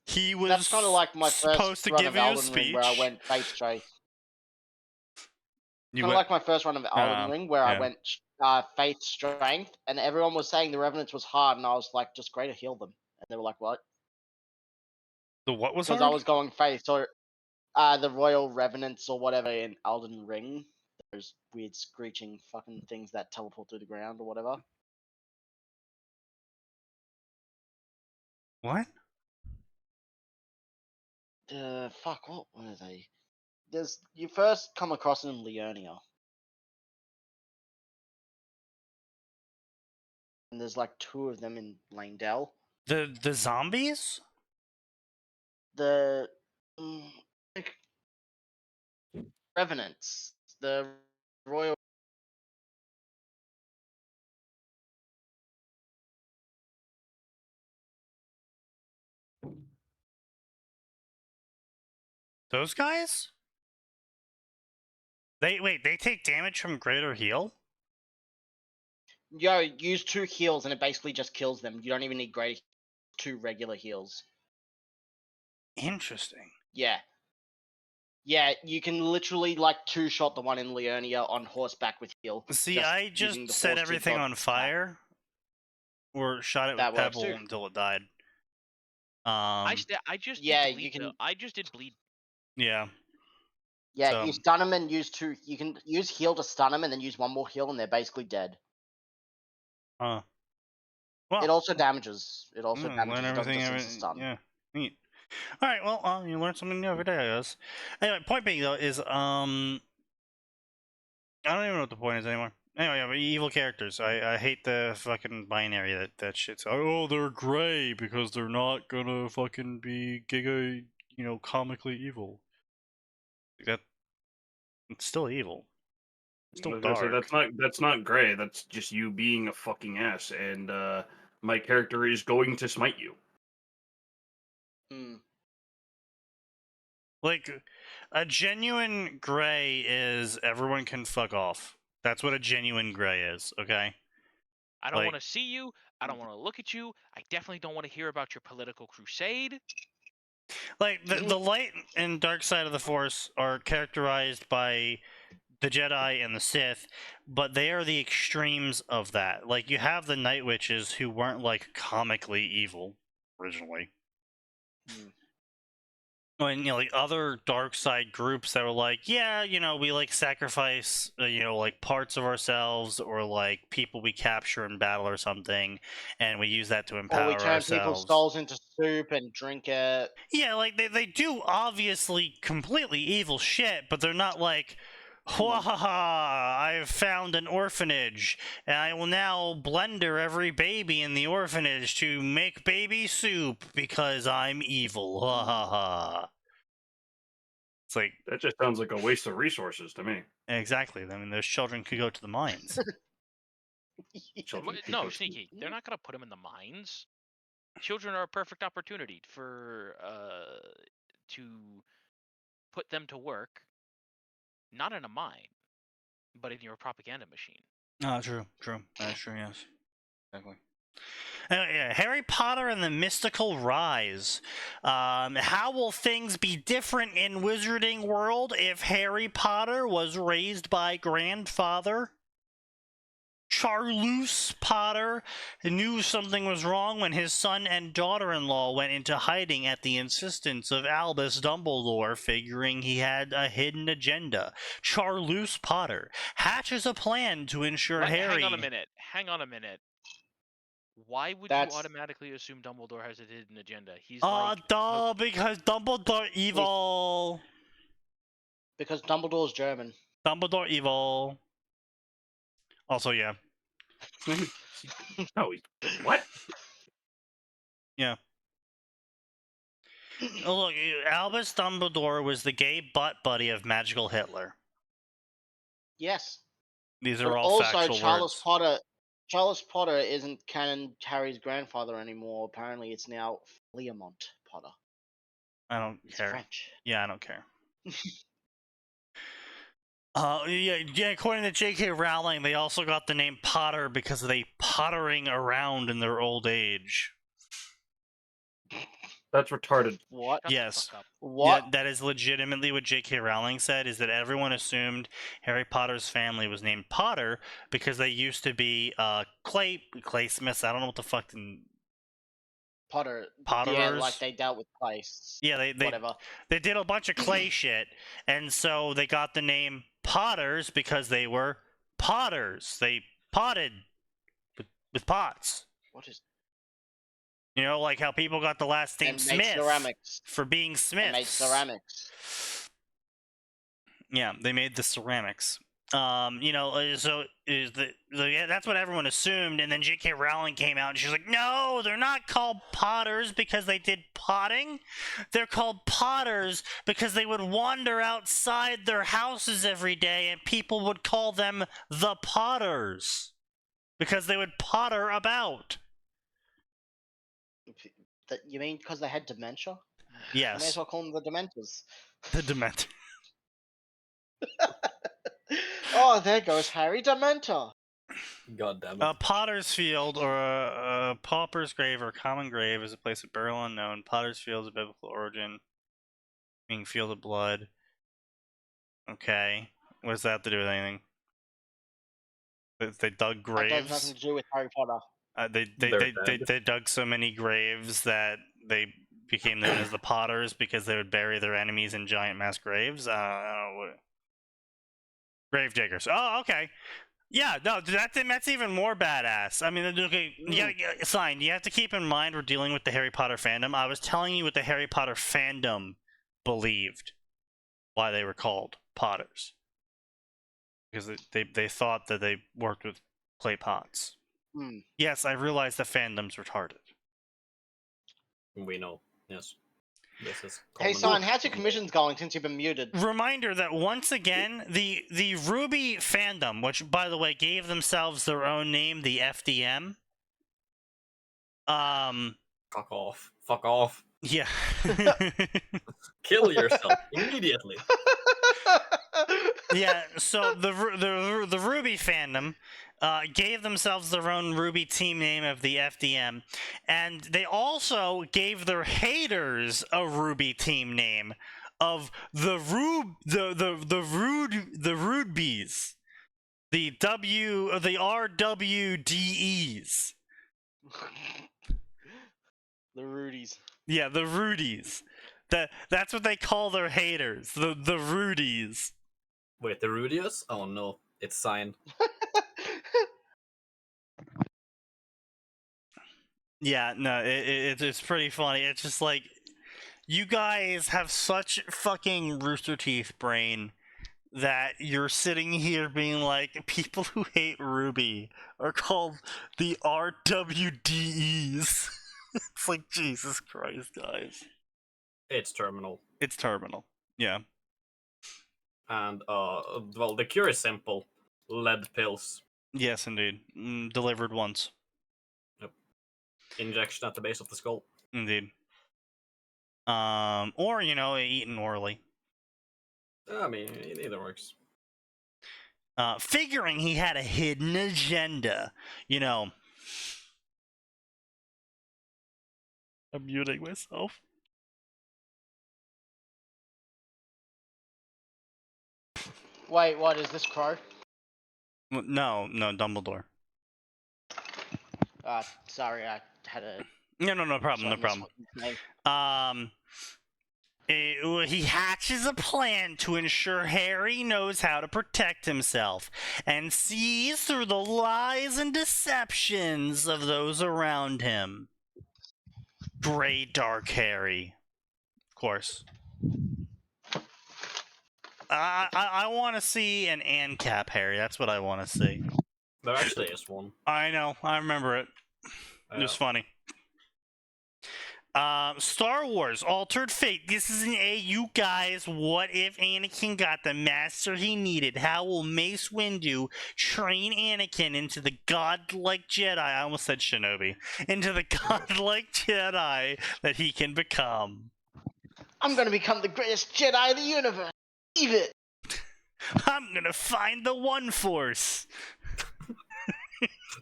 Speaker 3: He was
Speaker 7: That's kind of like my
Speaker 3: supposed
Speaker 7: first
Speaker 3: to
Speaker 7: run
Speaker 3: give
Speaker 7: of
Speaker 3: you a
Speaker 7: Elden Ring, where I
Speaker 3: speech.
Speaker 7: went face straight.
Speaker 3: You
Speaker 7: Kind of
Speaker 3: went-
Speaker 7: like my first run of Elden Ring, where
Speaker 3: yeah.
Speaker 7: I went faith strength, and everyone was saying the Revenants was hard, and I was like, just great to heal them. And they were like, what?
Speaker 3: The what was
Speaker 7: Because
Speaker 3: hard?
Speaker 7: I was going faith, so the Royal Revenants or whatever in Elden Ring, those weird screeching fucking things that teleport through the ground or whatever.
Speaker 3: What?
Speaker 7: Fuck, what were they? You first come across them in Liurnia. And there's like 2 of them in Langdell.
Speaker 3: The zombies?
Speaker 7: The like, Revenants. The Royal.
Speaker 3: Those guys? They take damage from greater heal?
Speaker 7: Yo, use 2 heals and it basically just kills them. You don't even need great 2 regular heals.
Speaker 3: Interesting.
Speaker 7: Yeah. Yeah, you can literally like 2-shot the one in Liurnia on horseback with heal.
Speaker 3: See,
Speaker 7: just
Speaker 3: I
Speaker 7: using
Speaker 3: just
Speaker 7: the
Speaker 3: set
Speaker 7: force to
Speaker 3: everything
Speaker 7: dodge
Speaker 3: on
Speaker 7: attack.
Speaker 3: fire, or shot it
Speaker 7: That
Speaker 3: with
Speaker 7: works
Speaker 3: pebble
Speaker 7: too.
Speaker 3: until it died.
Speaker 4: I just
Speaker 7: yeah,
Speaker 4: did bleed,
Speaker 7: you can-
Speaker 4: though. I just did bleed.
Speaker 3: Yeah.
Speaker 7: Yeah,
Speaker 3: So-
Speaker 7: you stun them and use 2. You can use heal to stun them and then use 1 more heal and they're basically dead.
Speaker 3: Well,
Speaker 7: It also damages. It also damages.
Speaker 3: learn
Speaker 7: It doesn't
Speaker 3: everything.
Speaker 7: just use a stun.
Speaker 3: Yeah, neat. All right, well, you learn something new every day, I guess. Anyway, point being though is I don't even know what the point is anymore. Anyway, yeah, but evil characters. I hate the fucking binary that shit's. Oh, they're gray because they're not gonna fucking be giga, comically evil. That it's still evil. It's still
Speaker 1: As I said,
Speaker 3: dark.
Speaker 1: that's not gray. That's just you being a fucking ass, and my character is going to smite you.
Speaker 7: Hmm.
Speaker 3: Like, a genuine gray is everyone can fuck off. That's what a genuine gray is. Okay.
Speaker 4: I don't
Speaker 3: Like-
Speaker 4: want to see you. I don't want to look at you. I definitely don't want to hear about your political crusade.
Speaker 3: Like the light and dark side of the Force are characterized by the Jedi and the Sith, but they are the extremes of that. Like you have the Night Witches who weren't like comically evil originally. And like other dark side groups that were like, yeah, we like sacrifice, like parts of ourselves or like people we capture in battle or something, and we use that to empower
Speaker 7: Or we turn people's
Speaker 3: ourselves.
Speaker 7: souls into soup and drink it.
Speaker 3: Yeah, like they do obviously completely evil shit, but they're not like, "Wahaha! I've found an orphanage, and I will now blender every baby in the orphanage to make baby soup because I'm evil." Wahaha! It's like
Speaker 1: That just sounds like a waste of resources to me.
Speaker 3: exactly. I mean, those children could go to the mines.
Speaker 1: Children could
Speaker 4: No,
Speaker 1: go to-
Speaker 4: Sneaky. They're not gonna put him in the mines. Children are a perfect opportunity for to put them to work, not in a mine, but in your propaganda machine.
Speaker 3: Oh, true. That's true. Yes, exactly. Yeah, Harry Potter and the Mystical Rise. How will things be different in Wizarding World if Harry Potter was raised by grandfather? Charles Potter knew something was wrong when his son and daughter-in-law went into hiding at the insistence of Albus Dumbledore, figuring he had a hidden agenda. Charles Potter hatches a plan to ensure Harry...
Speaker 4: Hang on a minute. Why would
Speaker 7: That's-
Speaker 4: you automatically assume Dumbledore has a hidden agenda? He's
Speaker 3: duh, because Dumbledore evil.
Speaker 7: Because Dumbledore's German.
Speaker 3: Dumbledore evil. Also, yeah.
Speaker 1: Oh, what?
Speaker 3: Yeah. Oh, look, Albus Dumbledore was the gay butt buddy of Magical Hitler.
Speaker 7: Yes.
Speaker 3: These
Speaker 7: But
Speaker 3: are all
Speaker 7: also,
Speaker 3: factual words.
Speaker 7: Charles Potter isn't canon Harry's grandfather anymore. Apparently, it's now Leomont Potter.
Speaker 3: I don't
Speaker 7: It's
Speaker 3: care.
Speaker 7: French.
Speaker 3: Yeah, I don't care. Yeah. According to J.K. Rowling, they also got the name Potter because they pottering around in their old age.
Speaker 1: That's retarded.
Speaker 7: What?
Speaker 4: Shut the
Speaker 3: Yes.
Speaker 4: fuck up.
Speaker 7: What?
Speaker 3: Yeah, that is legitimately what J.K. Rowling said, is that everyone assumed Harry Potter's family was named Potter because they used to be claysmiths. I don't know what the fuck.
Speaker 7: Potter.
Speaker 3: Potterers?
Speaker 7: Yeah, like they dealt with place.
Speaker 3: Yeah, they
Speaker 7: Whatever.
Speaker 3: they did a bunch of clay shit, and so they got the name Potters because they were potters. They potted with pots.
Speaker 7: What is?
Speaker 3: Like how people got the last name
Speaker 7: And made
Speaker 3: Smith
Speaker 7: ceramics.
Speaker 3: for being Smiths.
Speaker 7: And made ceramics.
Speaker 3: Yeah, they made the ceramics. So that's what everyone assumed, and then J.K. Rowling came out and she's like, no, they're not called Potters because they did potting. They're called Potters because they would wander outside their houses every day and people would call them the Potters because they would potter about.
Speaker 7: You mean because they had dementia? You may as
Speaker 3: Yes,
Speaker 7: well call them the Dementors.
Speaker 3: the Dementor.
Speaker 7: Oh, there goes Harry Dementor.
Speaker 5: God damn it.
Speaker 3: A potter's field, or a pauper's grave, or a common grave, is a place of burial unknown. Potter's field is a biblical origin, meaning field of blood. Okay, what does that have to do with anything? They dug
Speaker 7: That has
Speaker 3: graves.
Speaker 7: nothing to do with Harry Potter.
Speaker 3: They dug so many graves that they became known as the Potters because they would bury their enemies in giant mass graves. I don't know. Grave diggers. Oh, okay. Yeah, no, that's even more badass. I mean, okay, you gotta, Sign, you have to keep in mind we're dealing with the Harry Potter fandom. I was telling you what the Harry Potter fandom believed why they were called Potters. Because they thought that they worked with clay pots. Yes, I realize the fandom's retarded.
Speaker 5: We know, yes. This is
Speaker 7: Hey,
Speaker 5: common.
Speaker 7: Son, how's your commissions going since you've been muted?
Speaker 3: Reminder that once again, the RWBY fandom, which by the way gave themselves their own name, the FDM.
Speaker 5: Fuck off. Fuck off.
Speaker 3: Yeah.
Speaker 5: Kill yourself immediately.
Speaker 3: Yeah, so the RWBY fandom gave themselves their own RWBY team name of the FDM, and they also gave their haters a RWBY team name of the Rudebees, the RWDEs.
Speaker 7: The Rudies.
Speaker 3: Yeah, the Rudies. That's what they call their haters. The Rudies.
Speaker 5: Wait, the Rudius? Oh no, it's signed.
Speaker 3: Yeah, no, it's pretty funny. It's just like, you guys have such fucking Rooster Teeth brain that you're sitting here being like, people who hate Ruby are called the RWDEs. It's like, Jesus Christ, guys.
Speaker 5: It's terminal.
Speaker 3: It's terminal. Yeah.
Speaker 5: And, well, the cure is simple. Lead pills.
Speaker 3: Yes, indeed. Delivered once.
Speaker 5: Injection at the base of the skull.
Speaker 3: Indeed. Or, eaten orally.
Speaker 5: I mean, either works.
Speaker 3: Figuring he had a hidden agenda. I'm muting myself.
Speaker 7: Wait, what is this Crow?
Speaker 3: No, Dumbledore.
Speaker 7: Sorry, I had a...
Speaker 3: No problem, no problem. He hatches a plan to ensure Harry knows how to protect himself and sees through the lies and deceptions of those around him. Grey Dark Harry. Of course. I want to see an ANCAP Harry. That's what I want to see.
Speaker 5: There actually is one.
Speaker 3: I know. I remember it. It was funny. Star Wars Altered Fate. This is an you guys. What if Anakin got the master he needed? How will Mace Windu train Anakin into the godlike Jedi? I almost said Shinobi. Into the godlike Jedi that he can become.
Speaker 7: I'm gonna become the greatest Jedi in the universe. Leave it.
Speaker 3: I'm gonna find the One Force.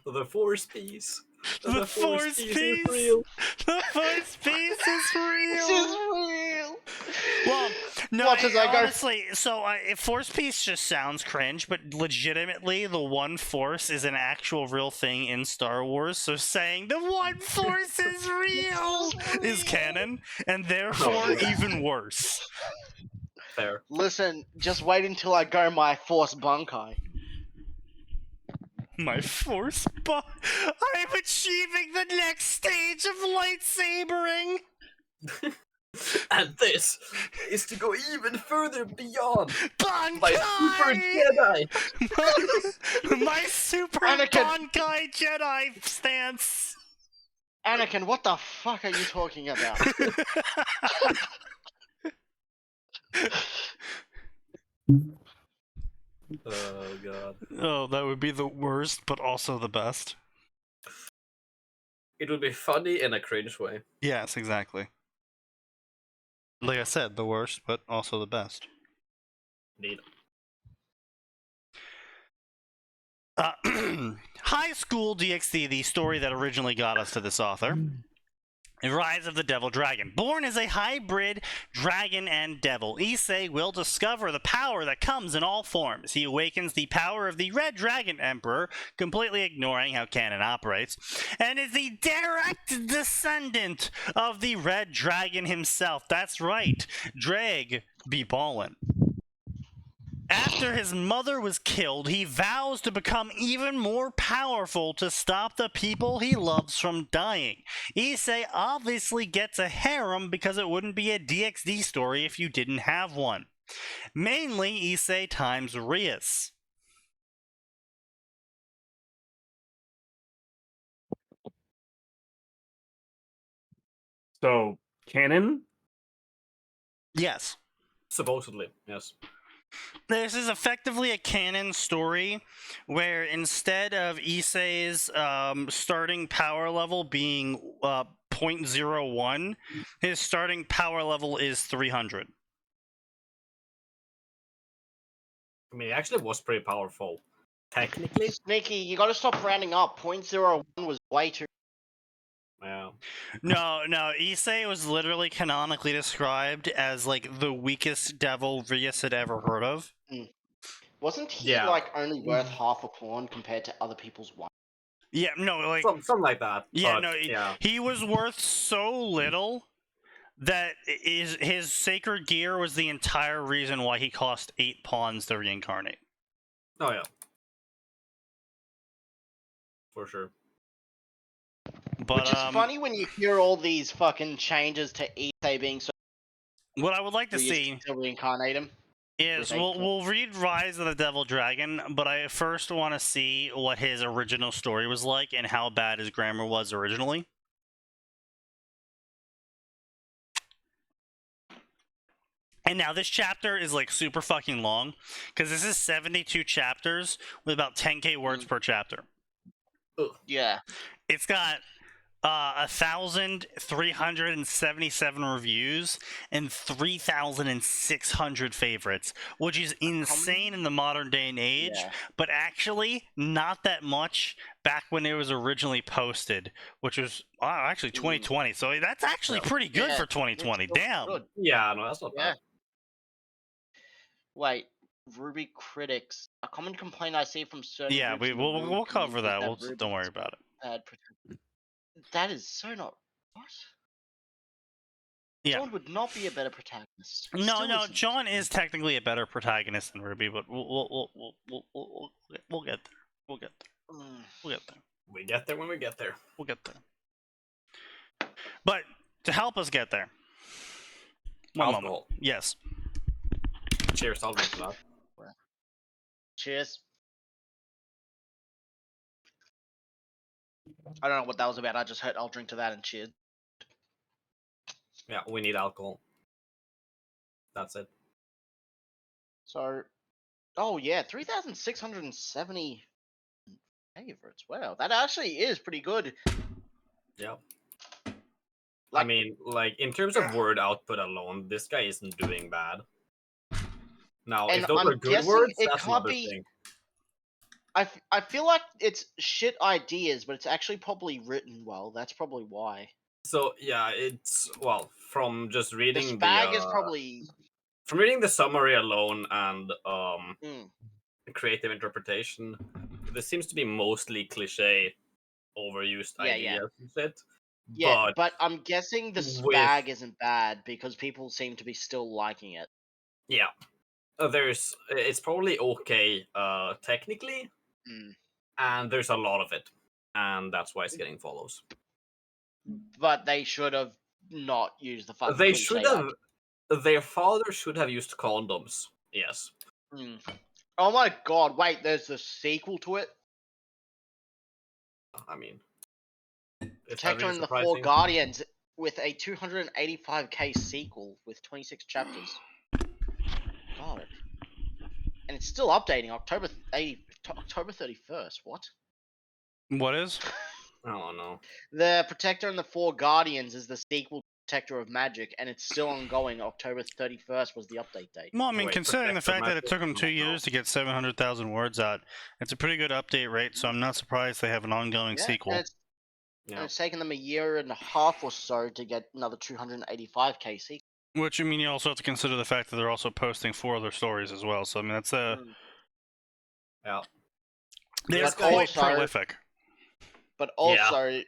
Speaker 5: The Force piece.
Speaker 3: The Force piece is real. The Force piece is real.
Speaker 7: This is real.
Speaker 3: Well, no,
Speaker 7: Watch as I go.
Speaker 3: honestly, so Force piece just sounds cringe, but legitimately, the One Force is an actual real thing in Star Wars. So saying the One Force is real is canon, and therefore even worse.
Speaker 5: Fair.
Speaker 7: Listen, just wait until I go my Force Bunkai.
Speaker 3: My Force I'm achieving the next stage of lightsabering!
Speaker 5: And this is to go even further beyond
Speaker 3: Bankai!
Speaker 5: my Super Jedi!
Speaker 3: My Super
Speaker 7: Anakin.
Speaker 3: Bankai Jedi stance!
Speaker 7: Anakin, what the fuck are you talking about?
Speaker 5: Oh god.
Speaker 3: Oh, that would be the worst, but also the best.
Speaker 5: It would be funny in a cringe way.
Speaker 3: Yes, exactly. Like I said, the worst, but also the best.
Speaker 5: Indeed.
Speaker 3: High School DxD, the story that originally got us to this author. Rise of the Devil Dragon. Born as a hybrid dragon and devil, Issei will discover the power that comes in all forms. He awakens the power of the Red Dragon Emperor, completely ignoring how canon operates, and is the direct descendant of the Red Dragon himself. That's right, Drag be ballin'. After his mother was killed, he vows to become even more powerful to stop the people he loves from dying. Issei obviously gets a harem because it wouldn't be a DxD story if you didn't have one. Mainly Issei times Rias.
Speaker 1: So, canon?
Speaker 3: Yes.
Speaker 5: Supposedly, yes.
Speaker 3: This is effectively a canon story where instead of Issei's starting power level being 0.01, his starting power level is 300.
Speaker 5: I mean, it actually was pretty powerful. Technically.
Speaker 7: Sneaky, you gotta stop rounding up. 0.01 was way too.
Speaker 5: Yeah.
Speaker 3: No, Issei was literally canonically described as like the weakest devil Rias had ever heard of.
Speaker 7: Wasn't he
Speaker 5: Yeah.
Speaker 7: like only worth half a pawn compared to other people's one?
Speaker 3: Yeah, no, like
Speaker 5: Something like that.
Speaker 3: yeah,
Speaker 5: but,
Speaker 3: no,
Speaker 5: yeah.
Speaker 3: he was worth so little that his sacred gear was the entire reason why he cost 8 pawns to reincarnate.
Speaker 5: Oh yeah. For sure.
Speaker 3: But
Speaker 7: Which is funny when you hear all these fucking changes to Issei being so
Speaker 3: what I would like to
Speaker 7: Rias
Speaker 3: see
Speaker 7: can still reincarnate him.
Speaker 3: is
Speaker 7: with 8
Speaker 3: we'll read Rise of the Devil Dragon, but I first want to see what his original story was like and how bad his grammar was originally. And now this chapter is like super fucking long because this is 72 chapters with about 10k words per chapter.
Speaker 7: Yeah.
Speaker 3: It's got 1,377 reviews and 3,600 favorites, which is insane in the modern day and age,
Speaker 7: Yeah.
Speaker 3: but actually not that much back when it was originally posted, which was actually 2020. So that's actually pretty good
Speaker 7: Yeah,
Speaker 3: for 2020.
Speaker 7: it's still
Speaker 3: Damn.
Speaker 7: good.
Speaker 5: Yeah, no, that's not
Speaker 7: Yeah.
Speaker 5: bad.
Speaker 7: Wait, Ruby critics. A common complaint I see from certain
Speaker 3: Yeah,
Speaker 7: groups in the Ruby
Speaker 3: we'll cover
Speaker 7: community
Speaker 3: that.
Speaker 7: is Ruby
Speaker 3: Don't worry
Speaker 7: is
Speaker 3: about it.
Speaker 7: bad that is so not. What?
Speaker 3: Yeah.
Speaker 7: John would not be a better protagonist. He
Speaker 3: No,
Speaker 7: still
Speaker 3: no,
Speaker 7: isn't.
Speaker 3: John is technically a better protagonist than Ruby, but we'll get there. We'll get there. We'll get there.
Speaker 5: We get there when we get there.
Speaker 3: We'll get there. But to help us get there, one moment.
Speaker 5: Alcohol.
Speaker 3: Yes.
Speaker 5: Cheers, I'll drink to that.
Speaker 7: Cheers. I don't know what that was about. I just heard I'll drink to that and cheers.
Speaker 5: Yeah, we need alcohol. That's it.
Speaker 7: So, oh yeah, 3,670 favorites. Wow, that actually is pretty good.
Speaker 5: Yeah. I
Speaker 7: Like-
Speaker 5: mean, like, in terms of word output alone, this guy isn't doing bad. Now,
Speaker 7: And
Speaker 5: if those
Speaker 7: I'm
Speaker 5: are good
Speaker 7: guessing
Speaker 5: words,
Speaker 7: it
Speaker 5: that's
Speaker 7: can't
Speaker 5: another
Speaker 7: be-
Speaker 5: thing.
Speaker 7: I feel like it's shit ideas, but it's actually probably written well. That's probably why.
Speaker 5: So, yeah, it's, well, from just
Speaker 7: The
Speaker 5: reading
Speaker 7: spag is probably.
Speaker 5: from reading the summary alone and
Speaker 7: Mm.
Speaker 5: creative interpretation, this seems to be mostly cliche, overused
Speaker 7: Yeah, yeah.
Speaker 5: ideas and shit.
Speaker 7: Yeah, but I'm guessing the
Speaker 5: with-
Speaker 7: spag isn't bad because people seem to be still liking it.
Speaker 5: Yeah, it's probably okay technically,
Speaker 7: Mm.
Speaker 5: and there's a lot of it, and that's why it's getting follows.
Speaker 7: But they should have not used the fucking.
Speaker 5: They
Speaker 7: cliche
Speaker 5: should have. Their father should have used condoms. Yes.
Speaker 7: Mm. Oh my god! Wait, there's a sequel to it.
Speaker 5: I mean, is that
Speaker 7: Protector
Speaker 5: really
Speaker 7: and the Four
Speaker 5: surprising?
Speaker 7: Guardians with a 285k sequel with 26 chapters. God. And it's still updating October 31st. What?
Speaker 3: What is?
Speaker 5: I don't know.
Speaker 7: The Protector and the Four Guardians is the sequel to Protector of Magic, and it's still ongoing. October 31st was the update date.
Speaker 3: Well, I mean,
Speaker 5: Wait,
Speaker 3: considering the
Speaker 5: Protector
Speaker 3: fact that it
Speaker 5: Magic?
Speaker 3: took them 2
Speaker 5: No.
Speaker 3: years to get 700,000 words out, it's a pretty good update rate, so I'm not surprised they have an ongoing
Speaker 7: Yeah,
Speaker 3: sequel.
Speaker 7: and
Speaker 5: Yeah.
Speaker 7: it's taken them a year and a half or so to get another 285k sequel.
Speaker 3: Which, I mean, you also have to consider the fact that they're also posting 4 other stories as well, so, I mean, that's
Speaker 7: Mm.
Speaker 5: Yeah.
Speaker 3: they're
Speaker 7: But
Speaker 3: quite
Speaker 7: also-
Speaker 3: prolific.
Speaker 7: But
Speaker 5: Yeah.
Speaker 7: also,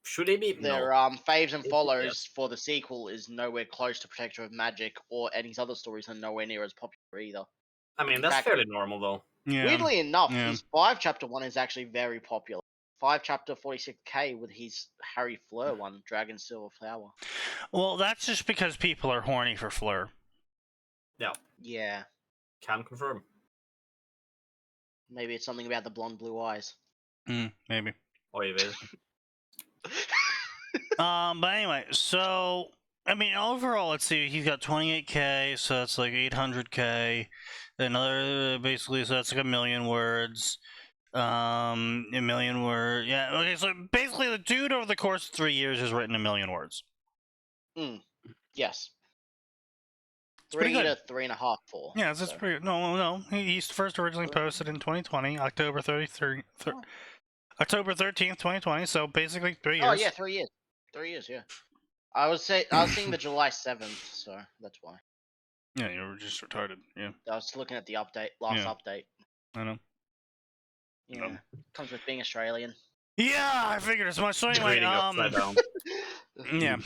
Speaker 5: Should he be?
Speaker 7: their
Speaker 5: No.
Speaker 7: faves and
Speaker 5: Yes.
Speaker 7: follows for the sequel is nowhere close to Protector of Magic, or and his other stories are nowhere near as popular either.
Speaker 5: I mean, that's
Speaker 7: Back-
Speaker 5: fairly normal though.
Speaker 3: Yeah.
Speaker 7: Weirdly enough,
Speaker 3: yeah.
Speaker 7: his 5 chapter one is actually very popular. 5 chapter 46k with his Harry Fleur one, Dragon Silver Flower.
Speaker 3: Well, that's just because people are horny for Fleur.
Speaker 7: Yeah,
Speaker 5: Can confirm.
Speaker 7: maybe it's something about the blonde blue eyes.
Speaker 3: Maybe.
Speaker 5: Or even.
Speaker 3: But anyway, so I mean, overall, let's see. He's got 28k, so that's like 800k. Another, basically, so that's like 1,000,000 words. A 1,000,000 word. Yeah. Okay. So basically, the dude over the course of 3 years has written 1,000,000 words.
Speaker 7: Yes.
Speaker 3: pretty
Speaker 7: 3
Speaker 3: good.
Speaker 7: to 3.5, 4.
Speaker 3: Yeah, that's
Speaker 7: so.
Speaker 3: pretty. No. He's first originally posted in 2020, October 13th, 2020. So basically 3 years.
Speaker 7: Oh yeah, 3 years. 3 years, yeah. I was seeing the July 7th, so that's why.
Speaker 3: Yeah, you were just retarded. Yeah,
Speaker 7: I was looking at the last update.
Speaker 3: I know.
Speaker 7: Yeah, comes with being Australian.
Speaker 3: Yeah, I figured as much. So anyway,
Speaker 5: Reading upside down.
Speaker 3: yeah.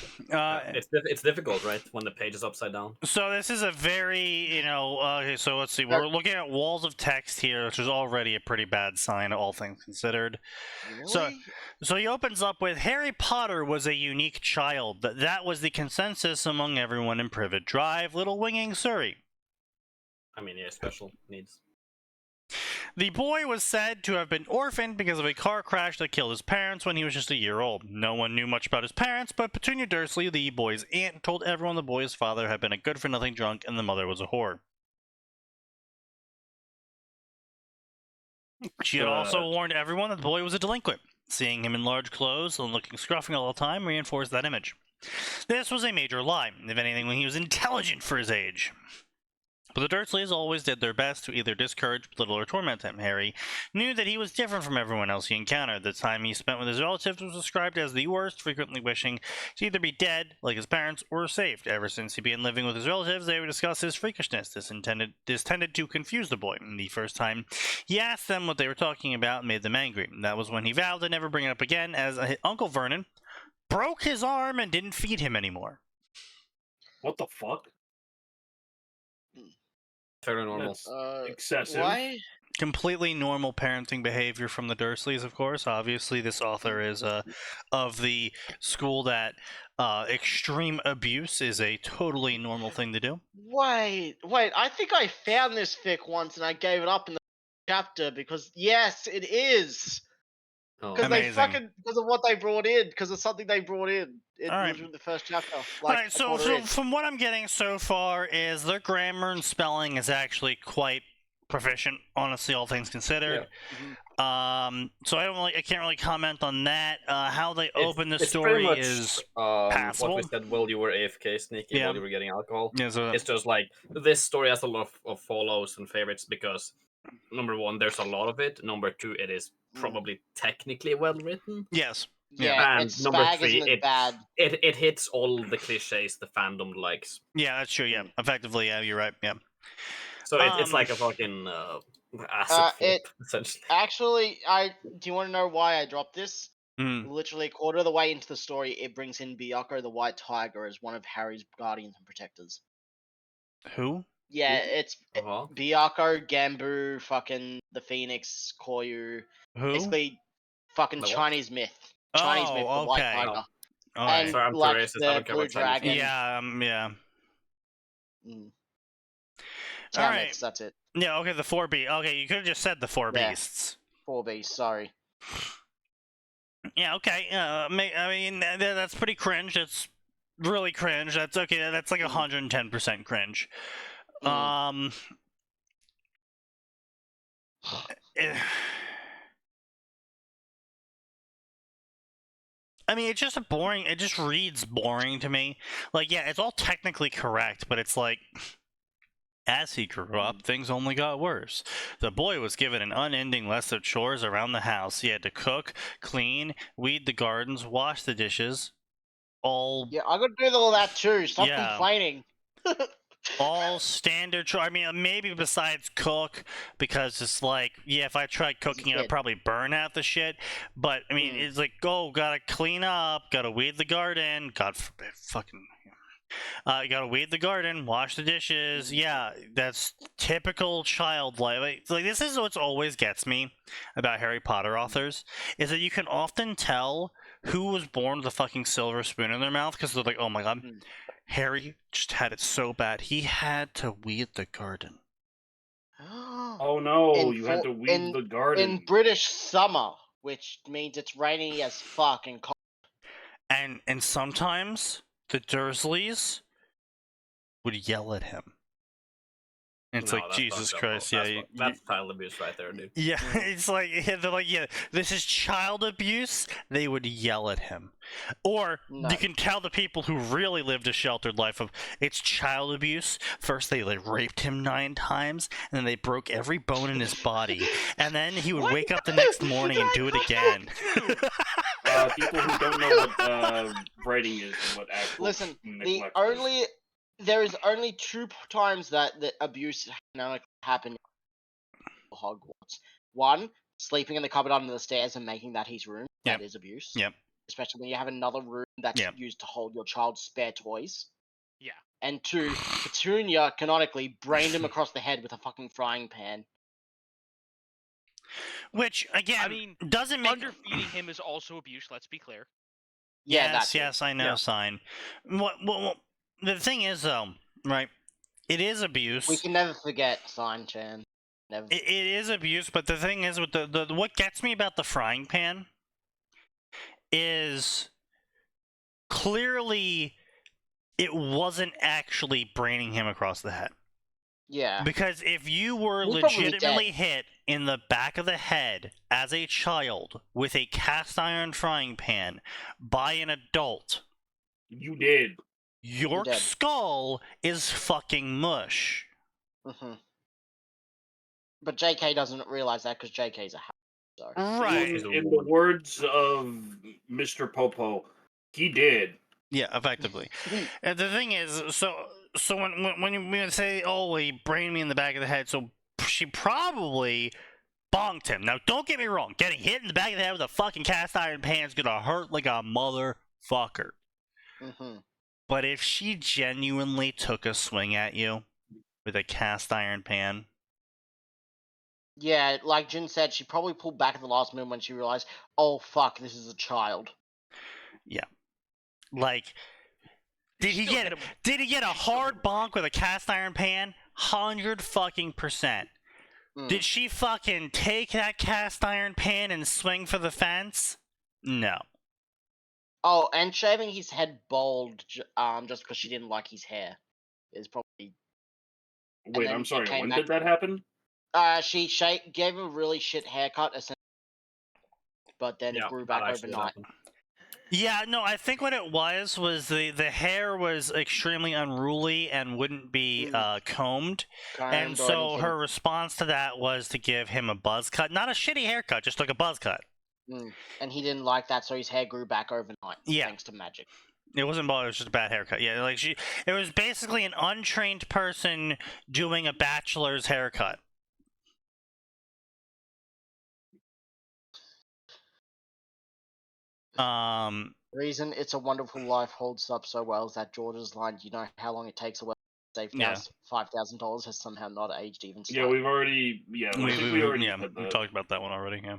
Speaker 5: It's difficult, right? When the page is upside down.
Speaker 3: So this is a very, okay, so let's see. We're looking at walls of text here, which is already a pretty bad sign, all things considered.
Speaker 7: Really?
Speaker 3: So he opens up with, Harry Potter was a unique child. That was the consensus among everyone in Privet Drive, Little Winging, Surrey.
Speaker 5: I mean, yeah, special needs.
Speaker 3: The boy was said to have been orphaned because of a car crash that killed his parents when he was just a year old. No one knew much about his parents, but Petunia Dursley, the boy's aunt, told everyone the boy's father had been a good-for-nothing drunk and the mother was a whore. She had also warned everyone that the boy was a delinquent. Seeing him in large clothes and looking scruffy all the time reinforced that image. This was a major lie. If anything, when he was intelligent for his age. But the Dursleys always did their best to either discourage, belittle, or torment him. Harry knew that he was different from everyone else he encountered. The time he spent with his relatives was described as the worst, frequently wishing to either be dead, like his parents, or saved. Ever since he began living with his relatives, they would discuss his freakishness. This tended to confuse the boy. The first time he asked them what they were talking about made them angry. That was when he vowed to never bring it up again, as Uncle Vernon broke his arm and didn't feed him anymore.
Speaker 1: What the fuck?
Speaker 5: Fairly normal.
Speaker 1: That's excessive.
Speaker 7: Why?
Speaker 3: Completely normal parenting behavior from the Dursleys, of course. Obviously, this author is of the school that extreme abuse is a totally normal thing to do.
Speaker 7: Wait. I think I found this fic once and I gave it up in the chapter because yes, it is.
Speaker 5: Oh.
Speaker 7: Because they
Speaker 3: Amazing.
Speaker 7: because of what they brought in, because of something they brought in. It
Speaker 3: All right.
Speaker 7: was in the first chapter.
Speaker 3: Alright, so from what I'm getting so far is their grammar and spelling is actually quite proficient, honestly, all things considered. So I can't really comment on that. How they open the
Speaker 5: it's
Speaker 3: story
Speaker 5: pretty much,
Speaker 3: is
Speaker 5: what
Speaker 3: passable.
Speaker 5: we said while you were AFK, Sneaky,
Speaker 3: Yeah.
Speaker 5: while you were getting alcohol.
Speaker 3: Yeah, so
Speaker 5: It's just like, this story has a lot of follows and favorites because, number one, there's a lot of it. Number two, it is probably technically well written.
Speaker 3: yes.
Speaker 7: Yeah,
Speaker 5: And
Speaker 7: its
Speaker 5: number
Speaker 7: spag
Speaker 5: three,
Speaker 7: isn't as bad.
Speaker 5: It hits all the cliches the fandom likes.
Speaker 3: Yeah, that's true, yeah. Effectively, yeah, you're right, yeah.
Speaker 5: So it's like a fucking acid flip, essentially.
Speaker 7: Actually, do you want to know why I dropped this?
Speaker 3: Mm.
Speaker 7: Literally, a quarter of the way into the story, it brings in Byakuya the White Tiger as one of Harry's guardians and protectors.
Speaker 3: Who?
Speaker 7: Yeah, it's
Speaker 5: Uh-huh.
Speaker 7: Byakuya, Gambu, fucking the Phoenix, Koyu.
Speaker 3: Who?
Speaker 7: Basically, fucking
Speaker 5: The what?
Speaker 7: Chinese myth. Chinese myth, the White
Speaker 3: okay.
Speaker 7: Tiger.
Speaker 3: Alright.
Speaker 7: And
Speaker 5: Sorry, I'm too
Speaker 7: like
Speaker 5: racist, I
Speaker 7: the
Speaker 5: don't care
Speaker 7: blue
Speaker 5: about Chinese
Speaker 7: dragon.
Speaker 3: Yeah.
Speaker 7: Mm.
Speaker 3: All right.
Speaker 7: Talents, that's it.
Speaker 3: Yeah, okay, the 4B. Okay, you could have just said the 4
Speaker 7: Yeah.
Speaker 3: beasts.
Speaker 7: 4B, sorry.
Speaker 3: Yeah, okay. I mean, that's pretty cringe. It's really cringe. That's okay. That's like 110% cringe. I mean, it's just it just reads boring to me. Like, yeah, it's all technically correct, but it's like, as he grew up, things only got worse. The boy was given an unending list of chores around the house. He had to cook, clean, weed the gardens, wash the dishes, all...
Speaker 7: Yeah, I gotta do all that too. Stop
Speaker 3: Yeah.
Speaker 7: complaining.
Speaker 3: all standard chores. I mean, maybe besides cook, because it's like, yeah, if I tried cooking, it would probably burn out the shit. But, I mean, it's like, gotta clean up, gotta weed the garden, God forbid, fucking... You gotta weed the garden, wash the dishes. Yeah, that's typical child life. Like this is what's always gets me about Harry Potter authors, is that you can often tell who was born with a fucking silver spoon in their mouth, because they're like, oh my god, Harry just had it so bad. He had to weed the garden.
Speaker 1: Oh no,
Speaker 7: In
Speaker 1: you had
Speaker 7: for-
Speaker 1: to weed the garden.
Speaker 7: In British summer, which means it's rainy as fuck and cold.
Speaker 3: And sometimes the Dursleys would yell at him. And it's
Speaker 5: No,
Speaker 3: like,
Speaker 5: that's
Speaker 3: Jesus
Speaker 5: fucked up,
Speaker 3: Christ,
Speaker 5: though.
Speaker 3: yeah.
Speaker 5: That's child abuse right there, dude.
Speaker 3: Yeah, it's like, they're like, yeah, this is child abuse. They would yell at him. Or
Speaker 7: No.
Speaker 3: you can tell the people who really lived a sheltered life of, it's child abuse. First they like raped him 9 times, and then they broke every bone in his body. And then he would wake up the next morning and do it again.
Speaker 1: People who don't know what writing is and what actual
Speaker 7: Listen,
Speaker 1: neglect is.
Speaker 7: there is only 2 times that the abuse happened in Hogwarts. 1, sleeping in the cupboard under the stairs and making that his room.
Speaker 3: Yep.
Speaker 7: That is abuse.
Speaker 3: Yep.
Speaker 7: Especially when you have another room that's
Speaker 3: Yep.
Speaker 7: used to hold your child's spare toys.
Speaker 4: Yeah.
Speaker 7: And 2, Petunia canonically brained him across the head with a fucking frying pan.
Speaker 3: Which, again,
Speaker 4: I mean,
Speaker 3: doesn't make...
Speaker 4: underfeeding him is also abuse, let's be clear.
Speaker 7: Yeah,
Speaker 3: yes, I know,
Speaker 5: Yeah.
Speaker 3: Sign. Well, the thing is, though, right, it is abuse.
Speaker 7: We can never forget Sign Chan. Never.
Speaker 3: It is abuse, but the thing is, with the what gets me about the frying pan is clearly it wasn't actually braining him across the head.
Speaker 7: Yeah.
Speaker 3: Because if you were
Speaker 7: He's probably
Speaker 3: legitimately
Speaker 7: dead.
Speaker 3: hit in the back of the head as a child with a cast iron frying pan by an adult,
Speaker 1: You did.
Speaker 3: your
Speaker 7: dead.
Speaker 3: skull is fucking mush.
Speaker 7: hmm But JK doesn't realize that because JK's a hack. So.
Speaker 3: Right.
Speaker 1: In the words of Mr. Popo, he did.
Speaker 3: Yeah, effectively. And the thing is, so when you say, oh, he brained me in the back of the head, so she probably bonked him. Now, don't get me wrong. Getting hit in the back of the head with a fucking cast iron pan is gonna hurt like a motherfucker.
Speaker 7: hmm
Speaker 3: But if she genuinely took a swing at you with a cast iron pan,
Speaker 7: Yeah, like Jin said, she probably pulled back at the last minute when she realized, oh fuck, this is a child.
Speaker 3: like, did he
Speaker 4: Still
Speaker 3: get
Speaker 4: hit him.
Speaker 3: did he get a hard bonk with a cast iron pan? 100%.
Speaker 7: Mm.
Speaker 3: Did she fucking take that cast iron pan and swing for the fence? No.
Speaker 7: Oh, and shaving his head bald, just because she didn't like his hair, is probably.
Speaker 1: Wait,
Speaker 7: then
Speaker 1: I'm sorry.
Speaker 7: it came
Speaker 1: When
Speaker 7: back-
Speaker 1: did that happen?
Speaker 7: She gave him a really shit haircut, but then it grew
Speaker 5: that
Speaker 7: back
Speaker 5: actually
Speaker 7: overnight.
Speaker 5: happened.
Speaker 3: Yeah, no, I think what it was the hair was extremely unruly and wouldn't be combed. And
Speaker 7: Combed or
Speaker 3: so
Speaker 7: anything.
Speaker 3: her response to that was to give him a buzz cut. Not a shitty haircut, just like a buzz cut.
Speaker 7: And he didn't like that, so his hair grew back overnight.
Speaker 3: Yeah.
Speaker 7: Thanks to magic.
Speaker 3: It wasn't bald, it was just a bad haircut. Yeah, like it was basically an untrained person doing a bachelor's haircut.
Speaker 7: The reason It's a Wonderful Life holds up so well is that George's line, you know how long it takes a well to save
Speaker 3: Yeah.
Speaker 7: $5,000 has somehow not aged even
Speaker 1: Yeah,
Speaker 7: slightly.
Speaker 1: we've already. Yeah, I think we already said
Speaker 3: we
Speaker 1: that.
Speaker 3: talked about that one already. Yeah.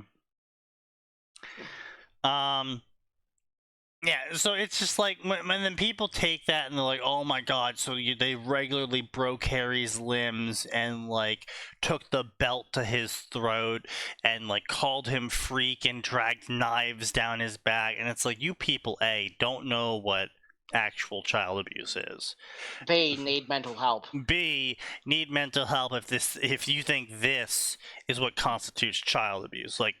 Speaker 3: Yeah, so it's just like when then people take that and they're like, "Oh my god!" So they regularly broke Harry's limbs and like took the belt to his throat and like called him freak and dragged knives down his back, and it's like you people don't know what actual child abuse is.
Speaker 7: B, need mental help.
Speaker 3: B, need mental help if you think this is what constitutes child abuse. Like,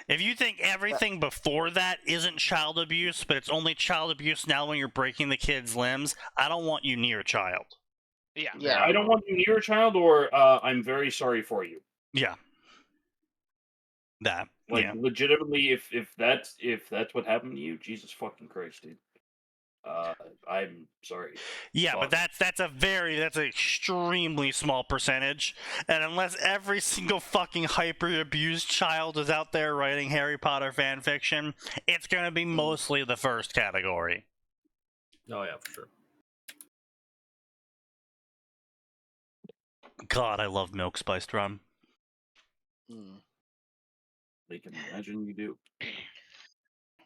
Speaker 3: if you think everything before that isn't child abuse, but it's only child abuse now when you're breaking the kid's limbs, I don't want you near a child.
Speaker 4: Yeah.
Speaker 7: Yeah.
Speaker 1: I don't want you near a child, or I'm very sorry for you.
Speaker 3: Yeah. That.
Speaker 1: Like,
Speaker 3: yeah.
Speaker 1: legitimately, if that's what happened to you, Jesus fucking Christ, dude. I'm sorry.
Speaker 3: Yeah,
Speaker 1: Fuck.
Speaker 3: but that's an extremely small percentage, and unless every single fucking hyper abused child is out there writing Harry Potter fan fiction, it's gonna be mostly the first category.
Speaker 5: Oh yeah, for sure.
Speaker 3: God, I love milk spiced rum.
Speaker 7: Mm.
Speaker 1: I can imagine you do.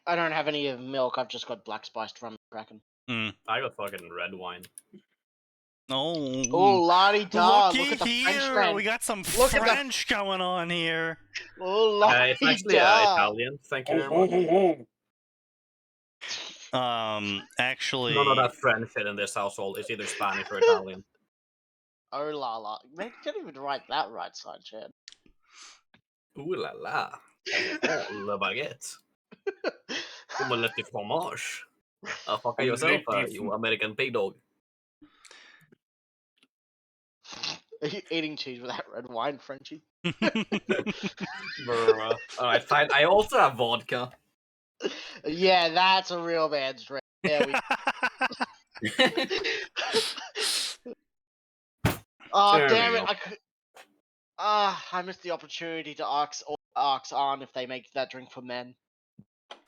Speaker 7: I don't have any of milk. I've just got black spiced rum cracking.
Speaker 3: Mm.
Speaker 5: I got fucking red wine.
Speaker 3: Oh,
Speaker 7: Oh, la-di da!
Speaker 3: looky
Speaker 7: Look at the French
Speaker 3: here!
Speaker 7: friend.
Speaker 3: We got some
Speaker 7: Look at the-
Speaker 3: French going on here.
Speaker 7: Oh,
Speaker 5: It's
Speaker 7: la-di
Speaker 5: actually
Speaker 7: da!
Speaker 5: Italian. Thank you very much.
Speaker 3: Actually,
Speaker 5: None of that French shit in this household. It's either Spanish or Italian.
Speaker 7: Oh la la! They can't even write that right side, Chad.
Speaker 5: Ooh la la. Oh, le baguette. Omelette de fromage. Fuck yourself, you American pig dog.
Speaker 7: Are you eating cheese with that red wine, Frenchie?
Speaker 5: Alright, fine. I also have vodka.
Speaker 7: Yeah, that's a real man's drink. There we. Oh
Speaker 5: There we
Speaker 7: damn it!
Speaker 5: go.
Speaker 7: I could. I missed the opportunity to ask on if they make that drink for men.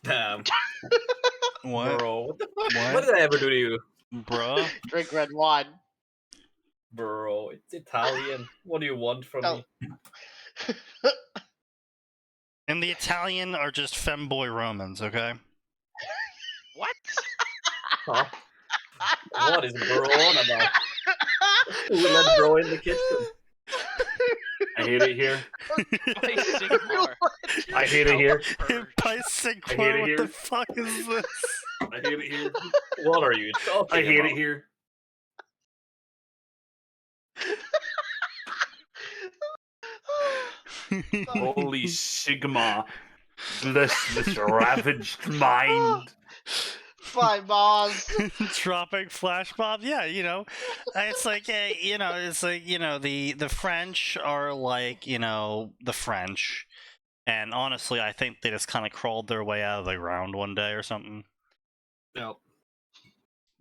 Speaker 5: Damn.
Speaker 3: what,
Speaker 5: Bro, what the fuck?
Speaker 3: What?
Speaker 5: What did I ever do to you?
Speaker 3: bruh?
Speaker 7: Drink red wine.
Speaker 5: Bro, it's Italian. What do you want from
Speaker 7: Oh.
Speaker 5: me?
Speaker 3: And the Italian are just femboy Romans, okay?
Speaker 4: What?
Speaker 5: Huh? What is bro on about? Who let bro in the kitchen?
Speaker 1: I hate it here.
Speaker 4: By Sigmar.
Speaker 1: I hate it here.
Speaker 3: By
Speaker 1: I hate
Speaker 3: Sigmar,
Speaker 1: it
Speaker 3: what
Speaker 1: here.
Speaker 3: the fuck is this?
Speaker 1: I hate it here.
Speaker 5: What are you talking
Speaker 1: I hate
Speaker 5: about?
Speaker 1: it here. Holy Sigma. This ravaged mind.
Speaker 7: Fine, Mars.
Speaker 3: Dropping flash bombs, yeah, it's like the French are like the French, and honestly, I think they just kind of crawled their way out of the ground one day or something.
Speaker 5: No.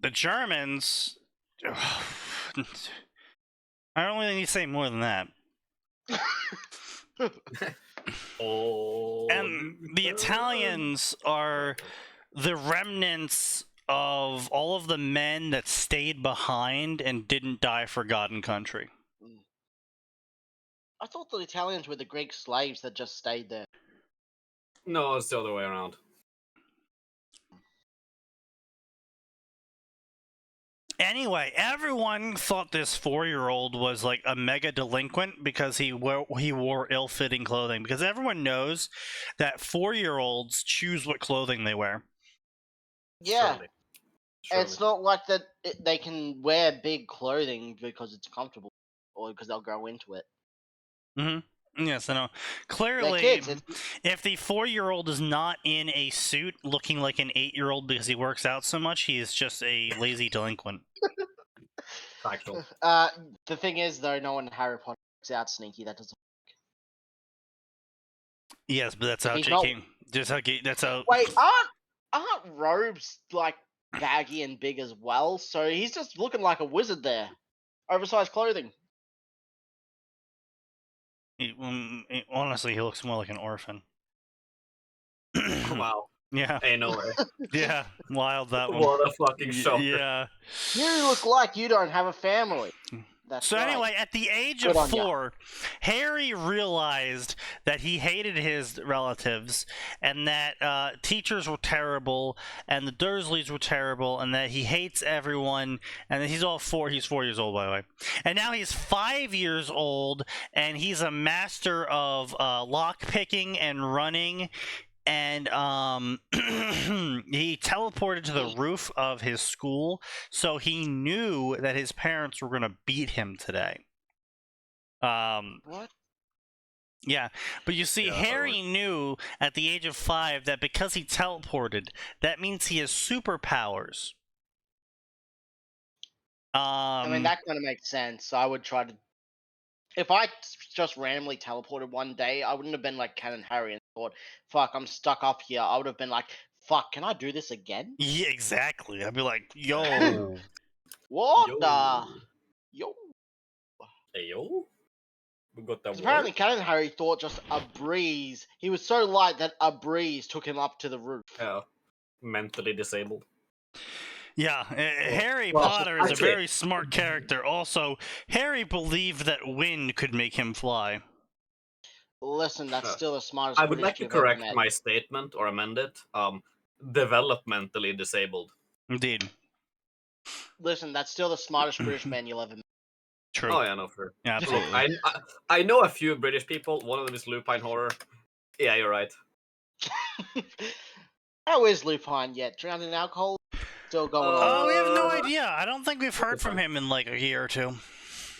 Speaker 3: The Germans, I don't really need to say more than that.
Speaker 5: Oh.
Speaker 3: And the Italians are the remnants of all of the men that stayed behind and didn't die for God and country.
Speaker 7: I thought the Italians were the Greek slaves that just stayed there.
Speaker 5: No, it's the other way around.
Speaker 3: Anyway, everyone thought this 4-year-old was like a mega delinquent because he wore ill-fitting clothing. Because everyone knows that 4-year-olds choose what clothing they wear.
Speaker 7: Yeah,
Speaker 5: Surely.
Speaker 7: it's not like that they can wear big clothing because it's comfortable or because they'll grow into it.
Speaker 3: Mm-hmm. Yes, I know.
Speaker 7: They're
Speaker 3: Clearly,
Speaker 7: kids.
Speaker 3: if the 4-year-old is not in a suit looking like an 8-year-old because he works out so much, he is just a lazy delinquent.
Speaker 5: Factual.
Speaker 7: The thing is, though, no one in Harry Potter works out sneaky. That doesn't.
Speaker 3: Yes, but that's how
Speaker 7: He's
Speaker 3: J.K. That's how.
Speaker 7: Wait, aren't robes like baggy and big as well? So he's just looking like a wizard there. Oversized clothing.
Speaker 3: Honestly, he looks more like an orphan.
Speaker 5: Wow.
Speaker 3: Yeah.
Speaker 5: Ain't no way.
Speaker 3: Yeah. Wild that one.
Speaker 5: What a fucking shocker.
Speaker 3: Yeah.
Speaker 7: You look like you don't have a family. That's
Speaker 3: So
Speaker 7: right.
Speaker 3: anyway, at the age
Speaker 7: Good
Speaker 3: of
Speaker 7: on ya.
Speaker 3: 4, Harry realized that he hated his relatives and that teachers were terrible and the Dursleys were terrible and that he hates everyone and that he's all 4. He's 4 years old, by the way. And now he's 5 years old and he's a master of lock picking and running. And he teleported to the roof of his school, so he knew that his parents were going to beat him today.
Speaker 7: What?
Speaker 3: Yeah, but you see,
Speaker 5: Yeah,
Speaker 3: Harry knew at the age of 5 that because he teleported, that means he has superpowers.
Speaker 7: I mean, that kind of makes sense. I would try to. If I just randomly teleported one day, I wouldn't have been like Ken and Harry and thought, "Fuck, I'm stuck up here." I would have been like, "Fuck, can I do this again?"
Speaker 3: Yeah, exactly. I'd be like, yo.
Speaker 7: What
Speaker 5: Yo.
Speaker 7: the? Yo.
Speaker 5: Hey, yo. We got that
Speaker 7: 'Cause apparently, Ken and Harry thought just a breeze. He was so light that a breeze took him up to the roof.
Speaker 5: Yeah. Mentally disabled.
Speaker 3: Yeah, Harry
Speaker 5: Well,
Speaker 3: Potter is
Speaker 5: actually-
Speaker 3: a very smart character. Also, Harry believed that wind could make him fly.
Speaker 7: Listen, that's still the smartest
Speaker 5: I would
Speaker 7: British
Speaker 5: like to
Speaker 7: you've ever
Speaker 5: correct
Speaker 7: met.
Speaker 5: my statement or amend it. Developmentally disabled.
Speaker 3: Indeed.
Speaker 7: Listen, that's still the smartest British man you'll ever meet.
Speaker 3: True.
Speaker 5: Oh yeah, no, sure.
Speaker 3: Yeah,
Speaker 5: Look,
Speaker 3: absolutely.
Speaker 5: I know a few British people. One of them is Lupine Horror. Yeah, you're right.
Speaker 7: How is Lupine yet? Drowned in alcohol? Still going on.
Speaker 3: Oh, we have no
Speaker 5: Uh,
Speaker 3: idea. I don't think we've heard from
Speaker 5: fine.
Speaker 3: him in like a year or two.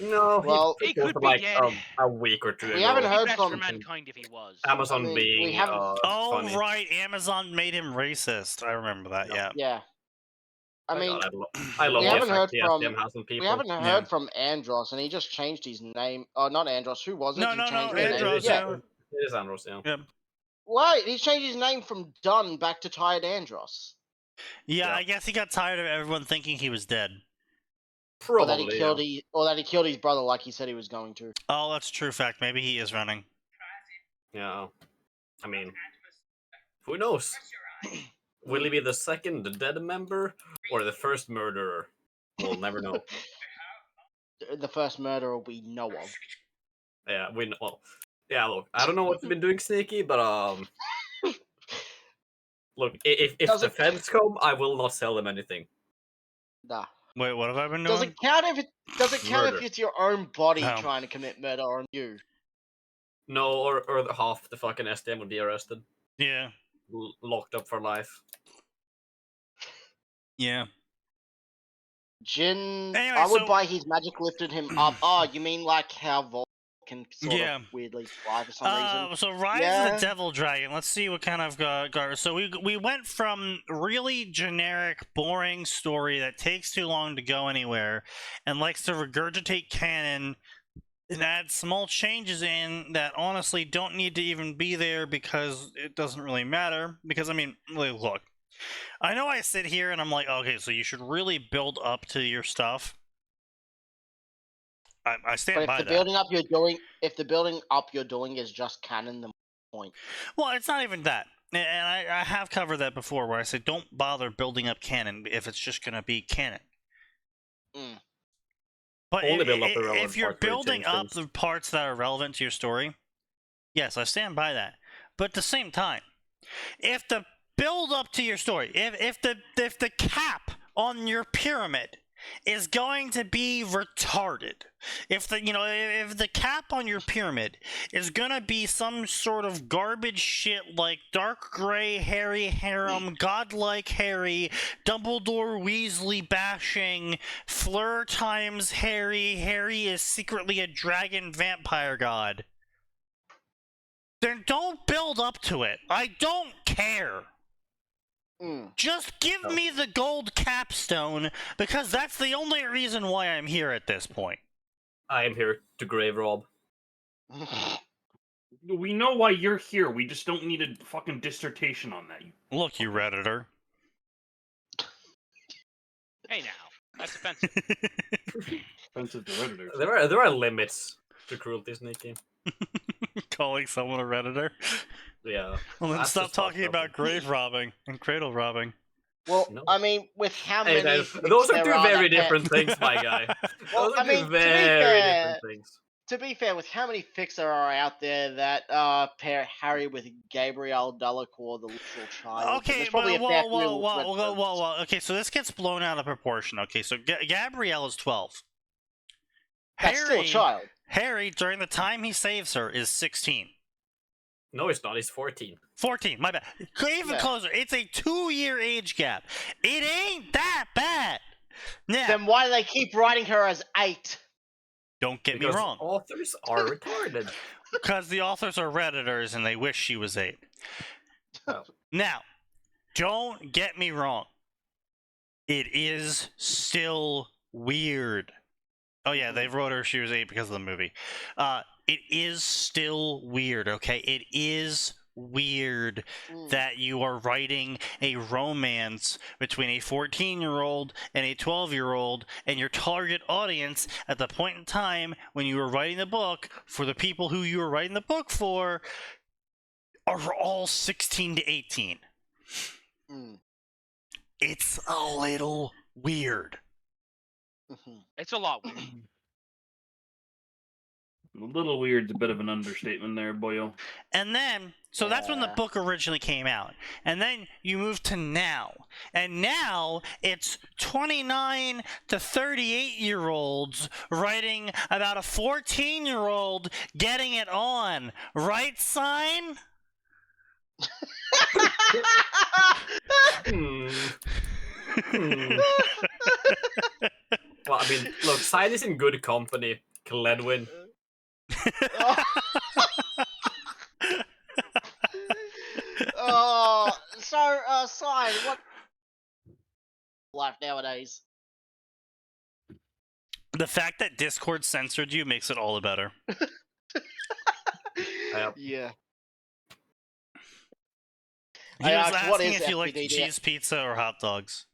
Speaker 5: No,
Speaker 7: Well,
Speaker 5: he
Speaker 4: He could
Speaker 5: posted,
Speaker 4: be
Speaker 5: like
Speaker 4: dead.
Speaker 5: a week or two
Speaker 7: We
Speaker 5: ago.
Speaker 7: haven't
Speaker 4: It'd be
Speaker 7: heard
Speaker 4: best
Speaker 7: from-
Speaker 4: for mankind if he was.
Speaker 5: Amazon
Speaker 7: I mean, we
Speaker 5: being
Speaker 7: haven't-
Speaker 3: Oh,
Speaker 5: funny.
Speaker 3: right. Amazon made him racist. I remember that, yeah.
Speaker 7: Yeah. I
Speaker 5: My
Speaker 7: mean,
Speaker 5: God, I love
Speaker 7: we
Speaker 5: the
Speaker 7: haven't heard
Speaker 5: effect the
Speaker 7: from-
Speaker 5: SDM has on people.
Speaker 7: we haven't
Speaker 3: Yeah.
Speaker 7: heard from Andros, and he just changed his name. Oh, not Andros. Who was it?
Speaker 3: No,
Speaker 7: who
Speaker 3: no,
Speaker 7: changed
Speaker 3: no,
Speaker 7: his name?
Speaker 3: Andros,
Speaker 7: Yeah.
Speaker 3: yeah.
Speaker 5: It is Andros, yeah.
Speaker 7: Why? He changed his name from Dunn back to Tired Andros.
Speaker 3: Yeah,
Speaker 5: Yeah.
Speaker 3: I guess he got tired of everyone thinking he was dead.
Speaker 7: Or that he
Speaker 5: Probably,
Speaker 7: killed
Speaker 5: yeah.
Speaker 7: or that he killed his brother like he said he was going to.
Speaker 3: Oh, that's a true fact. Maybe he is running.
Speaker 5: Yeah. I mean, who knows? Will he be the second dead member or the first murderer? We'll never know.
Speaker 7: The first murderer we know of.
Speaker 5: Yeah, we know. Well, yeah, look, I don't know what you've been doing, Sneaky, but look, if
Speaker 7: Does
Speaker 5: the
Speaker 7: it-
Speaker 5: feds come, I will not sell them anything.
Speaker 7: Nah.
Speaker 3: Wait, what have I been
Speaker 7: Does
Speaker 3: doing?
Speaker 7: it count if
Speaker 5: Murder.
Speaker 7: it's your own body
Speaker 3: No.
Speaker 7: trying to commit murder on you?
Speaker 5: No, or half the fucking SDM would be arrested,
Speaker 3: Yeah.
Speaker 5: locked up for life.
Speaker 3: Yeah.
Speaker 7: Jin,
Speaker 3: Anyway,
Speaker 7: I would
Speaker 3: so-
Speaker 7: buy his magic lifted him up. Oh, you mean like how Vol can sort
Speaker 3: Yeah.
Speaker 7: of weirdly fly for some reason?
Speaker 3: So Rise of
Speaker 7: Yeah.
Speaker 3: the Devil Dragon. Let's see what kind of got. So we went from really generic, boring story that takes too long to go anywhere, and likes to regurgitate canon and add small changes in that honestly don't need to even be there because it doesn't really matter. Because I mean, look, I know I sit here and I'm like, okay, so you should really build up to your stuff. I stand
Speaker 7: But
Speaker 3: by
Speaker 7: if the
Speaker 3: that.
Speaker 7: building up you're doing is just canon, then point.
Speaker 3: Well, it's not even that. And I have covered that before where I said don't bother building up canon if it's just going to be canon.
Speaker 7: Mm.
Speaker 3: But
Speaker 5: Only build up the
Speaker 3: if
Speaker 5: relevant
Speaker 3: you're
Speaker 5: parts where you
Speaker 3: building
Speaker 5: change
Speaker 3: up
Speaker 5: things.
Speaker 3: the parts that are relevant to your story, yes, I stand by that. But at the same time, if the build up to your story, if the cap on your pyramid is going to be retarded, if the cap on your pyramid is gonna be some sort of garbage shit like dark gray Harry harem, godlike Harry, Dumbledore Weasley bashing, Fleur times Harry is secretly a dragon vampire god, then don't build up to it. I don't care.
Speaker 7: Mm.
Speaker 3: Just give me the gold capstone, because that's the only reason why I'm here at this point.
Speaker 5: I am here to grave rob.
Speaker 1: We know why you're here. We just don't need a fucking dissertation on that.
Speaker 3: Look, you Redditor.
Speaker 4: Hey now, that's offensive.
Speaker 1: Offensive to Redditors.
Speaker 5: There are limits to cruelty, Sneaky.
Speaker 3: Calling someone a Redditor?
Speaker 5: Yeah.
Speaker 3: Well, then
Speaker 5: That's
Speaker 3: stop
Speaker 5: just fucked
Speaker 3: talking
Speaker 5: up.
Speaker 3: about grave robbing and cradle robbing.
Speaker 7: Well,
Speaker 5: No.
Speaker 7: I mean, with how
Speaker 5: Hey,
Speaker 7: many
Speaker 5: those are
Speaker 7: there
Speaker 5: two
Speaker 7: are
Speaker 5: very
Speaker 7: that
Speaker 5: different things, my guy.
Speaker 7: Well,
Speaker 5: Those are
Speaker 7: I mean,
Speaker 5: two
Speaker 7: to be
Speaker 5: very
Speaker 7: fair-
Speaker 5: different things.
Speaker 7: To be fair, with how many fics there are out there that pair Harry with Gabrielle Delacour, the literal child.
Speaker 3: Okay,
Speaker 7: there's probably
Speaker 3: but
Speaker 7: a fair few red
Speaker 3: whoa.
Speaker 7: votes.
Speaker 3: Okay, so this gets blown out of proportion. Okay, so Gabrielle is 12.
Speaker 7: That's still a child.
Speaker 3: Harry, during the time he saves her, is 16.
Speaker 5: No, it's not. He's 14.
Speaker 3: 14, my bad. Even
Speaker 7: Yeah.
Speaker 3: closer. It's a 2-year age gap. It ain't that bad. Now,
Speaker 7: Then why do they keep writing her as 8?
Speaker 3: don't get
Speaker 5: Because
Speaker 3: me wrong.
Speaker 5: authors are retarded.
Speaker 3: Because the authors are Redditors and they wish she was 8.
Speaker 5: Oh.
Speaker 3: Now, don't get me wrong. It is still weird. Oh yeah, they wrote her she was 8 because of the movie. It is still weird, okay? It is weird
Speaker 7: Mm.
Speaker 3: that you are writing a romance between a 14-year-old and a 12-year-old, and your target audience at the point in time when you were writing the book, for the people who you were writing the book for, are all 16 to 18.
Speaker 7: Mm.
Speaker 3: It's a little weird.
Speaker 4: It's a lot weird.
Speaker 1: A little weird's a bit of an understatement there, boyo.
Speaker 3: And then, so that's when the
Speaker 7: Yeah.
Speaker 3: book originally came out. And then you move to now. And now it's 29 to 38-year-olds writing about a 14-year-old getting it on. Right, Sign?
Speaker 5: Hmm. Well, I mean, look, Side is in good company. Cledwin.
Speaker 7: Sign, what life nowadays?
Speaker 3: The fact that Discord censored you makes it all the better.
Speaker 7: Yeah.
Speaker 3: He
Speaker 7: I
Speaker 3: was
Speaker 7: asked, what
Speaker 3: asking
Speaker 7: is
Speaker 3: if you like
Speaker 7: FTDS?
Speaker 3: cheese pizza or hot dogs.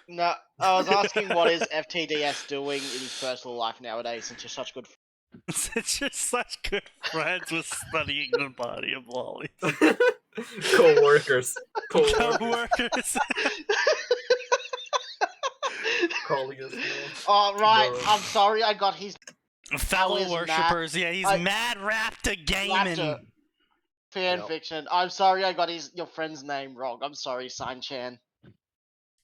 Speaker 7: No, I was asking what is FTDS doing in his personal life nowadays, since you're such good.
Speaker 3: Since you're such good friends with studying the body of Lolly.
Speaker 5: Co-workers.
Speaker 3: Co-workers.
Speaker 5: Calling us.
Speaker 7: Oh right,
Speaker 5: Bro.
Speaker 7: I'm sorry, I got his
Speaker 3: Fellow
Speaker 7: is
Speaker 3: worshippers. Yeah, he's
Speaker 7: I-
Speaker 3: mad Raptor gaming.
Speaker 7: Raptor. fanfiction. I'm sorry, I got your friend's name wrong. I'm sorry, Sign-chan.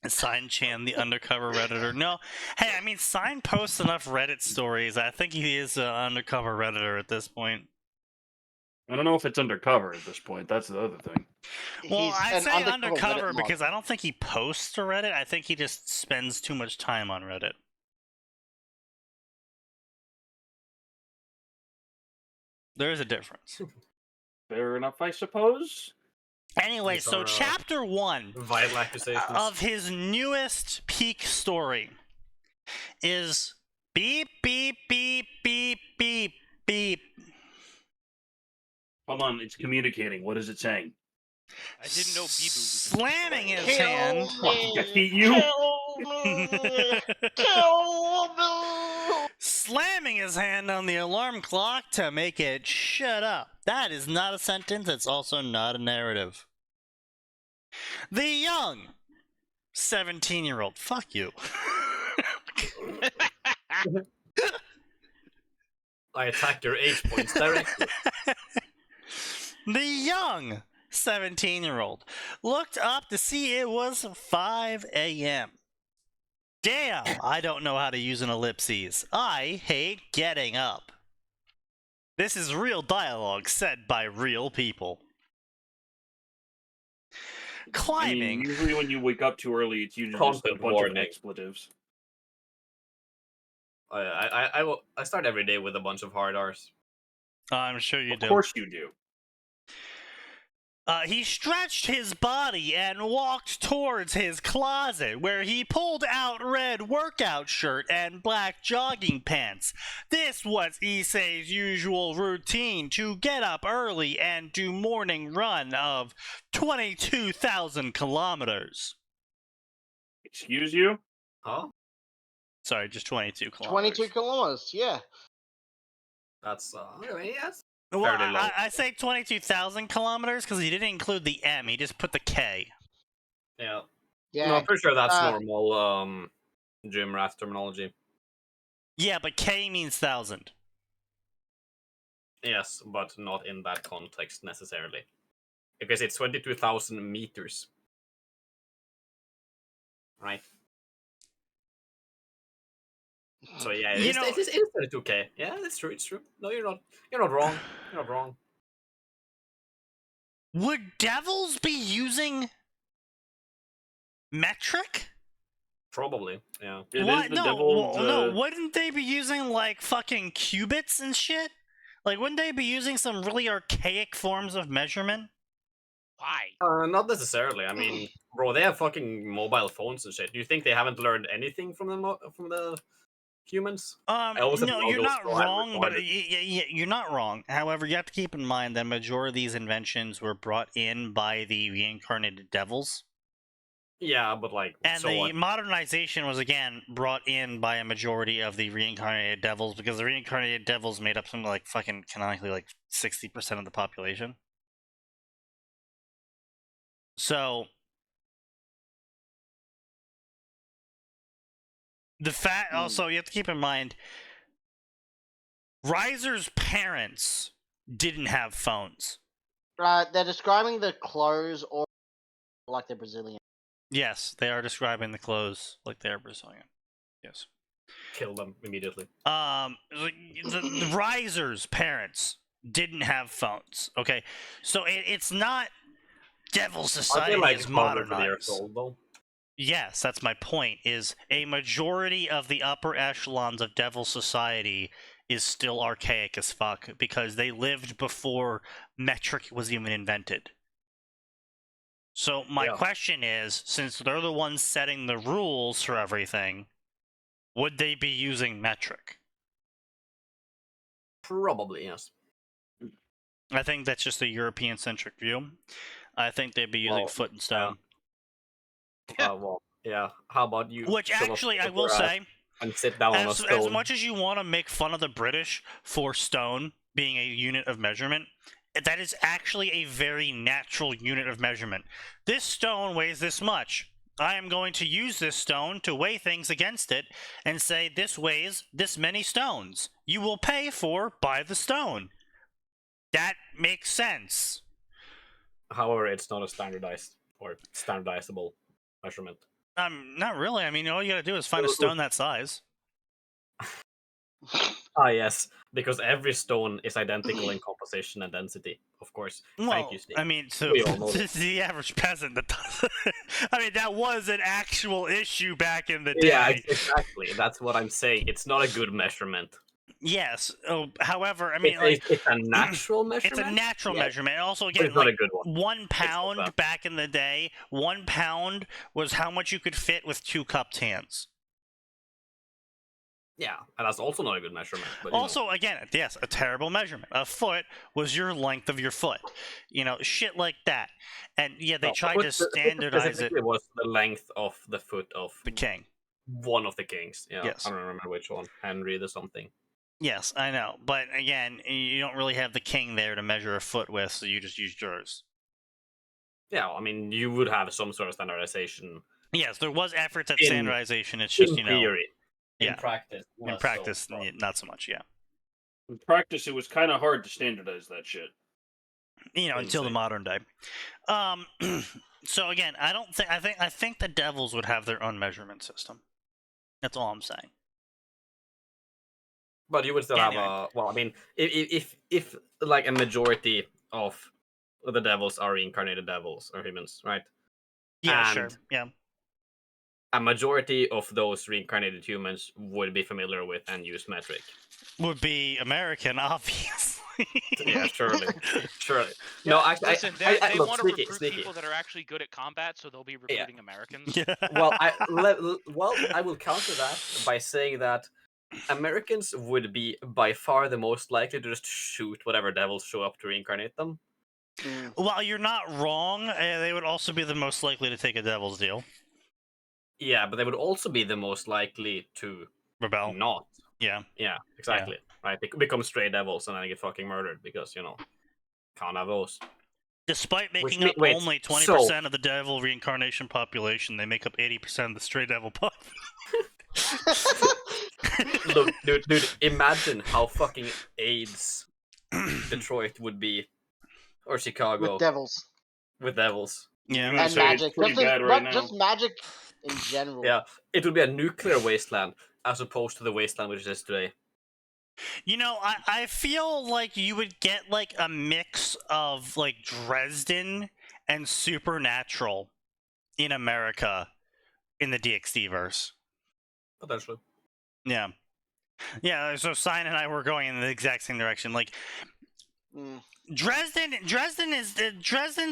Speaker 3: Sign Chan, the undercover redditor. No, hey, I mean, Sign posts enough Reddit stories. I think he is an undercover redditor at this point.
Speaker 1: I don't know if it's undercover at this point. That's the other thing.
Speaker 3: Well,
Speaker 7: He's
Speaker 3: I
Speaker 7: an
Speaker 3: say
Speaker 7: Reddit
Speaker 3: undercover
Speaker 7: mod.
Speaker 3: because I don't think he posts to Reddit. I think he just spends too much time on Reddit. There is a difference.
Speaker 1: Fair enough, I suppose.
Speaker 3: Anyway,
Speaker 5: These
Speaker 3: so
Speaker 5: are,
Speaker 3: chapter 1
Speaker 5: Vital accusations.
Speaker 3: of his newest peak story is beep, beep, beep, beep, beep, beep.
Speaker 1: Hold on, it's communicating. What is it saying?
Speaker 4: I didn't know Bibu was
Speaker 3: Slamming his
Speaker 7: Kill
Speaker 3: hand.
Speaker 7: me!
Speaker 1: Defeat you?
Speaker 7: Kill me! Kill me!
Speaker 3: Slamming his hand on the alarm clock to make it shut up. That is not a sentence, it's also not a narrative. The young 17-year-old. Fuck you.
Speaker 5: I attack your age points directly.
Speaker 3: The young 17-year-old looked up to see it was 5 a.m. Damn, I don't know how to use an ellipses. I hate getting up. This is real dialogue said by real people.
Speaker 1: I mean,
Speaker 3: Climbing.
Speaker 1: usually when you wake up too early, it's usually just a
Speaker 5: Content
Speaker 1: bunch
Speaker 5: warning.
Speaker 1: of expletives.
Speaker 5: I start every day with a bunch of hard R's.
Speaker 3: I'm sure you
Speaker 1: Of
Speaker 3: do.
Speaker 1: course you do.
Speaker 3: He stretched his body and walked towards his closet, where he pulled out red workout shirt and black jogging pants. This was Issei's usual routine to get up early and do morning run of 22,000 kilometers.
Speaker 1: Excuse you?
Speaker 5: Huh?
Speaker 3: Sorry, just 22 kilometers.
Speaker 7: 22 kilometers, yeah.
Speaker 5: That's I mean, yes.
Speaker 3: Well,
Speaker 5: fairly long.
Speaker 3: I say 22,000 kilometers because he didn't include the M. He just put the K.
Speaker 5: Yeah.
Speaker 7: Yeah.
Speaker 5: No, I'm pretty sure that's
Speaker 7: uh,
Speaker 5: normal gym rat terminology.
Speaker 3: Yeah, but K means 1,000.
Speaker 5: Yes, but not in that context necessarily. Because it's 22,000 meters. Right? So yeah,
Speaker 3: You
Speaker 5: it's,
Speaker 3: know-
Speaker 5: it is 32k. Yeah, that's true. It's true. No, you're not wrong. You're not wrong.
Speaker 3: Would devils be using metric?
Speaker 5: Probably. Yeah.
Speaker 1: It is
Speaker 3: What?
Speaker 1: the
Speaker 3: No,
Speaker 1: devil's,
Speaker 3: no. Wouldn't they be using like fucking cubits and shit? Like, wouldn't they be using some really archaic forms of measurement?
Speaker 4: Why?
Speaker 5: Not necessarily. I mean, bro, they have fucking mobile phones and shit. Do you think they haven't learned anything from the humans? always
Speaker 3: No,
Speaker 5: have
Speaker 3: you're
Speaker 5: logos
Speaker 3: not
Speaker 5: so I'm
Speaker 3: wrong, but
Speaker 5: retarded.
Speaker 3: you're not wrong. However, you have to keep in mind that majority of these inventions were brought in by the reincarnated devils.
Speaker 5: Yeah, but like,
Speaker 3: And
Speaker 5: so
Speaker 3: the
Speaker 5: what?
Speaker 3: modernization was again brought in by a majority of the reincarnated devils because the reincarnated devils made up something like fucking canonically like 60% of the population. So The fact also you have to keep in mind, Riser's parents didn't have phones.
Speaker 7: They're describing the clothes or like they're Brazilian.
Speaker 3: Yes, they are describing the clothes like they're Brazilian. Yes.
Speaker 5: Kill them immediately.
Speaker 3: The Riser's parents didn't have phones. Okay, so it's not Devil Society is modernized.
Speaker 5: Old, though?
Speaker 3: Yes, that's my point. Is a majority of the upper echelons of Devil Society is still archaic as fuck because they lived before metric was even invented. So my question is, since they're the ones setting the rules for everything, would they be using metric?
Speaker 5: Probably, yes.
Speaker 3: I think that's just a European-centric view. I think they'd be using foot and stone.
Speaker 5: Well, yeah. How about you?
Speaker 3: Which actually, I will say,
Speaker 5: and sit down on a stone.
Speaker 3: As much as you want to make fun of the British for stone being a unit of measurement, that is actually a very natural unit of measurement. This stone weighs this much. I am going to use this stone to weigh things against it and say this weighs this many stones. You will pay for by the stone. That makes sense.
Speaker 5: However, it's not a standardized or standardizable measurement.
Speaker 3: Not really. I mean, all you gotta do is find a stone that size.
Speaker 5: Yes, because every stone is identical in composition and density, of course.
Speaker 3: Well,
Speaker 5: thank you, Steve.
Speaker 3: I mean, so the average peasant that does. I mean, that was an actual issue back in the day.
Speaker 5: Yeah, exactly. That's what I'm saying. It's not a good measurement.
Speaker 3: Yes. However, I mean,
Speaker 5: it's a natural measurement.
Speaker 3: It's a natural measurement. And also, again,
Speaker 5: it's not a good one.
Speaker 3: 1 pound back in the day, 1 pound was how much you could fit with 2 cupped hands.
Speaker 5: Yeah, and that's also not a good measurement. But,
Speaker 3: also, again, yes, a terrible measurement. A foot was your length of your foot. You know, shit like that. And yeah, they tried to standardize it.
Speaker 5: It was the length of the foot of
Speaker 3: the king.
Speaker 5: One of the kings. Yeah,
Speaker 3: yes.
Speaker 5: I don't remember which one. Henry or something.
Speaker 3: Yes, I know. But again, you don't really have the king there to measure a foot with, so you just use yours.
Speaker 5: Yeah, I mean, you would have some sort of standardization.
Speaker 3: Yes, there was efforts at standardization. It's just,
Speaker 5: in theory.
Speaker 3: Yeah.
Speaker 5: In
Speaker 3: practice, not so much, yeah.
Speaker 1: In practice, it was kind of hard to standardize that shit.
Speaker 3: You know, until the modern day. So again, I think the Devils would have their own measurement system. That's all I'm saying.
Speaker 5: But you would still have a... Well, I mean, if like a majority of the Devils are reincarnated devils or humans, right?
Speaker 3: Yeah, sure. Yeah.
Speaker 5: A majority of those reincarnated humans would be familiar with and use metric.
Speaker 3: Would be American, obviously.
Speaker 5: Yeah, surely.
Speaker 4: Yeah,
Speaker 5: no, actually,
Speaker 4: listen, they want to recruit people that are actually good at combat, so they'll be recruiting Americans.
Speaker 5: Well, I will counter that by saying that Americans would be by far the most likely to just shoot whatever devils show up to reincarnate them.
Speaker 3: Well, you're not wrong. They would also be the most likely to take a devil's deal.
Speaker 5: Yeah, but they would also be the most likely to
Speaker 3: rebel.
Speaker 5: Not.
Speaker 3: Yeah.
Speaker 5: Yeah, exactly. Yeah. Right, they could become stray devils and then get fucking murdered because, can't have those.
Speaker 3: Despite making up only 20% of the devil reincarnation population, they make up 80% of the stray devil population.
Speaker 5: Look, dude, imagine how fucking AIDS Detroit would be, or Chicago. With devils.
Speaker 3: Yeah,
Speaker 7: and magic. Just magic in general.
Speaker 5: Yeah, it would be a nuclear wasteland as opposed to the wasteland which it is today.
Speaker 3: You know, I feel like you would get like a mix of like Dresden and Supernatural in America in the DxD verse.
Speaker 5: Potentially.
Speaker 3: Yeah. Yeah, so Sign and I were going in the exact same direction. Like Dresden's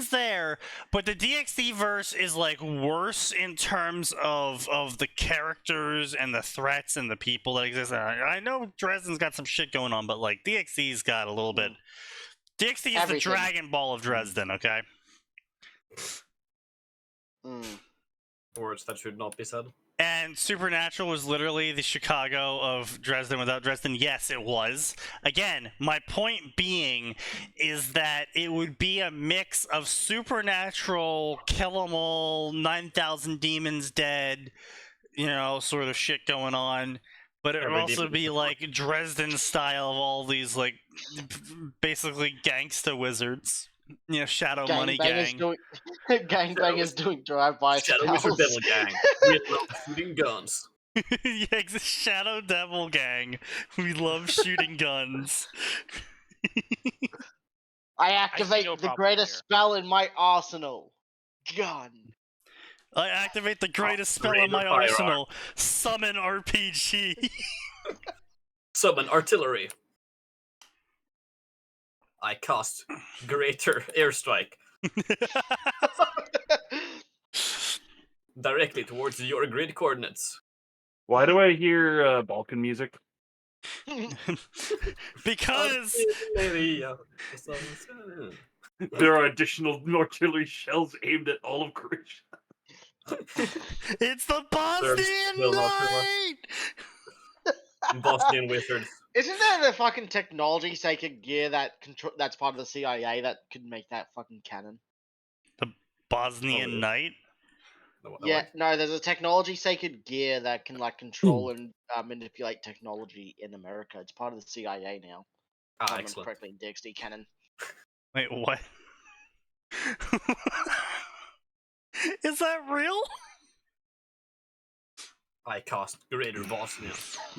Speaker 3: there, but the DxD verse is like worse in terms of the characters and the threats and the people that exist. I know Dresden's got some shit going on, but like DxD's got a little bit. DxD is the Dragon Ball of Dresden, okay?
Speaker 5: Words that should not be said.
Speaker 3: And Supernatural was literally the Chicago of Dresden without Dresden. Yes, it was. Again, my point being is that it would be a mix of Supernatural, Kill 'Em All, 9,000 Demons Dead, sort of shit going on. But it would
Speaker 5: Every
Speaker 3: also
Speaker 5: DVD
Speaker 3: be
Speaker 5: support.
Speaker 3: like Dresden style of all these like basically gangsta wizards. Shadow Money
Speaker 7: Gangbangers
Speaker 3: Gang.
Speaker 7: doing gangbangers doing drive-by
Speaker 5: Shadow Wizard
Speaker 7: spells.
Speaker 5: Devil Gang. We love shooting guns.
Speaker 3: Yeah, it's Shadow Devil Gang. We love shooting guns.
Speaker 7: I activate
Speaker 4: no
Speaker 7: the
Speaker 4: problem
Speaker 7: greatest
Speaker 4: here.
Speaker 7: spell in my arsenal. Gun.
Speaker 3: I activate the greatest spell in
Speaker 5: greater
Speaker 3: my
Speaker 5: firearm.
Speaker 3: arsenal. Summon RPG.
Speaker 5: Summon artillery. I cast greater airstrike directly towards your grid coordinates.
Speaker 1: Why do I hear Balkan music?
Speaker 3: Because
Speaker 1: There are additional artillery shells aimed at all of Croatia.
Speaker 3: it's the Bosnian
Speaker 5: will not kill us.
Speaker 3: Night.
Speaker 5: Bosnian wizards.
Speaker 7: Isn't there the fucking technology sacred gear that's part of the CIA that could make that fucking cannon?
Speaker 3: Bosnian
Speaker 5: really?
Speaker 3: Night.
Speaker 7: Yeah, no, there's a technology sacred gear that can like control and manipulate technology in America. It's part of the CIA now.
Speaker 5: Ah,
Speaker 7: If I remember
Speaker 5: excellent.
Speaker 7: correctly, DXD cannon.
Speaker 3: Wait, what? Is that real?
Speaker 5: I cast greater Bosnia.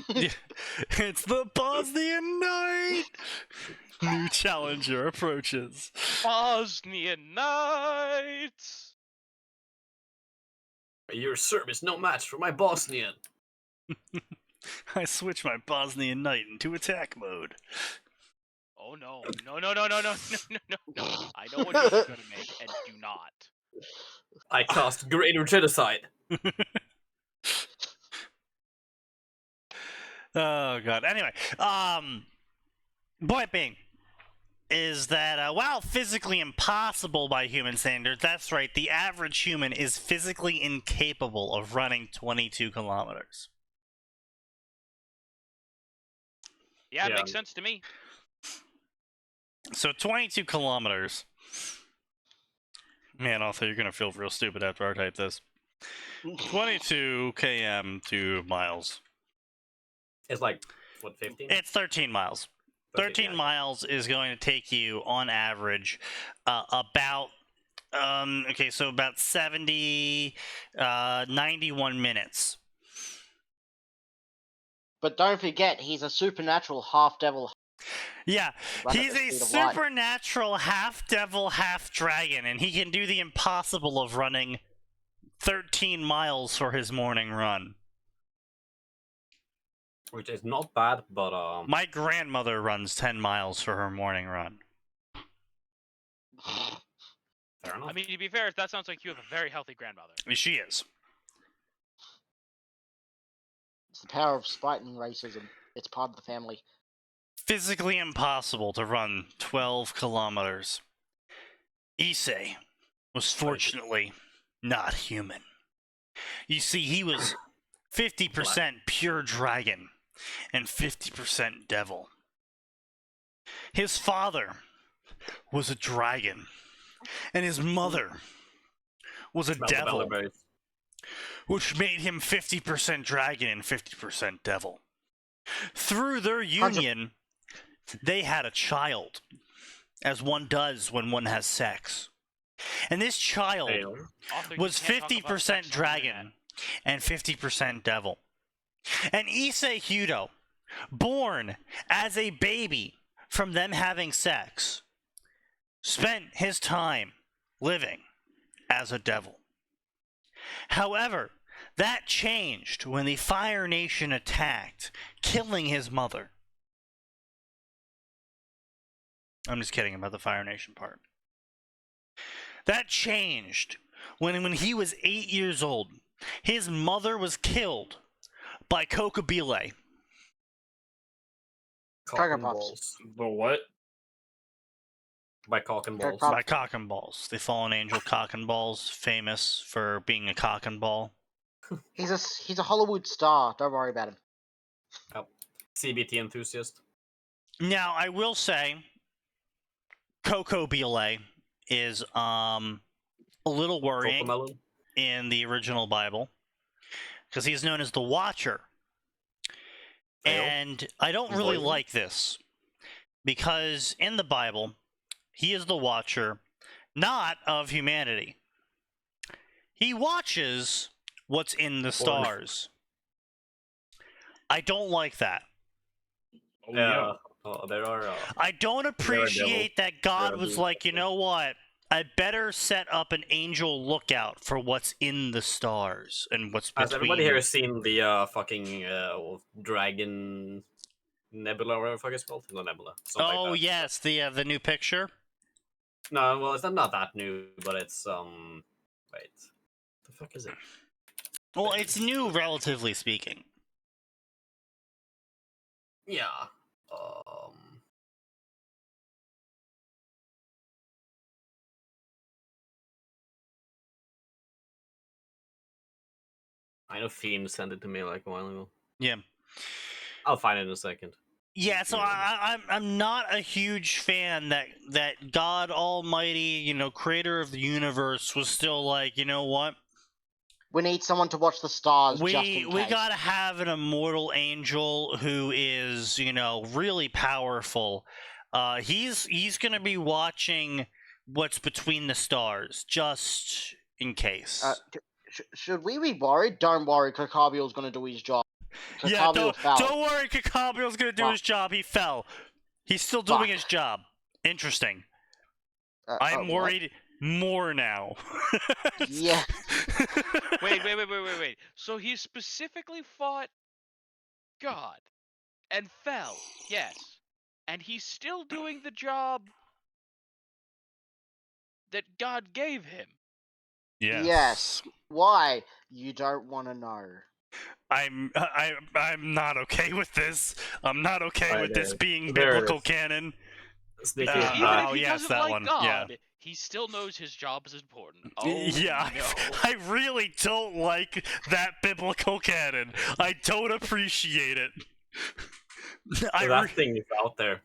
Speaker 3: It's the Bosnian Night. New challenger approaches.
Speaker 4: Bosnian Nights.
Speaker 5: Your service no match for my Bosnian.
Speaker 3: I switch my Bosnian Knight into attack mode.
Speaker 4: Oh no. No. I know what you're gonna make, and do not.
Speaker 5: I cast greater genocide.
Speaker 3: Oh god. Anyway, point being is that while physically impossible by human standards, that's right, the average human is physically incapable of running 22 kilometers.
Speaker 4: Yeah, it
Speaker 5: Yeah.
Speaker 4: makes sense to me.
Speaker 3: So 22 kilometers. Man, Arthur, you're gonna feel real stupid after I type this. 22 km to miles.
Speaker 5: It's like, what, 15?
Speaker 3: It's 13 miles. 13
Speaker 5: yeah.
Speaker 3: miles is going to take you, on average, about, so about 70, 91 minutes.
Speaker 7: But don't forget, he's a supernatural half devil.
Speaker 3: Yeah,
Speaker 7: Run at
Speaker 3: he's
Speaker 7: the
Speaker 3: a
Speaker 7: speed of light.
Speaker 3: supernatural half-devil, half-dragon, and he can do the impossible of running 13 miles for his morning run.
Speaker 5: Which is not bad, but
Speaker 3: My grandmother runs 10 miles for her morning run.
Speaker 5: fair enough.
Speaker 4: I mean, to be fair, that sounds like you have a very healthy grandmother.
Speaker 3: She is.
Speaker 7: It's the power of spite and racism. It's part of the family.
Speaker 3: Physically impossible to run 12 kilometers. Issei was fortunately not human. You see, he was 50% pure dragon and 50% devil. His father was a dragon, and his mother was a
Speaker 5: Smell the
Speaker 3: devil,
Speaker 5: bellyberries.
Speaker 3: which made him 50% dragon and 50% devil. Through their union, they had a child, as one does when one has sex. And this child
Speaker 5: Ale.
Speaker 4: Arthur, you
Speaker 3: was
Speaker 4: can't talk about
Speaker 3: 50%
Speaker 4: sex on the internet.
Speaker 3: dragon and 50% devil. And Issei Hyudo, born as a baby from them having sex, spent his time living as a devil. However, that changed when the Fire Nation attacked, killing his mother. I'm just kidding about the Fire Nation part. That changed when he was 8 years old. His mother was killed by Kokobile.
Speaker 5: Cock
Speaker 7: Tiger
Speaker 5: and
Speaker 7: Puffs.
Speaker 5: balls.
Speaker 1: The what?
Speaker 5: By cock and balls.
Speaker 7: Cock-
Speaker 3: By Cock and Balls. The fallen angel Cock and Balls, famous for being a cock and ball.
Speaker 7: He's a Hollywood star. Don't worry about him.
Speaker 5: CBT enthusiast.
Speaker 3: Now, I will say, Kokobile is a little worrying
Speaker 5: Cocomelon.
Speaker 3: in the original Bible. because he's known as the Watcher. And I don't really like this, because in the Bible, he is the Watcher, not of humanity. He watches what's in the stars. I don't like that.
Speaker 1: Oh, yeah.
Speaker 5: There are.
Speaker 3: I don't appreciate that God was
Speaker 5: devil.
Speaker 3: like, you know what? I better set up an angel lookout for what's in the stars and what's between.
Speaker 5: Has everybody here seen the fucking dragon nebula, or whatever the fuck it's called? No, nebula. something
Speaker 3: Oh
Speaker 5: like that.
Speaker 3: yes, the new picture.
Speaker 5: No, well, it's not that new, but it's Wait, the fuck is it?
Speaker 3: Well, it's new, relatively speaking.
Speaker 5: Yeah. I know Fiend sent it to me like a while ago.
Speaker 3: Yeah.
Speaker 5: I'll find it in a second.
Speaker 3: Yeah, so I'm not a huge fan that God Almighty, you know, creator of the universe, was still like, you know what?
Speaker 7: We need someone to watch the stars just in case.
Speaker 3: We gotta have an immortal angel who is, you know, really powerful. He's gonna be watching what's between the stars, just in case.
Speaker 7: Should we be worried? Don't worry, Kakabiel's gonna do his job.
Speaker 3: Yeah,
Speaker 7: Kakabiel fell.
Speaker 3: don't worry, Kakabiel's gonna do his job. He fell. He's still doing his job. Interesting. I'm worried more now.
Speaker 7: Yeah.
Speaker 4: Wait. So he specifically fought God and fell, yes. And he's still doing the job that God gave him.
Speaker 7: Yes. Why? You don't want to know.
Speaker 3: I'm not okay with this. I'm not okay with this being
Speaker 5: There it
Speaker 3: biblical
Speaker 5: is.
Speaker 3: canon.
Speaker 5: Sneaky.
Speaker 4: Even if he
Speaker 3: yes,
Speaker 4: doesn't
Speaker 3: that
Speaker 4: like
Speaker 3: one.
Speaker 4: God,
Speaker 3: Yeah.
Speaker 4: he still knows his job is important. Oh,
Speaker 3: Yeah,
Speaker 4: no.
Speaker 3: I really don't like that biblical canon. I don't appreciate it.
Speaker 5: That thing is out there.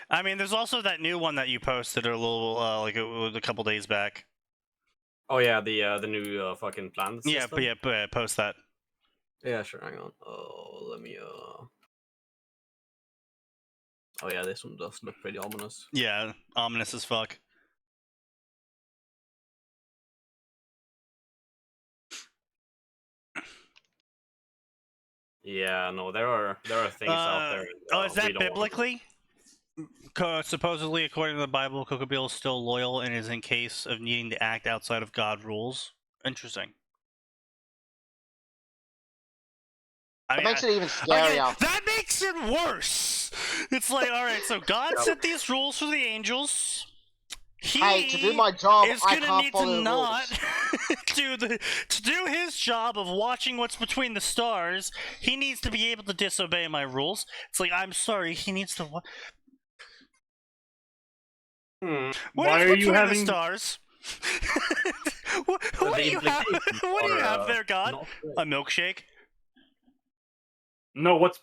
Speaker 3: I mean, there's also that new one that you posted a little, like a couple days back.
Speaker 5: Oh yeah, the new fucking planet
Speaker 3: Yeah,
Speaker 5: system.
Speaker 3: but post that.
Speaker 5: Yeah, sure. Hang on. Oh, let me. Oh yeah, this one does look pretty ominous.
Speaker 3: Yeah, ominous as fuck.
Speaker 5: Yeah, no, there are things out there.
Speaker 3: Oh, is that
Speaker 5: we don't want.
Speaker 3: biblically? Supposedly, according to the Bible, Kokobeel is still loyal and is in case of needing to act outside of God's rules. Interesting.
Speaker 7: It makes it even scarier.
Speaker 3: That makes it worse. It's like, all right, so God set these rules for the angels.
Speaker 7: Hey, to do my job,
Speaker 3: is
Speaker 7: I
Speaker 3: gonna
Speaker 7: can't
Speaker 3: need
Speaker 7: follow
Speaker 3: to
Speaker 7: the
Speaker 3: not
Speaker 7: rules.
Speaker 3: to do his job of watching what's between the stars. He needs to be able to disobey my rules. It's like, I'm sorry, he needs to.
Speaker 1: Why are you having
Speaker 3: the stars? what do you have? What do you have there, God? A milkshake?
Speaker 1: No, what's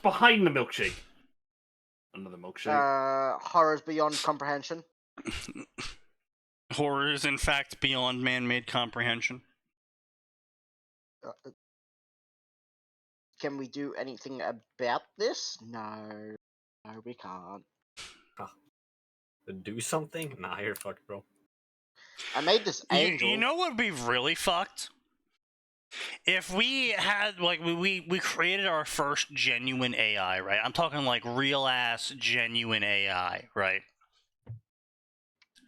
Speaker 1: behind the milkshake? Another milkshake.
Speaker 7: Horrors beyond comprehension.
Speaker 3: Horror is in fact beyond man-made comprehension.
Speaker 7: Can we do anything about this? No, we can't.
Speaker 5: Do something? Nah, you're fucked, bro.
Speaker 7: I made this angel.
Speaker 3: You know what would be really fucked? If we had, like, we created our first genuine AI, right? I'm talking, like, real-ass genuine AI, right?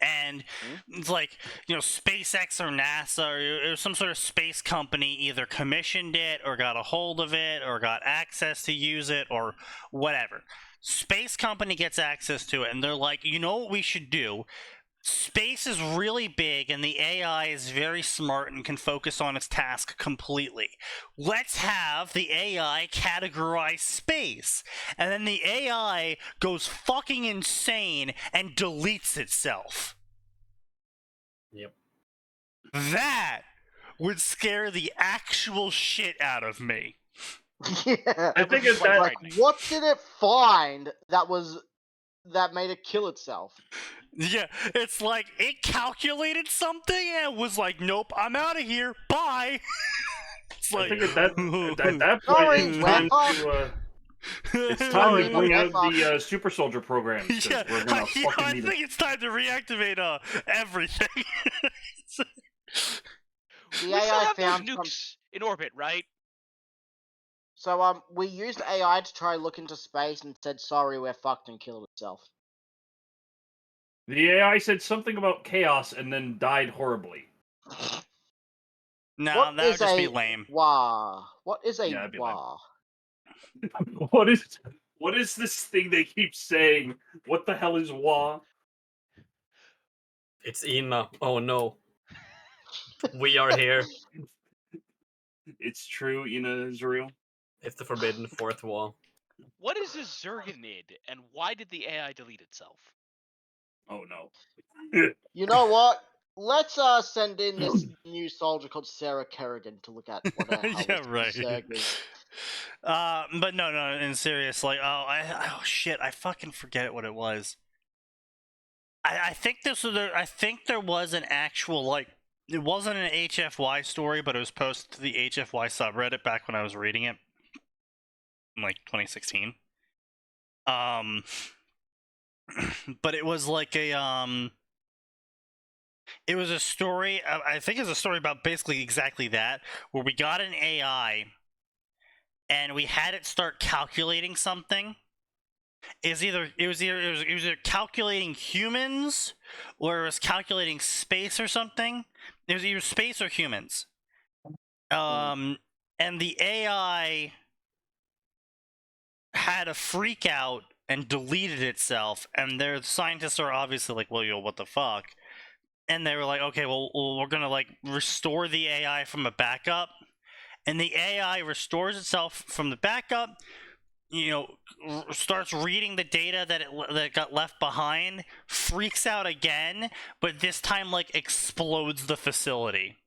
Speaker 3: And it's like, you know, SpaceX or NASA or some sort of space company either commissioned it or got a hold of it or got access to use it or whatever. Space company gets access to it and they're like, you know what we should do? Space is really big and the AI is very smart and can focus on its task completely. Let's have the AI categorize space. And then the AI goes fucking insane and deletes itself.
Speaker 5: Yep.
Speaker 3: That would scare the actual shit out of me.
Speaker 7: Yeah.
Speaker 1: I think it's
Speaker 7: Like, what did it find that made it kill itself?
Speaker 3: Yeah, it's like it calculated something and was like, nope, I'm out of here, bye. It's
Speaker 1: I
Speaker 3: like,
Speaker 1: think at that point,
Speaker 7: Sorry,
Speaker 1: it's time to
Speaker 7: Sorry,
Speaker 1: bring
Speaker 7: but
Speaker 1: out the super soldier programs. 'Cause
Speaker 3: Yeah,
Speaker 1: we're gonna
Speaker 3: I
Speaker 1: fucking need 'em.
Speaker 3: think it's time to reactivate everything.
Speaker 7: The
Speaker 4: We still
Speaker 7: AI
Speaker 4: have those
Speaker 7: found some.
Speaker 4: nukes in orbit, right?
Speaker 7: So we used AI to try look into space and said sorry, we're fucked, and killed itself.
Speaker 1: The AI said something about chaos and then died horribly.
Speaker 3: No,
Speaker 7: What
Speaker 3: that would
Speaker 7: is
Speaker 3: just be
Speaker 7: a
Speaker 3: lame.
Speaker 7: wah? What is a
Speaker 1: Yeah, it'd be lame.
Speaker 7: wah?
Speaker 1: What is this thing they keep saying? What the hell is Wa?
Speaker 5: It's Ina. Oh no. We are here.
Speaker 1: It's true, Ina is real.
Speaker 5: It's the forbidden fourth wall.
Speaker 4: What is a Zerganid, and why did the AI delete itself?
Speaker 1: Oh no.
Speaker 7: You know what? Let's send in this new soldier called Sarah Kerrigan to look at what the hell
Speaker 3: Yeah,
Speaker 7: this
Speaker 3: right.
Speaker 7: Zerg is.
Speaker 3: But no, in serious, like, oh shit, I fucking forget what it was. I think I think there was an actual, like, it wasn't an HFY story, but it was posted to the HFY subreddit back when I was reading it, in like 2016. But it was like it was a story. I think it's a story about basically exactly that, where we got an AI, and we had it start calculating something. It was either calculating humans, or it was calculating space or something. It was either space or humans. And the AI had a freak out and deleted itself, and their scientists are obviously like, well, yo, what the fuck? And they were like, okay, well, we're gonna, like, restore the AI from a backup. And the AI restores itself from the backup, you know, starts reading the data that got left behind, freaks out again, but this time, like, explodes the facility.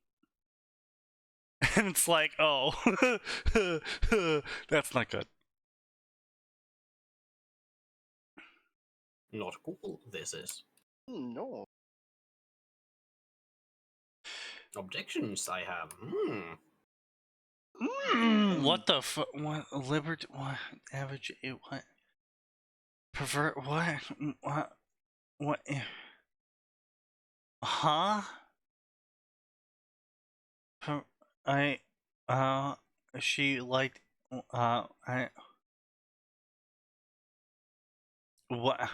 Speaker 3: And it's like, oh, that's not good.
Speaker 5: Not cool, this is.
Speaker 7: No.
Speaker 5: Objections I have.
Speaker 3: What the fuck? What liberty? What average? What pervert? What? What? Huh? She liked. What?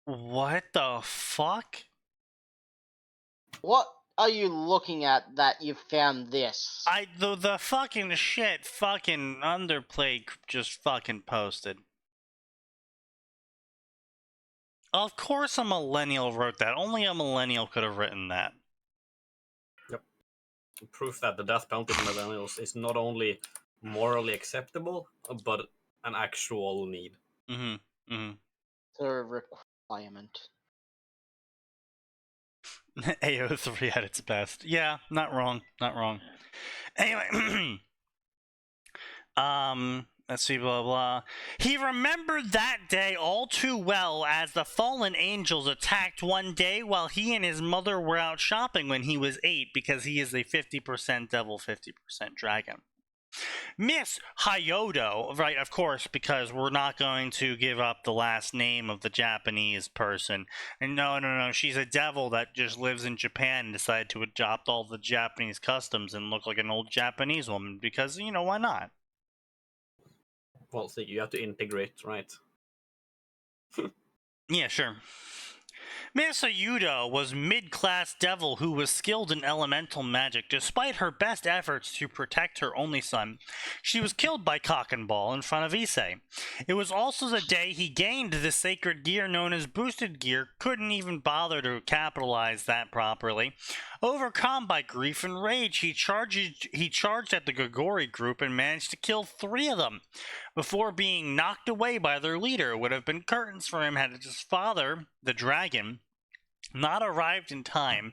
Speaker 3: What the fuck?
Speaker 7: What are you looking at that you found this?
Speaker 3: The fucking shit fucking underplay just fucking posted. Of course a millennial wrote that. Only a millennial could have written that.
Speaker 5: Yep. Proof that the death penalty for millennials is not only morally acceptable, but an actual need.
Speaker 7: The requirement.
Speaker 3: AO3 at its best. Yeah, not wrong. Not wrong. Anyway, let's see, blah, blah. He remembered that day all too well, as the fallen angels attacked one day while he and his mother were out shopping when he was 8, because he is a 50% devil, 50% dragon. Miss Hayodo, right, of course, because we're not going to give up the last name of the Japanese person. And no, she's a devil that just lives in Japan and decided to adopt all the Japanese customs and look like an old Japanese woman, because, you know, why not?
Speaker 5: Well, see, you have to integrate, right?
Speaker 3: Yeah, sure. Miss Ayudo was mid-class devil who was skilled in elemental magic. Despite her best efforts to protect her only son, she was killed by Cock and Ball in front of Issei. It was also the day he gained the sacred gear known as boosted gear, couldn't even bother to capitalize that properly. Overcome by grief and rage, he charged at the Gogori group and managed to kill 3 of them before being knocked away by their leader. It would have been curtains for him had his father, the dragon, not arrived in time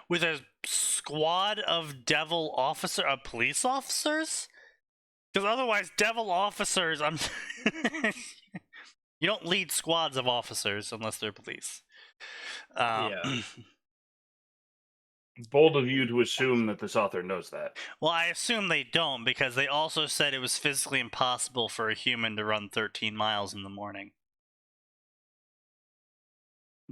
Speaker 3: with a squad of police officers? Because otherwise, devil officers, you don't lead squads of officers unless they're police.
Speaker 5: Yeah.
Speaker 1: Bold of you to assume that this author knows that.
Speaker 3: Well, I assume they don't, because they also said it was physically impossible for a human to run 13 miles in the morning.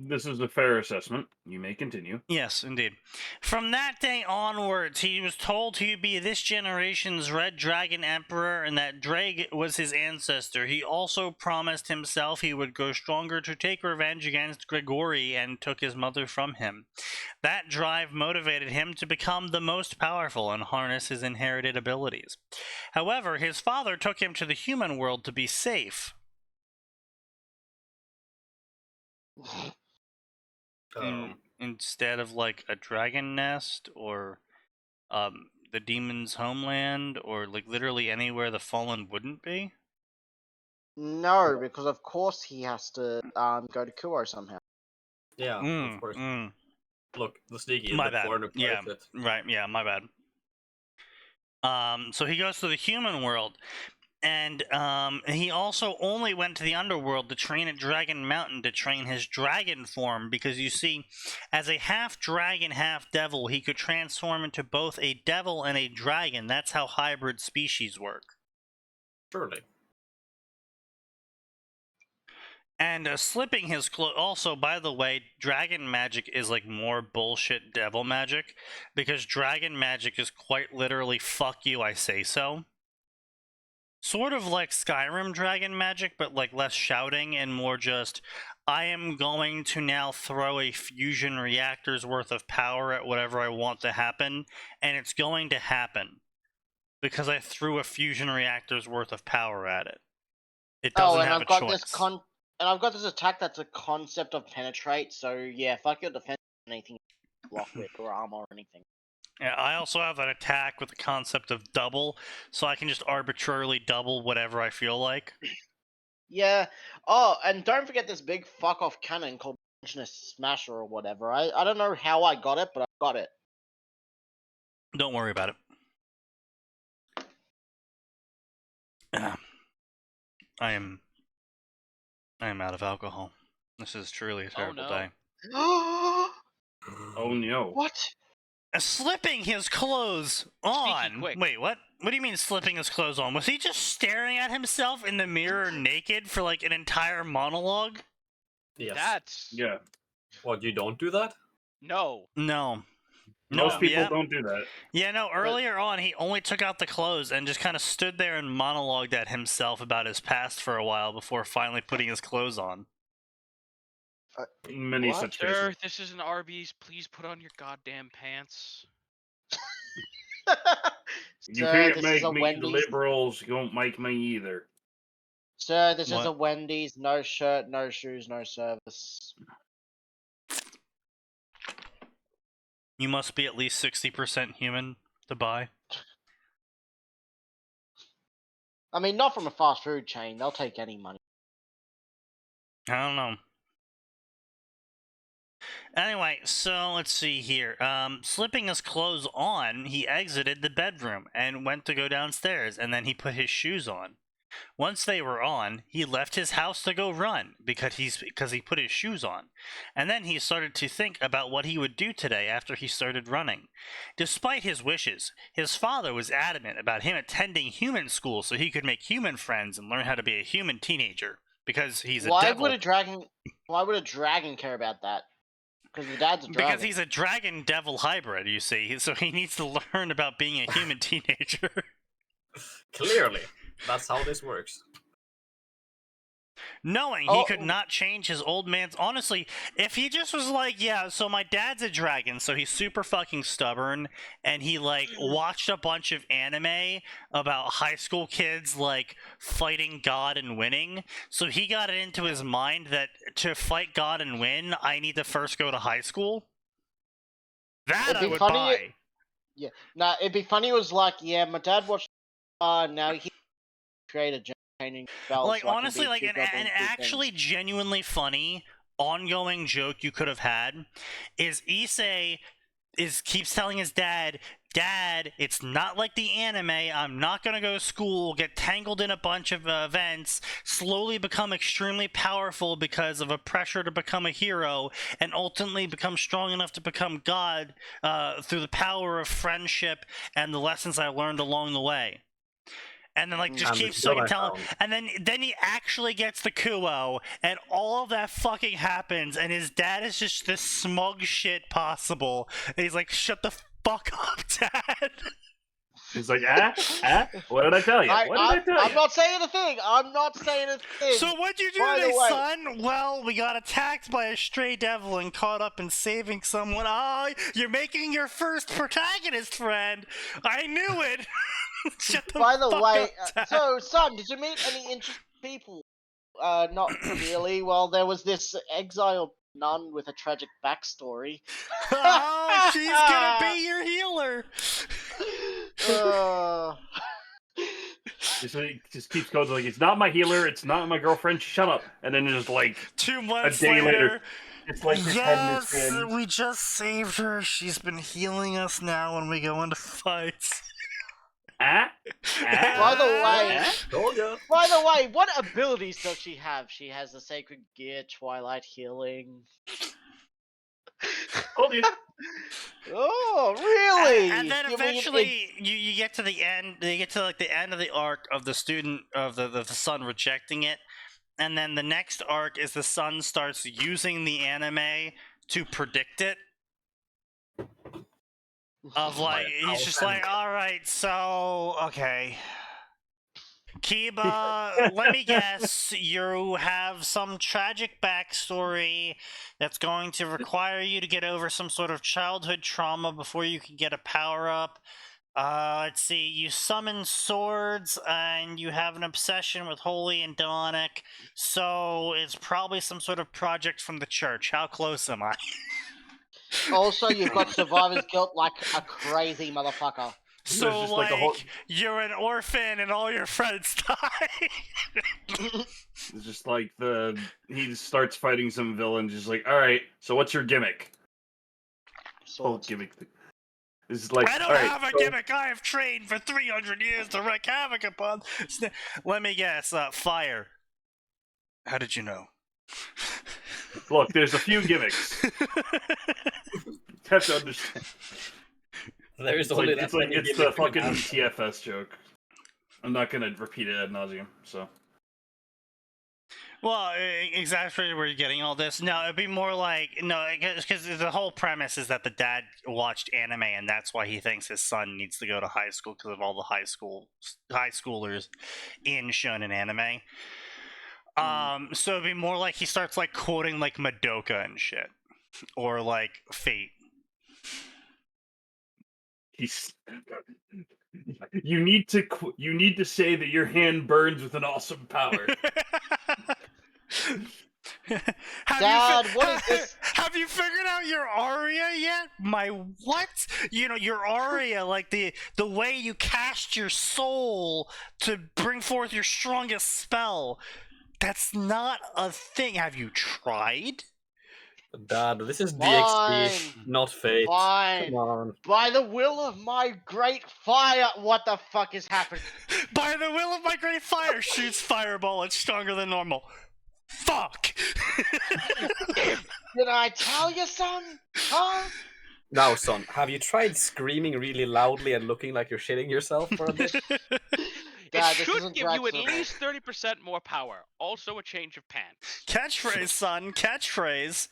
Speaker 1: This is a fair assessment. You may continue.
Speaker 3: Yes, indeed. From that day onwards, he was told he would be this generation's Red Dragon Emperor and that Dreg was his ancestor. He also promised himself he would grow stronger to take revenge against Grigori and took his mother from him. That drive motivated him to become the most powerful and harness his inherited abilities. However, his father took him to the human world to be safe. Instead of like a dragon nest or the demon's homeland or like literally anywhere the fallen wouldn't be.
Speaker 7: No, because of course he has to go to Kuo somehow.
Speaker 5: Yeah, of course. Look, the sneaky
Speaker 3: My
Speaker 5: the
Speaker 3: bad.
Speaker 5: corner
Speaker 3: Yeah,
Speaker 5: it.
Speaker 3: right. Yeah, my bad. So he goes to the human world. And he also only went to the underworld to train at Dragon Mountain to train his dragon form, because you see, as a half dragon, half devil, he could transform into both a devil and a dragon. That's how hybrid species work.
Speaker 5: Surely.
Speaker 3: And slipping his clothes. Also, by the way, dragon magic is like more bullshit devil magic, because dragon magic is quite literally "fuck you, I say so." Sort of like Skyrim dragon magic, but like less shouting and more just, I am going to now throw a fusion reactor's worth of power at whatever I want to happen, and it's going to happen because I threw a fusion reactor's worth of power at it. It doesn't have a choice.
Speaker 7: And I've got this attack that's a concept of penetrate, so yeah, fuck your defense anything you block with or armor or anything.
Speaker 3: Yeah, I also have an attack with the concept of double, so I can just arbitrarily double whatever I feel like.
Speaker 7: Yeah. Oh, and don't forget this big fuck off cannon called Smasher or whatever. I don't know how I got it, but I got it.
Speaker 3: Don't worry about it. I am out of alcohol. This is truly a terrible day.
Speaker 1: Oh no.
Speaker 7: What?
Speaker 3: Slipping his clothes on.
Speaker 4: Quick.
Speaker 3: Wait, what? What do you mean slipping his clothes on? Was he just staring at himself in the mirror naked for like an entire monologue?
Speaker 5: Yes.
Speaker 4: That's
Speaker 1: Yeah.
Speaker 5: What, you don't do that?
Speaker 4: no.
Speaker 3: No.
Speaker 1: Most people
Speaker 3: yeah.
Speaker 1: don't do that.
Speaker 3: Yeah, no, earlier on he only took out the clothes and just kind of stood there and monologued at himself about his past for a while before finally putting his clothes on.
Speaker 1: Many such
Speaker 4: Sir,
Speaker 1: cases.
Speaker 4: this is an Arby's. Please put on your goddamn pants.
Speaker 1: You
Speaker 7: Sir,
Speaker 1: can't
Speaker 7: this
Speaker 1: make
Speaker 7: is a
Speaker 1: me the
Speaker 7: Wendy's.
Speaker 1: liberals. You won't make me either.
Speaker 7: Sir, this is
Speaker 3: What?
Speaker 7: a Wendy's. No shirt, no shoes, no service.
Speaker 3: You must be at least 60% human to buy.
Speaker 7: I mean, not from a fast food chain. They'll take any money.
Speaker 3: I don't know. Anyway, so let's see here. Slipping his clothes on, he exited the bedroom and went to go downstairs, and then he put his shoes on. Once they were on, he left his house to go run because he put his shoes on. And then he started to think about what he would do today after he started running. Despite his wishes, his father was adamant about him attending human school so he could make human friends and learn how to be a human teenager. Because he's a devil.
Speaker 7: Why would a dragon care about that? Because the dad's a dragon.
Speaker 3: Because he's a dragon devil hybrid, you see. So he needs to learn about being a human teenager.
Speaker 5: Clearly. That's how this works.
Speaker 3: Knowing he could not change his old man's... Honestly, if he just was like, yeah, so my dad's a dragon, so he's super fucking stubborn, and he, like, watched a bunch of anime about high school kids, like, fighting God and winning, so he got it into his mind that to fight God and win, I need to first go to high school. That I would buy.
Speaker 7: Yeah. Nah, it'd be funny. It was like, yeah, my dad watched... now he create a changing spell.
Speaker 3: Like,
Speaker 7: so I can
Speaker 3: honestly,
Speaker 7: do
Speaker 3: like,
Speaker 7: two
Speaker 3: an
Speaker 7: goddamn good
Speaker 3: actually
Speaker 7: things.
Speaker 3: genuinely funny ongoing joke you could have had is Issei keeps telling his dad, Dad, it's not like the anime. I'm not gonna go to school, get tangled in a bunch of events, slowly become extremely powerful because of a pressure to become a hero, and ultimately become strong enough to become God through the power of friendship and the lessons I learned along the way. And then, like, just
Speaker 5: And
Speaker 3: keeps
Speaker 5: the skill I
Speaker 3: telling,
Speaker 5: found.
Speaker 3: and then he actually gets the Kuo, and all of that fucking happens, and his dad is just the smug shit possible. And he's like, "Shut the fuck up, Dad."
Speaker 1: He's like, what did I tell you? What did I tell
Speaker 7: I'm
Speaker 1: you?
Speaker 7: not saying a thing. I'm not saying a thing.
Speaker 3: So what'd you do
Speaker 7: By the
Speaker 3: today,
Speaker 7: way-
Speaker 3: son? Well, we got attacked by a stray devil and caught up in saving someone. Oh, you're making your first protagonist friend. I knew it. Shut the
Speaker 7: By the
Speaker 3: fuck
Speaker 7: way,
Speaker 3: up, Dad.
Speaker 7: so son, did you meet any interesting people? Not really. Well, there was this exiled nun with a tragic backstory.
Speaker 3: Oh, she's gonna be your healer.
Speaker 1: Just keeps going like, it's not my healer, it's not my girlfriend, shut up. And then just like
Speaker 3: 2 months
Speaker 1: day later,
Speaker 3: later,
Speaker 1: it's like pretend it's
Speaker 3: yes,
Speaker 1: been.
Speaker 3: we just saved her. She's been healing us now when we go into fights.
Speaker 7: By the way,
Speaker 1: Told ya.
Speaker 7: by the way, what abilities does she have? She has the Sacred Gear, Twilight Healing.
Speaker 1: Told you.
Speaker 7: Oh, really?
Speaker 3: And then
Speaker 7: You mean
Speaker 3: eventually, you get to the end. You get to like the end of the arc of the student of the son rejecting it, and then the next arc is the son starts using the anime to predict it. Of like, he's just like, all right, so okay, Kiba, let me guess, you have some tragic backstory that's going to require you to get over some sort of childhood trauma before you can get a power-up. Let's see, you summon swords, and you have an obsession with holy and demonic, so it's probably some sort of project from the church. How close am I?
Speaker 7: Also, you've got survivor's guilt like a crazy motherfucker.
Speaker 3: So,
Speaker 1: just
Speaker 3: like,
Speaker 1: like a whole-
Speaker 3: you're an orphan and all your friends die.
Speaker 1: It's just like he starts fighting some villain, just like, all right, so what's your gimmick? Whole
Speaker 7: Swords.
Speaker 1: gimmick thing. It's like,
Speaker 3: I don't
Speaker 1: all right,
Speaker 3: have a
Speaker 1: so-
Speaker 3: gimmick. I have trained for 300 years to wreak havoc upon. Let me guess. Fire. How did you know?
Speaker 1: Look, there's a few gimmicks. You have to understand.
Speaker 5: There's
Speaker 1: It's
Speaker 5: only
Speaker 1: like,
Speaker 5: that
Speaker 1: it's, like,
Speaker 5: many
Speaker 1: it's the
Speaker 5: gimmicks you
Speaker 1: fucking
Speaker 5: have.
Speaker 1: TFS joke. I'm not gonna repeat it ad nauseum, so.
Speaker 3: Well, exaggerated where you're getting all this. No, it'd be more like, no, because the whole premise is that the dad watched anime and that's why he thinks his son needs to go to high school because of all the high schoolers in shonen anime. So it'd be more like he starts like quoting like Madoka and shit, or like Fate.
Speaker 1: You need to say that your hand burns with an awesome power.
Speaker 7: Dad, what is this?
Speaker 3: Have you figured out your aria yet? My what? You know, your aria, like the way you cast your soul to bring forth your strongest spell. That's not a thing. Have you tried?
Speaker 5: Dad, this is
Speaker 7: Fine.
Speaker 5: DXP, not Fate.
Speaker 7: Fine.
Speaker 5: Come on.
Speaker 7: By the will of my great fire, what the fuck is happening?
Speaker 3: By the will of my great fire, shoots fireball. It's stronger than normal. Fuck!
Speaker 7: Did I tell you, son? Huh?
Speaker 5: Now, son, have you tried screaming really loudly and looking like you're shitting yourself for a bit?
Speaker 7: Dad,
Speaker 4: It
Speaker 7: this
Speaker 4: should
Speaker 7: isn't
Speaker 4: give you at
Speaker 7: Drax, okay?
Speaker 4: least 30% more power. Also a change of pants.
Speaker 3: Catchphrase, son. Catchphrase.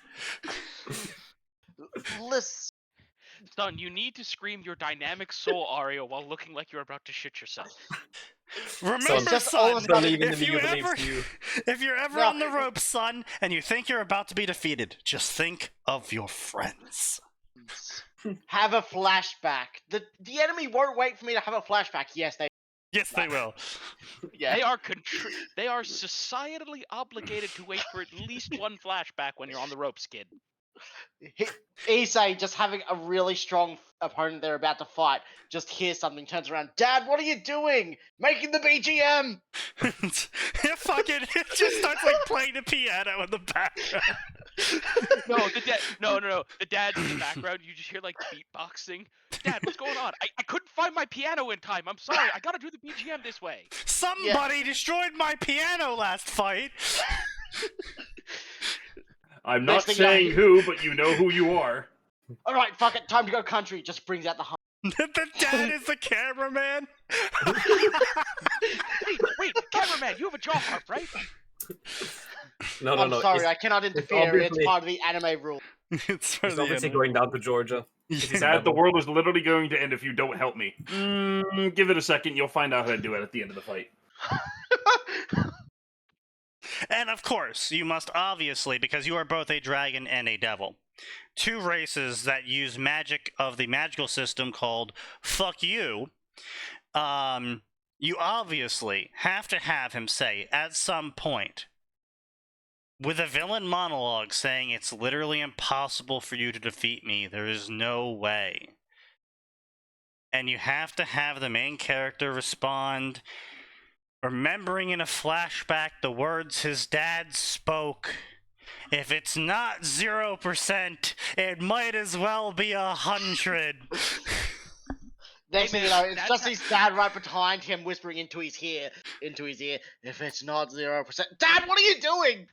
Speaker 7: Listen.
Speaker 4: Son, you need to scream your dynamic soul aria while looking like you're about to shit yourself.
Speaker 3: Remember,
Speaker 7: just all of a
Speaker 3: son,
Speaker 7: sudden-
Speaker 5: Believe in
Speaker 3: if
Speaker 5: the
Speaker 3: you
Speaker 5: you
Speaker 3: ever,
Speaker 5: believes you.
Speaker 3: if you're ever
Speaker 7: No.
Speaker 3: on the ropes, son, and you think you're about to be defeated, just think of your friends.
Speaker 7: Have a flashback. The enemy won't wait for me to have a flashback. Yes, they.
Speaker 3: Yes, they will.
Speaker 7: Yeah.
Speaker 4: They are societally obligated to wait for at least one flashback when you're on the ropes, kid.
Speaker 7: Issei just having a really strong opponent they're about to fight. Just hears something, turns around. Dad, what are you doing? Making the BGM.
Speaker 3: It fucking it just starts like playing the piano in the background.
Speaker 4: No, the dad. No. The dad's in the background. You just hear like beatboxing. Dad, what's going on? I couldn't find my piano in time. I'm sorry. I gotta do the BGM this way.
Speaker 3: Somebody destroyed my piano last fight.
Speaker 1: I'm
Speaker 7: Next
Speaker 1: not
Speaker 7: thing I
Speaker 1: saying
Speaker 7: hear-
Speaker 1: who, but you know who you are.
Speaker 7: All right, fuck it. Time to go country. Just brings out the hum.
Speaker 3: The dad is the cameraman.
Speaker 4: Wait, cameraman, you have a jaw harp, right?
Speaker 5: No,
Speaker 7: I'm sorry,
Speaker 5: It's,
Speaker 7: I cannot interfere. It's
Speaker 5: obviously-
Speaker 7: part of the anime rule.
Speaker 3: It's for
Speaker 5: it's
Speaker 3: the
Speaker 5: obviously
Speaker 3: anime.
Speaker 5: going down to Georgia.
Speaker 1: Dad, the world is literally going to end if you don't help me. Give it a second. You'll find out how to do it at the end of the fight.
Speaker 3: And of course, you must obviously, because you are both a dragon and a devil, two races that use magic of the magical system called fuck you, you obviously have to have him say at some point, with a villain monologue saying it's literally impossible for you to defeat me, there is no way. And you have to have the main character respond, remembering in a flashback the words his dad spoke. If it's not 0%, it might as well be 100.
Speaker 7: Next thing you
Speaker 4: man,
Speaker 7: know, it's
Speaker 4: that's
Speaker 7: just
Speaker 4: how-
Speaker 7: his dad right behind him whispering into his ear. If it's not 0%, Dad, what are you doing?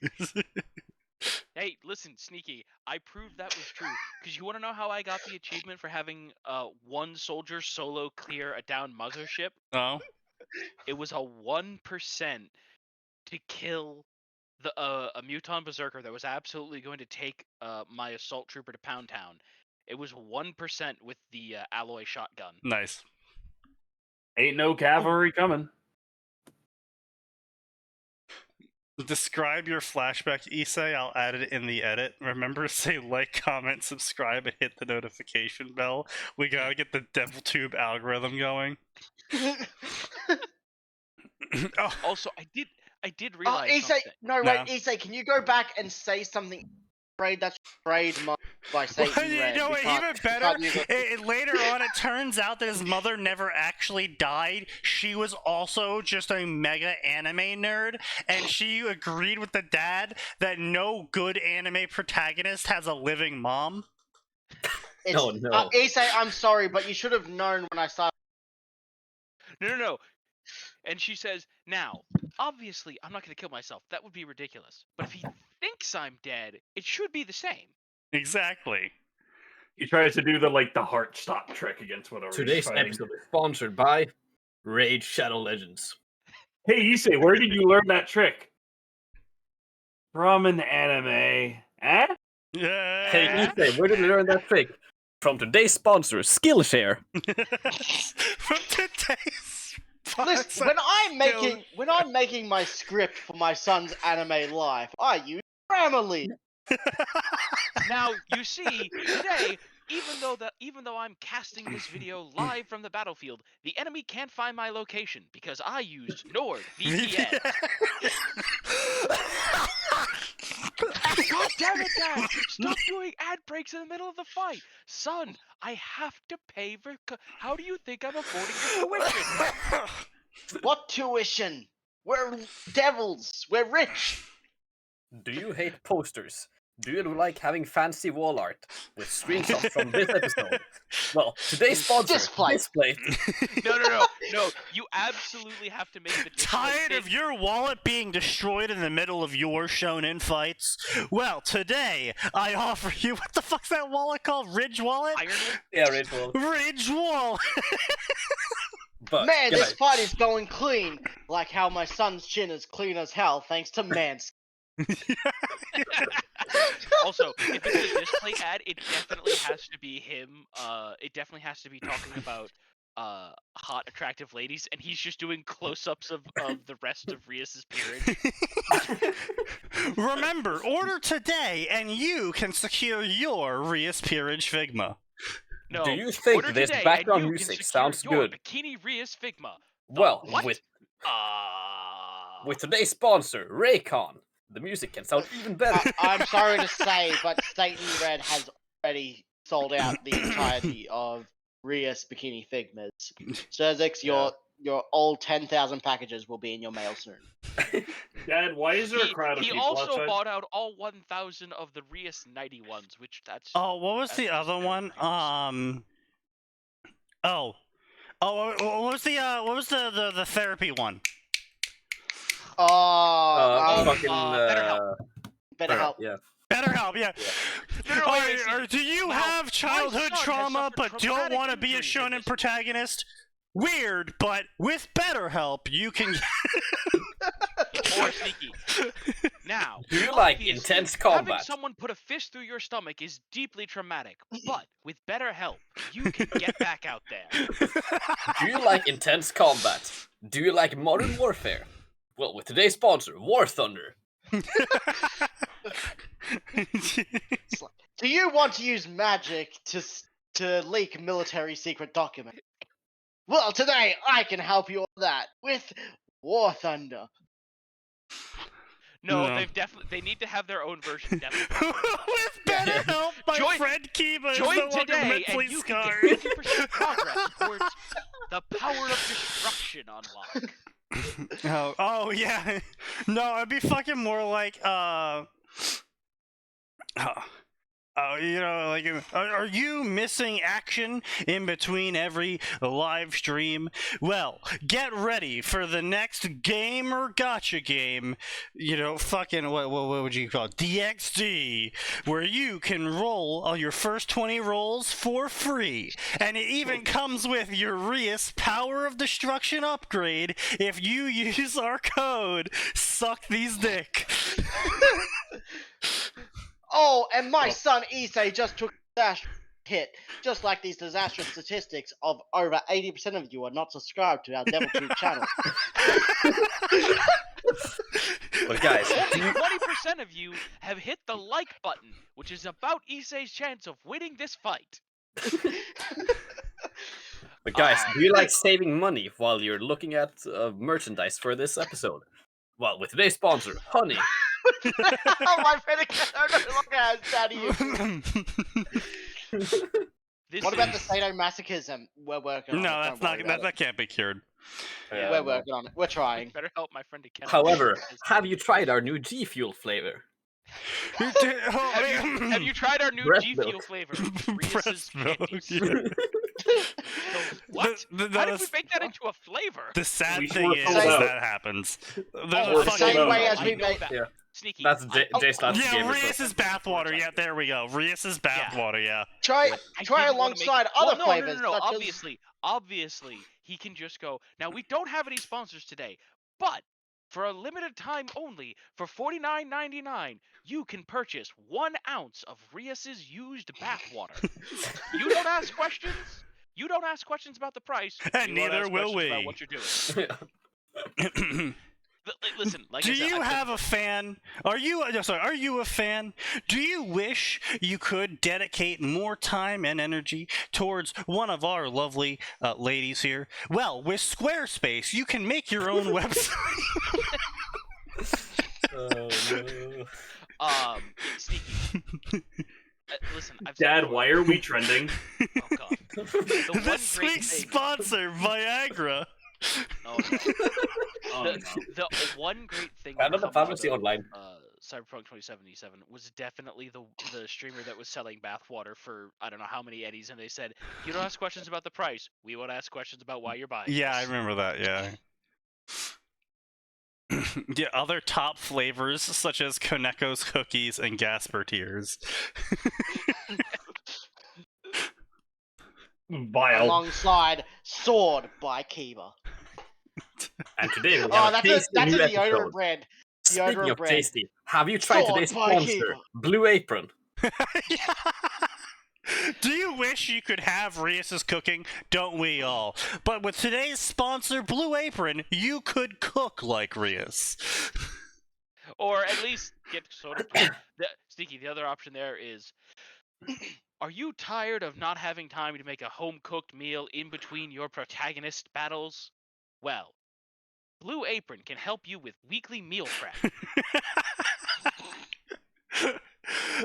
Speaker 4: Hey, listen, Sneaky, I proved that was true. Because you want to know how I got the achievement for having one soldier solo clear a down mothership?
Speaker 3: Oh?
Speaker 4: It was a 1% to kill a Muton Berserker that was absolutely going to take my assault trooper to Pound Town. It was 1% with the alloy shotgun.
Speaker 3: Nice.
Speaker 1: Ain't no cavalry coming.
Speaker 3: Describe your flashback, Issei. I'll add it in the edit. Remember to say like, comment, subscribe, and hit the notification bell. We gotta get the DevilTube algorithm going. Oh,
Speaker 4: Also, I did
Speaker 7: Oh,
Speaker 4: realize
Speaker 7: Issei,
Speaker 4: something.
Speaker 7: no, wait,
Speaker 3: No.
Speaker 7: Issei, can you go back and say something? Afraid that's trademarked by Satan
Speaker 3: well, you
Speaker 7: Red.
Speaker 3: know
Speaker 7: We
Speaker 3: what,
Speaker 7: can't-
Speaker 3: even
Speaker 7: we
Speaker 3: better,
Speaker 7: can't use it.
Speaker 3: later on it turns out that his mother never actually died. She was also just a mega anime nerd, and she agreed with the dad that no good anime protagonist has a living mom.
Speaker 7: It's,
Speaker 5: Oh, no.
Speaker 7: Issei, I'm sorry, but you should have known when I started.
Speaker 4: No. And she says, now, obviously, I'm not going to kill myself. That would be ridiculous. But if he thinks I'm dead, it should be the same.
Speaker 3: Exactly.
Speaker 1: He tries to do the heart stop trick against whatever. he's
Speaker 5: Today's
Speaker 1: fighting.
Speaker 5: episode is sponsored by Raid Shadow Legends.
Speaker 1: Hey, Issei, where did you learn that trick? From an anime. Eh?
Speaker 3: Yeah.
Speaker 5: Hey, Issei, where did you learn that trick? From today's sponsor, Skillshare.
Speaker 3: From today's
Speaker 7: Listen, when I'm making my script for my son's anime life, I use Grammarly.
Speaker 4: Now, you see, today, even though I'm casting this video live from the battlefield, the enemy can't find my location because I used NordVPN. God damn it, Dad! Stop doing ad breaks in the middle of the fight! Son, I have to pay for... How do you think I'm affording your tuition?
Speaker 7: What tuition? We're devils. We're rich.
Speaker 5: Do you hate posters? Do you like having fancy wall art with screenshots from this episode? Well, today's sponsor,
Speaker 7: Displate.
Speaker 4: No. You absolutely have to make the
Speaker 3: Tired of your wallet being destroyed in the middle of your shonen fights? Well, today I offer you, what the fuck's that wallet called? Ridge Wallet?
Speaker 4: Iron Man?
Speaker 5: Yeah, Raid Wall.
Speaker 3: Ridge Wallet!
Speaker 5: But
Speaker 7: Man,
Speaker 5: guys,
Speaker 7: this fight is going clean. Like how my son's chin is clean as hell thanks to Manscaped.
Speaker 4: Also, if it's a display ad, it definitely has to be him. It definitely has to be talking about hot, attractive ladies, and he's just doing close-ups of the rest of Rias's peerage.
Speaker 3: Remember, order today and you can secure your Rias Peerage Figma.
Speaker 4: No.
Speaker 5: do you think
Speaker 4: order
Speaker 5: this
Speaker 4: today, and
Speaker 5: background
Speaker 4: you
Speaker 5: music
Speaker 4: can
Speaker 5: sounds
Speaker 4: secure your
Speaker 5: good?
Speaker 4: Bikini Rias Figma.
Speaker 5: Well,
Speaker 4: what?
Speaker 5: with today's sponsor, Raycon, the music can sound even better.
Speaker 7: I'm sorry to say, but Satan Red has already sold out the entirety of Rias Bikini Figmas. Surzix, your old 10,000 packages will be in your mail soon.
Speaker 1: Dad, why is there a crowd of
Speaker 4: He
Speaker 1: people
Speaker 4: also
Speaker 1: outside?
Speaker 4: bought out all 1,000 of the Rias 90 ones, which that's.
Speaker 3: Oh, what was
Speaker 4: that's
Speaker 3: the
Speaker 4: just
Speaker 3: other
Speaker 4: very
Speaker 3: one?
Speaker 4: generous.
Speaker 3: What was the therapy one?
Speaker 5: Fucking
Speaker 4: BetterHelp.
Speaker 7: BetterHelp.
Speaker 5: Yeah.
Speaker 3: BetterHelp, yeah.
Speaker 4: No, wait,
Speaker 3: Or do you
Speaker 4: Now,
Speaker 3: have
Speaker 4: my
Speaker 3: childhood
Speaker 4: son has
Speaker 3: trauma
Speaker 4: suffered
Speaker 3: but don't
Speaker 4: traumatic
Speaker 3: want to be a
Speaker 4: injuries in
Speaker 3: shonen
Speaker 4: this.
Speaker 3: protagonist? Weird, but with BetterHelp, you can.
Speaker 4: Or Sneaky. Now,
Speaker 5: Do you like
Speaker 4: obviously,
Speaker 5: intense
Speaker 4: having
Speaker 5: combat?
Speaker 4: someone put a fist through your stomach is deeply traumatic, but with BetterHelp, you can get back out there.
Speaker 5: Do you like intense combat? Do you like modern warfare? Well, with today's sponsor, War Thunder.
Speaker 7: Do you want to use magic to leak military secret documents? Well, today I can help you with that with War Thunder.
Speaker 4: No,
Speaker 3: No.
Speaker 4: they need to have their own version. Definitely.
Speaker 3: With BetterHelp, my
Speaker 4: Join-
Speaker 3: friend Kiba is
Speaker 4: Join
Speaker 3: no longer
Speaker 4: today,
Speaker 3: mentally
Speaker 4: and you
Speaker 3: scarred.
Speaker 4: can get 50% progress towards the power of destruction unlock.
Speaker 3: Oh yeah. No, it'd be fucking more like you know, like, are you missing action in between every live stream? Well, get ready for the next game or gotcha game. You know, fucking what would you call it? DXD, where you can roll all your first 20 rolls for free, and it even comes with your Rias Power of Destruction upgrade if you use our code. Suck these dick.
Speaker 7: Oh, and my son Issei just took a disastrous hit. Just like these disastrous statistics of over 80% of you are not subscribed to our DevilTube channel.
Speaker 5: But guys,
Speaker 4: Only 20% of you have hit the like button, which is about Issei's chance of winning this fight.
Speaker 5: do you like saving money while you're looking at merchandise for this episode? Well, with today's sponsor, Honey.
Speaker 7: Oh, my Fennekin no longer has daddy issues. What about the sadomasochism? We're working on
Speaker 3: No,
Speaker 7: it.
Speaker 3: that's
Speaker 7: Don't worry
Speaker 3: not.
Speaker 7: about
Speaker 3: That can't be cured.
Speaker 7: it. We're working on it. We're trying.
Speaker 4: Better help my friend to Ken.
Speaker 5: However, have you tried our new G Fuel flavor?
Speaker 4: Have you tried our new
Speaker 5: Breast
Speaker 4: G
Speaker 5: milk.
Speaker 4: Fuel flavor? Reese's
Speaker 3: Breast milk,
Speaker 4: Candies.
Speaker 3: yeah.
Speaker 4: What?
Speaker 3: The-
Speaker 4: How did we
Speaker 3: the-
Speaker 4: make that into a flavor?
Speaker 3: The sad
Speaker 1: We
Speaker 3: thing
Speaker 1: were
Speaker 3: is
Speaker 1: sold out.
Speaker 3: that happens. There's
Speaker 7: Oh,
Speaker 3: a
Speaker 7: the
Speaker 3: fucking...
Speaker 7: same way as
Speaker 4: I
Speaker 7: we
Speaker 4: know
Speaker 7: made.
Speaker 4: that.
Speaker 5: Yeah.
Speaker 4: Sneaky.
Speaker 5: That's Jay's last
Speaker 3: Yeah,
Speaker 5: game.
Speaker 3: Rias's bathwater. Yeah, there we go. Rias's bathwater. Yeah.
Speaker 7: Try
Speaker 4: I
Speaker 7: try
Speaker 4: didn't wanna make
Speaker 7: alongside
Speaker 4: it-
Speaker 7: other
Speaker 4: no,
Speaker 7: flavors.
Speaker 4: No,
Speaker 7: such as-
Speaker 4: obviously, he can just go. Now we don't have any sponsors today, but for a limited time only, for $49.99, you can purchase 1 ounce of Rias's used bathwater. You don't ask questions. You don't ask questions about the price.
Speaker 3: And
Speaker 4: you won't
Speaker 3: neither
Speaker 4: ask
Speaker 3: will
Speaker 4: questions
Speaker 3: we.
Speaker 4: About what you're doing. Listen, like
Speaker 3: Do
Speaker 4: I said,
Speaker 3: you
Speaker 4: I
Speaker 3: have a fan? Are you a fan? Do you wish you could dedicate more time and energy towards one of our lovely ladies here? Well, with Squarespace, you can make your own website.
Speaker 5: Oh, no.
Speaker 4: Sneaky. Listen, I've
Speaker 1: Dad,
Speaker 4: said
Speaker 1: why are we trending?
Speaker 4: Oh god. The one
Speaker 3: This
Speaker 4: great
Speaker 3: week's
Speaker 4: thing.
Speaker 3: sponsor, Viagra.
Speaker 4: Oh, no.
Speaker 1: Oh,
Speaker 4: the,
Speaker 1: no.
Speaker 4: the one great thing
Speaker 5: Fan
Speaker 4: that
Speaker 5: of the
Speaker 4: come out
Speaker 5: Pharmacy
Speaker 4: of,
Speaker 5: Online.
Speaker 4: Cyberpunk 2077 was definitely the streamer that was selling bathwater for I don't know how many eddies, and they said, "You don't ask questions about the price. We won't ask questions about why you're buying."
Speaker 3: Yeah, I
Speaker 4: this."
Speaker 3: remember that. Yeah. Yeah, other top flavors such as Koneko's cookies and Gasper tears.
Speaker 1: Vile.
Speaker 7: alongside Sword by Kiba.
Speaker 5: And today we have
Speaker 7: Oh,
Speaker 5: a
Speaker 7: that's
Speaker 5: tasty
Speaker 7: a
Speaker 5: new
Speaker 7: deodorant
Speaker 5: episode.
Speaker 7: brand.
Speaker 5: Speaking
Speaker 7: Deodorant
Speaker 5: of
Speaker 7: brand.
Speaker 5: tasty, have you tried
Speaker 7: Sword
Speaker 5: today's
Speaker 7: by
Speaker 5: sponsor,
Speaker 7: Kiba.
Speaker 5: Blue Apron?
Speaker 3: Yeah. Do you wish you could have Rias's cooking? Don't we all? But with today's sponsor, Blue Apron, you could cook like Rias.
Speaker 4: Or at least get sort of Sneaky. The other option there is. Are you tired of not having time to make a home-cooked meal in between your protagonist battles? Well, Blue Apron can help you with weekly meal prep.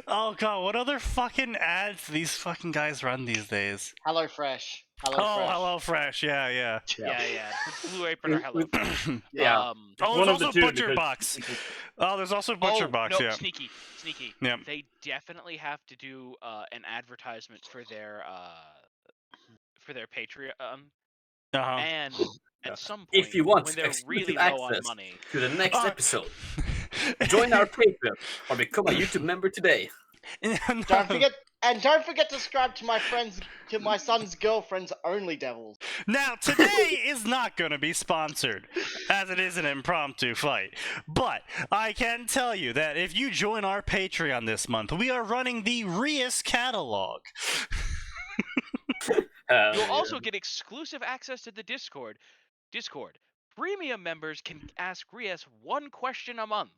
Speaker 3: Oh god, what other fucking ads do these fucking guys run these days?
Speaker 7: HelloFresh.
Speaker 3: Oh, HelloFresh, yeah.
Speaker 4: Yeah. Blue Apron or Hello.
Speaker 5: Yeah.
Speaker 3: Oh, there's
Speaker 1: One of the
Speaker 3: also
Speaker 1: two,
Speaker 3: Butcher
Speaker 1: because
Speaker 3: Box.
Speaker 1: people-
Speaker 3: Oh, there's also Butcher
Speaker 4: Oh
Speaker 3: Box,
Speaker 4: no,
Speaker 3: yeah.
Speaker 4: sneaky.
Speaker 3: Yeah.
Speaker 4: They definitely have to do an advertisement for their Patreon,
Speaker 3: Uh-huh.
Speaker 4: and
Speaker 5: Yeah.
Speaker 4: at some point
Speaker 5: If you want
Speaker 4: when they're
Speaker 5: exclusive
Speaker 4: really low on
Speaker 5: access
Speaker 4: money,
Speaker 5: to the next
Speaker 3: Uh,
Speaker 5: episode, join our Patreon or become a YouTube member today.
Speaker 7: Don't forget to subscribe to my son's girlfriend's Only Devils.
Speaker 3: Now, today is not going to be sponsored, as it is an impromptu fight. But I can tell you that if you join our Patreon this month, we are running the Rias catalog.
Speaker 4: you'll also get exclusive access to the Discord. Premium members can ask Rias one question a month.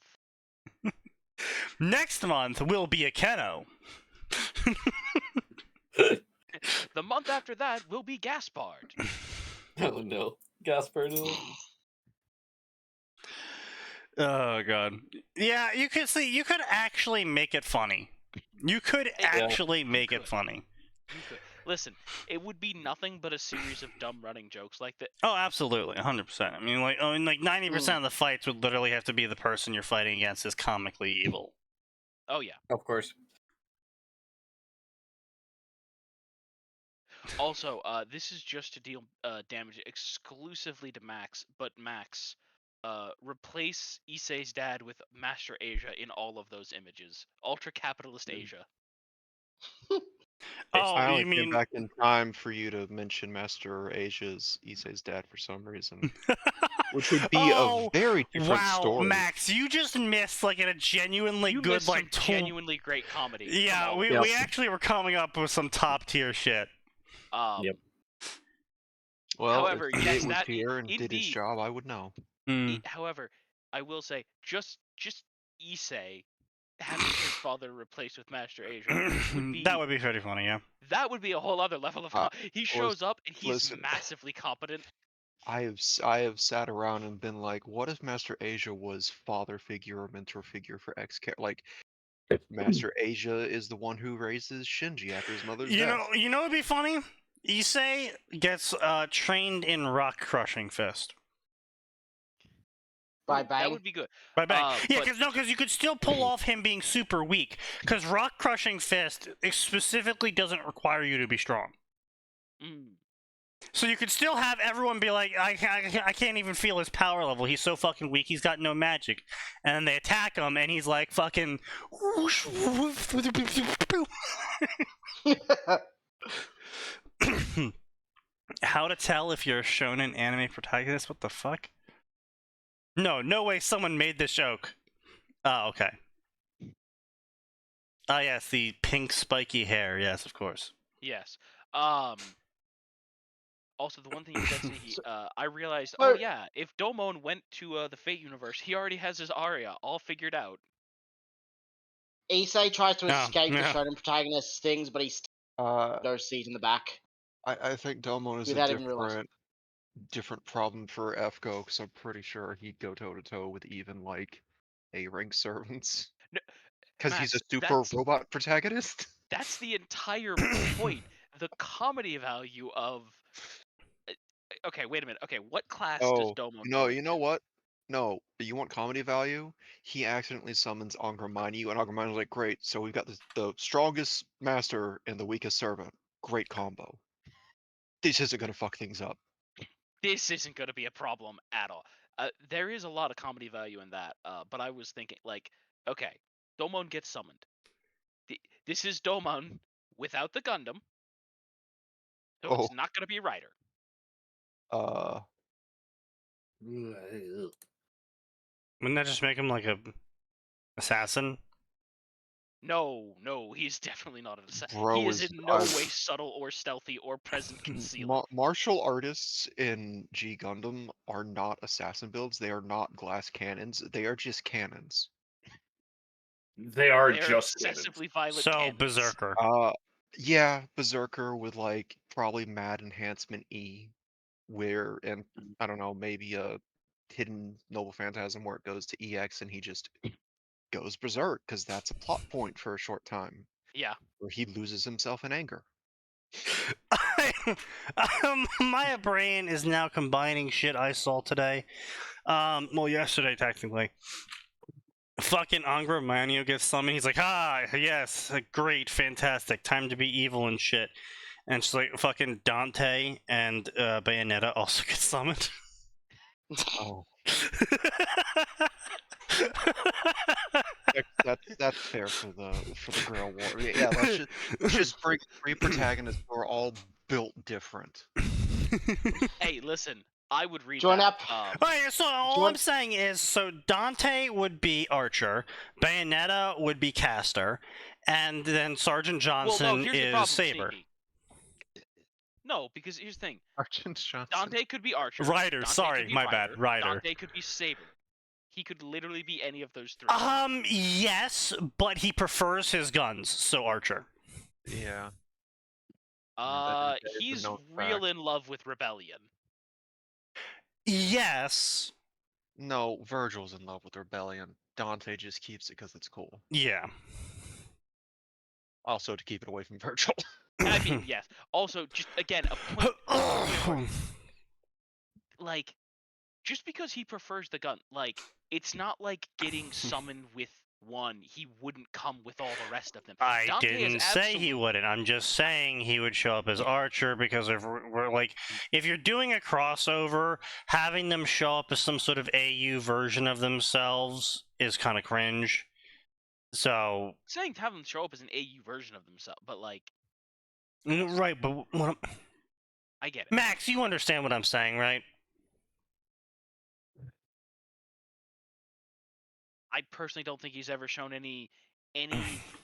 Speaker 3: Next month will be a Keno.
Speaker 4: The month after that will be Gaspard.
Speaker 5: Oh no, Gasper, no.
Speaker 3: Oh god. Yeah, you could actually make it funny. You could actually make it funny.
Speaker 4: You could. Listen, it would be nothing but a series of dumb running jokes like that.
Speaker 3: Oh, absolutely, 100%. I mean, like 90% of the fights would literally have to be the person you're fighting against is comically evil.
Speaker 4: Oh yeah.
Speaker 5: Of course.
Speaker 4: Also, this is just to deal damage exclusively to Max, but Max, replace Issei's dad with Master Asia in all of those images. Ultra capitalist Asia.
Speaker 3: Oh,
Speaker 6: I
Speaker 3: you
Speaker 6: only came
Speaker 3: mean
Speaker 6: back in time for you to mention Master Asia's Issei's dad for some reason, which would be
Speaker 3: Oh,
Speaker 6: a very different
Speaker 3: wow,
Speaker 6: story.
Speaker 3: Max, you just missed like a genuinely
Speaker 4: You
Speaker 3: good
Speaker 4: missed
Speaker 3: like
Speaker 4: some genuinely great comedy. Come
Speaker 3: Yeah,
Speaker 4: on.
Speaker 3: we actually were coming up with some top tier shit.
Speaker 5: Yep.
Speaker 6: Well,
Speaker 4: However,
Speaker 6: if
Speaker 4: yes,
Speaker 6: he was
Speaker 4: that
Speaker 6: here and did his
Speaker 4: indeed.
Speaker 6: job, I would know.
Speaker 4: However, I will say, just Issei having his father replaced with Master Asia would be
Speaker 3: That would be pretty funny, yeah.
Speaker 4: that would be a whole other level of. He shows up and he's
Speaker 6: listen.
Speaker 4: massively competent.
Speaker 6: I have sat around and been like, what if Master Asia was father figure or mentor figure for X character? Like, Master Asia is the one who raises Shinji after his mother's death.
Speaker 3: You know what'd be funny? Issei gets trained in rock crushing fist.
Speaker 7: Bye bang.
Speaker 4: That would be good.
Speaker 3: By bang. Yeah,
Speaker 4: but-
Speaker 3: because you could still pull off him being super weak. Because rock crushing fist specifically doesn't require you to be strong.
Speaker 4: Mm.
Speaker 3: So you could still have everyone be like, I can't even feel his power level. He's so fucking weak. He's got no magic. And then they attack him, and he's like fucking. How to tell if you're a shonen anime protagonist? What the fuck? No way someone made this joke. Oh, okay. Ah, yes, the pink spiky hair. Yes, of course.
Speaker 4: Yes. Also, the one thing you said, Sneaky, I realized,
Speaker 7: But-
Speaker 4: oh yeah, if Domon went to the Fate universe, he already has his aria all figured out.
Speaker 7: Issei tries to
Speaker 3: Oh,
Speaker 7: escape the
Speaker 3: yeah.
Speaker 7: shonen protagonist's things, but he's no seat in the back.
Speaker 6: I think Domon is a
Speaker 7: Without even realizing.
Speaker 6: different problem for FGO, because I'm pretty sure he'd go toe to toe with even like A-rank servants.
Speaker 4: No,
Speaker 6: Because he's a
Speaker 4: Max,
Speaker 6: super
Speaker 4: that's-
Speaker 6: robot protagonist.
Speaker 4: That's the entire point. The comedy value of. Okay, wait a minute. Okay, what class does
Speaker 6: Oh,
Speaker 4: Domon?
Speaker 6: no,
Speaker 4: go
Speaker 6: you know
Speaker 4: into?
Speaker 6: what? No, you want comedy value? He accidentally summons Angramani, and Angramani's like, great, so we've got the strongest master and the weakest servant. Great combo. This isn't gonna fuck things up.
Speaker 4: This isn't going to be a problem at all. There is a lot of comedy value in that, but I was thinking, like, okay, Domon gets summoned. This is Domon without the Gundam, so
Speaker 6: Oh.
Speaker 4: it's not going to be Ryder.
Speaker 3: Wouldn't that just make him like a assassin?
Speaker 4: No, he's definitely not an assassin.
Speaker 6: Bro
Speaker 4: He is
Speaker 6: is-
Speaker 4: in no
Speaker 6: I-
Speaker 4: way subtle or stealthy or present concealed.
Speaker 6: Martial artists in G Gundam are not assassin builds. They are not glass cannons. They are just cannons.
Speaker 1: They are
Speaker 4: They're
Speaker 1: just cannons.
Speaker 4: excessively violent.
Speaker 3: So
Speaker 4: cannons.
Speaker 3: berserker.
Speaker 6: Yeah, Berserker with like probably Mad Enhancement E, and I don't know, maybe a hidden Noble Phantasm where it goes to EX and he just goes berserk because that's a plot point for a short time
Speaker 4: Yeah.
Speaker 6: where he loses himself in anger.
Speaker 3: My brain is now combining shit I saw today. Well, yesterday technically. Fucking Angra Mainyo gets summoned. He's like, yes, great, fantastic, time to be evil and shit. And she's like, fucking Dante and Bayonetta also get summoned.
Speaker 6: Oh, that's fair for the Grail War. Yeah, let's just bring 3 protagonists who are all built different.
Speaker 4: Hey, listen, I would read
Speaker 7: Join
Speaker 4: that.
Speaker 7: up.
Speaker 3: Alright, so all I'm saying is, so Dante would be Archer, Bayonetta would be Caster, and then Sergeant Johnson
Speaker 4: well, no, here's the
Speaker 3: is
Speaker 4: problem,
Speaker 3: Saber.
Speaker 4: Sneaky. No, because here's the thing.
Speaker 6: Sergeant Johnson.
Speaker 4: Dante could be Archer.
Speaker 3: Ryder,
Speaker 4: Dante
Speaker 3: sorry,
Speaker 4: could be
Speaker 3: my bad, Ryder.
Speaker 4: Dante could be Saber. He could literally be any of those 3.
Speaker 3: Yes, but he prefers his guns, so Archer.
Speaker 6: Yeah. that is a
Speaker 4: He's
Speaker 6: known
Speaker 4: real
Speaker 6: fact.
Speaker 4: in love with Rebellion.
Speaker 3: Yes.
Speaker 6: No, Virgil's in love with Rebellion. Dante just keeps it because it's cool.
Speaker 3: Yeah.
Speaker 6: Also to keep it away from Virgil.
Speaker 4: I mean, yes. Also, just again, a point. Like, just because he prefers the gun, like, it's not like getting summoned with one. He wouldn't come with all the rest of them.
Speaker 3: I
Speaker 4: Dante is
Speaker 3: didn't say he
Speaker 4: absolute-
Speaker 3: wouldn't. I'm just saying he would show up as Archer because if we're like, if you're doing a crossover, having them show up as some sort of AU version of themselves is kind of cringe. So
Speaker 4: saying to have them show up as an AU version of themselves, but like,
Speaker 3: right, but what
Speaker 4: I get it.
Speaker 3: Max, you understand what I'm saying, right?
Speaker 4: I personally don't think he's ever shown any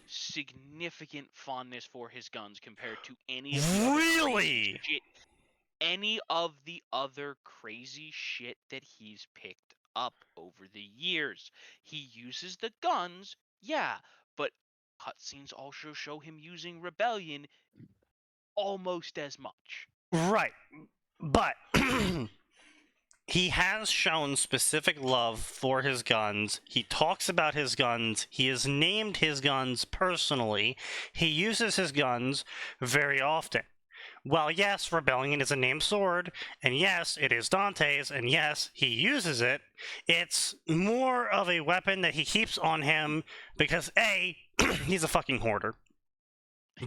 Speaker 4: significant fondness for his guns compared to any of the other crazy
Speaker 3: Really?
Speaker 4: shit, any of the other crazy shit that he's picked up over the years. He uses the guns, yeah, but cutscenes also show him using Rebellion almost as much.
Speaker 3: Right, but he has shown specific love for his guns. He talks about his guns. He has named his guns personally. He uses his guns very often. While yes, Rebellion is a named sword, and yes, it is Dante's, and yes, he uses it, it's more of a weapon that he keeps on him because A, he's a fucking hoarder.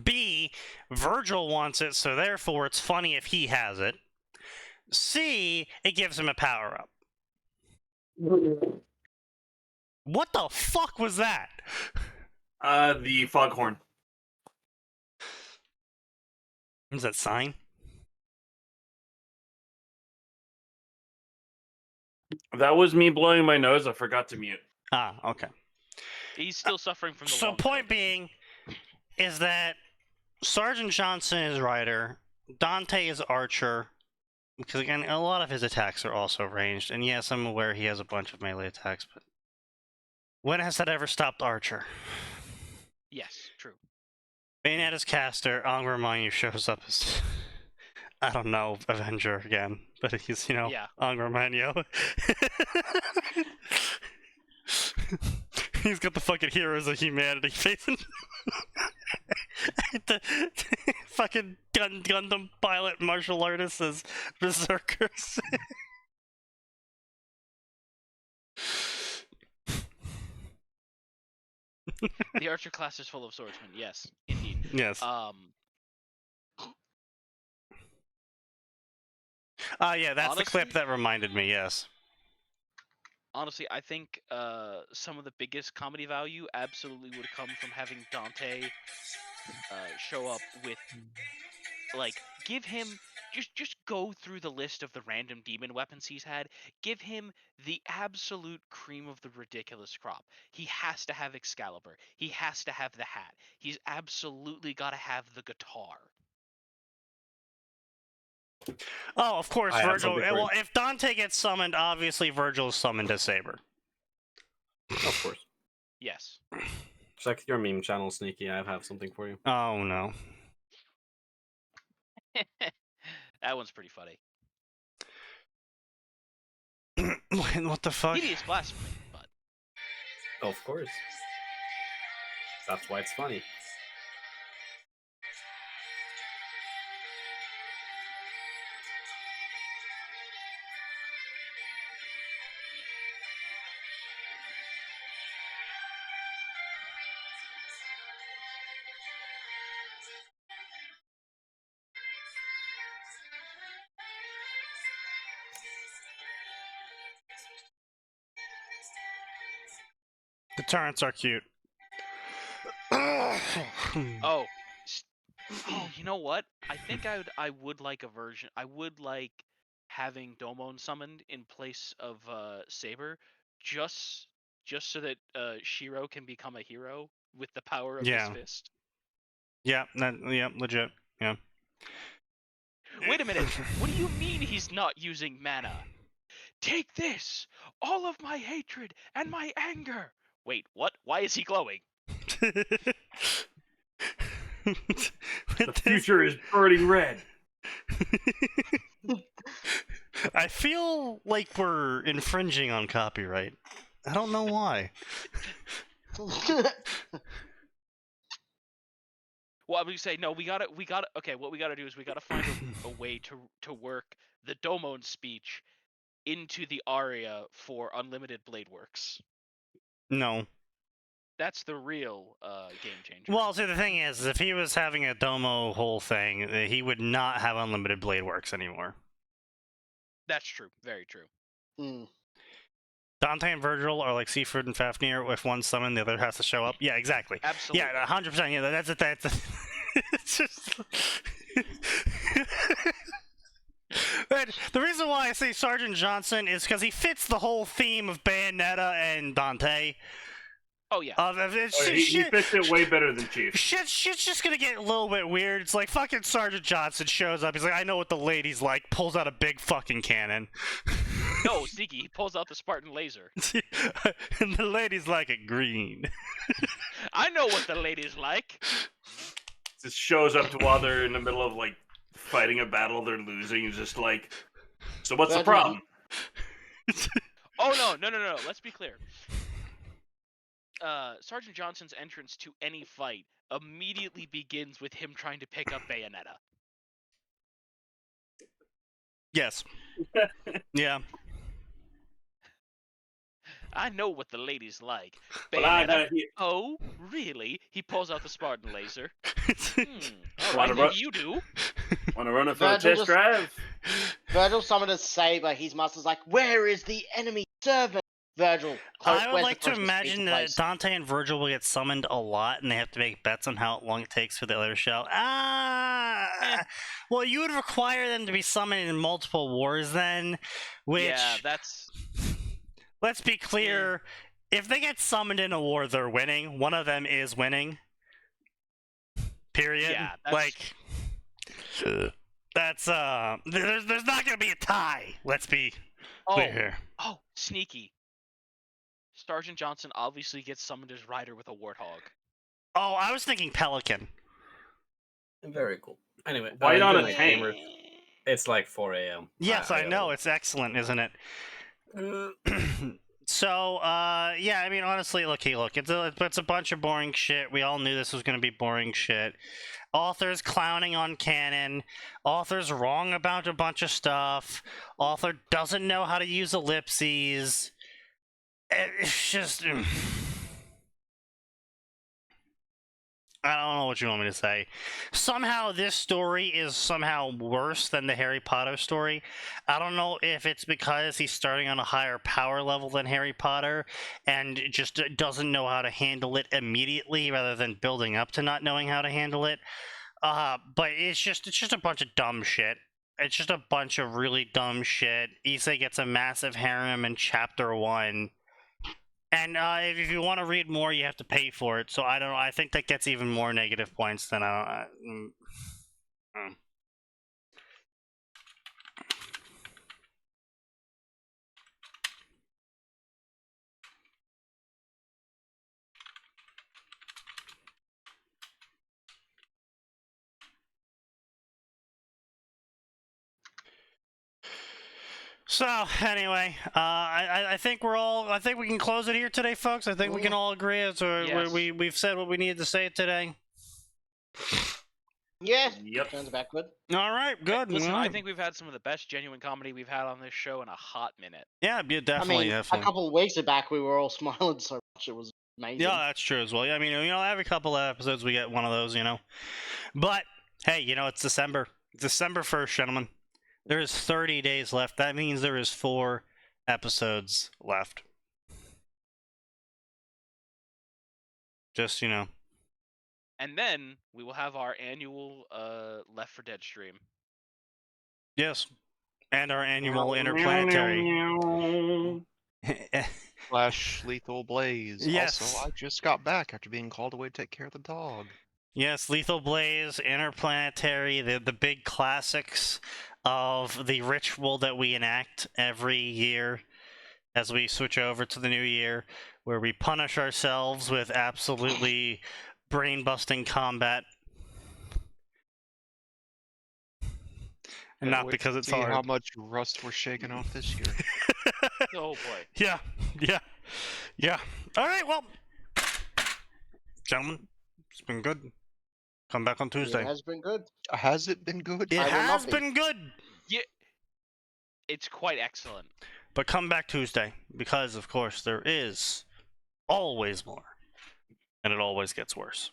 Speaker 3: B, Virgil wants it, so therefore it's funny if he has it. C, it gives him a power-up. What the fuck was that?
Speaker 1: The foghorn.
Speaker 3: Is that sign?
Speaker 1: That was me blowing my nose. I forgot to mute.
Speaker 3: Ah, okay.
Speaker 4: He's still suffering from the
Speaker 3: So
Speaker 4: long
Speaker 3: point
Speaker 4: COVID.
Speaker 3: being is that Sergeant Johnson is Ryder, Dante is Archer, because again, a lot of his attacks are also ranged, and yes, I'm aware he has a bunch of melee attacks, but when has that ever stopped Archer?
Speaker 4: Yes, true.
Speaker 3: Bayonetta's caster, Angra Mainyo shows up as, I don't know, Avenger again, but he's, you know,
Speaker 4: Yeah.
Speaker 3: Angra Mainyo. He's got the fucking Heroes of Humanity facing the fucking Gundam pilot martial artists as berserkers.
Speaker 4: The Archer class is full of swordsmen. Yes, indeed.
Speaker 3: Yes. Yeah, that's the clip
Speaker 4: honestly-
Speaker 3: that reminded me, yes.
Speaker 4: Honestly, I think some of the biggest comedy value absolutely would come from having Dante show up with, like, give him just go through the list of the random demon weapons he's had. Give him the absolute cream of the ridiculous crop. He has to have Excalibur. He has to have the hat. He's absolutely got to have the guitar.
Speaker 3: Oh, of course,
Speaker 1: I have
Speaker 3: Virgil.
Speaker 1: something for
Speaker 3: Well, if Dante gets summoned, obviously Virgil is summoned as Saber.
Speaker 5: Of course.
Speaker 4: Yes.
Speaker 5: Check your meme channel, Sneaky. I have something for you.
Speaker 3: Oh, no.
Speaker 4: That one's pretty funny.
Speaker 3: What the fuck?
Speaker 4: Hideous blasphemy, but
Speaker 5: Of course. That's why it's funny.
Speaker 3: The turrets are cute.
Speaker 4: Oh, you know what? I think I would like a version. I would like having Domon summoned in place of Saber, just so that Shiro can become a hero with the power of his
Speaker 3: Yeah.
Speaker 4: fist.
Speaker 3: Yeah, legit. Yeah.
Speaker 4: Wait a minute. What do you mean he's not using mana? Take this! All of my hatred and my anger! Wait, what? Why is he glowing?
Speaker 1: The future is burning red.
Speaker 3: I feel like we're infringing on copyright. I don't know why.
Speaker 4: Well, we say no. We gotta. Okay, what we gotta do is we gotta find a way to work the Domon speech into the aria for Unlimited Blade Works.
Speaker 3: No.
Speaker 4: That's the real game changer.
Speaker 3: Well, see, the thing is, if he was having a Domo whole thing, he would not have Unlimited Blade Works anymore.
Speaker 4: That's true. Very true.
Speaker 7: Mm.
Speaker 3: Dante and Virgil are like Seaford and Fafnir. If one's summoned, the other has to show up. Yeah, exactly.
Speaker 4: Absolutely.
Speaker 3: Yeah, 100%. Yeah, that's it. That's it. It's just. But the reason why I say Sergeant Johnson is because he fits the whole theme of Bayonetta and Dante.
Speaker 4: Oh yeah.
Speaker 1: He fits it way better than Chief.
Speaker 3: Shit's just gonna get a little bit weird. It's like fucking Sergeant Johnson shows up. He's like, I know what the ladies like. Pulls out a big fucking cannon.
Speaker 4: No, Sneaky. He pulls out the Spartan laser.
Speaker 3: And the ladies like it green.
Speaker 4: I know what the ladies like.
Speaker 1: Just shows up to while they're in the middle of like fighting a battle they're losing. He's just like, so what's the problem?
Speaker 4: Oh no. Let's be clear. Sergeant Johnson's entrance to any fight immediately begins with him trying to pick up Bayonetta.
Speaker 3: Yes. Yeah.
Speaker 4: I know what the ladies like.
Speaker 1: But
Speaker 4: Bayonetta. Oh, really? He pulls out the Spartan laser. All right, maybe you do.
Speaker 1: Want to run it for a
Speaker 7: Virgil
Speaker 1: test drive?
Speaker 7: Virgil summoned a saber. His master's like, where is the enemy servant? Virgil.
Speaker 3: I would
Speaker 7: where's
Speaker 3: like
Speaker 7: the
Speaker 3: to
Speaker 7: Christmas
Speaker 3: imagine
Speaker 7: feast
Speaker 3: that
Speaker 7: place?
Speaker 3: Dante and Virgil will get summoned a lot, and they have to make bets on how long it takes for the other show. Well, you would require them to be summoned in multiple wars then, which...
Speaker 4: Yeah, that's...
Speaker 3: Let's be clear, if they get summoned in a war, they're winning. One of them is winning. Period.
Speaker 4: Yeah, that's...
Speaker 3: Like, that's, there's not gonna be a tie. Let's be clear here.
Speaker 4: Oh, Sneaky. Sergeant Johnson obviously gets summoned as Rider with a warthog.
Speaker 3: Oh, I was thinking Pelican.
Speaker 5: Very cool. Anyway,
Speaker 1: White on a
Speaker 5: like
Speaker 1: tank.
Speaker 5: It's like 4 a.m.
Speaker 3: Yes, I know. It's excellent, isn't it? So, yeah, I mean, honestly, look, it's a bunch of boring shit. We all knew this was going to be boring shit. Author's clowning on canon. Author's wrong about a bunch of stuff. Author doesn't know how to use ellipses. It's just... I don't know what you want me to say. Somehow this story is somehow worse than the Harry Potter story. I don't know if it's because he's starting on a higher power level than Harry Potter and just doesn't know how to handle it immediately rather than building up to not knowing how to handle it. But it's just a bunch of dumb shit. It's just a bunch of really dumb shit. Issei gets a massive harem in chapter 1. And if you want to read more, you have to pay for it. So I don't know. I think that gets even more negative points than So anyway, I think we're all. I think we can close it here today, folks. I think we can all agree as
Speaker 4: Yes.
Speaker 3: we've said what we needed to say today.
Speaker 7: Yeah.
Speaker 1: Yep.
Speaker 7: Sounds about good.
Speaker 3: All right, good.
Speaker 4: Listen,
Speaker 3: all
Speaker 4: I
Speaker 3: right.
Speaker 4: think we've had some of the best genuine comedy we've had on this show in a hot minute.
Speaker 3: Yeah, definitely,
Speaker 7: I mean,
Speaker 3: definitely.
Speaker 7: a couple of weeks back, we were all smiling so much it was amazing.
Speaker 3: Yeah, that's true as well. Yeah, I mean, every couple of episodes we get one of those, But hey, it's December. December 1st, gentlemen. There is 30 days left. That means there is 4 episodes left. Just,
Speaker 4: And then we will have our annual Left 4 Dead stream.
Speaker 3: Yes. And our annual interplanetary.
Speaker 6: Flash Lethal Blaze.
Speaker 3: Yes.
Speaker 6: Also, I just got back after being called away to take care of the dog.
Speaker 3: Yes, Lethal Blaze, Interplanetary, the big classics of the ritual that we enact every year as we switch over to the new year, where we punish ourselves with absolutely brain-busting combat. And
Speaker 6: Can't
Speaker 3: not
Speaker 6: wait
Speaker 3: because
Speaker 6: to
Speaker 3: it's
Speaker 6: see
Speaker 3: hard.
Speaker 6: how much rust we're shaking off this year.
Speaker 4: Oh boy.
Speaker 3: Yeah. All right, well, gentlemen, it's been good. Come back on Tuesday.
Speaker 7: It has been good.
Speaker 6: Has it been good?
Speaker 3: It
Speaker 7: I will
Speaker 3: has
Speaker 7: not be.
Speaker 3: been good.
Speaker 4: Yeah. It's quite excellent.
Speaker 3: But come back Tuesday, because, of course, there is always more. And it always gets worse.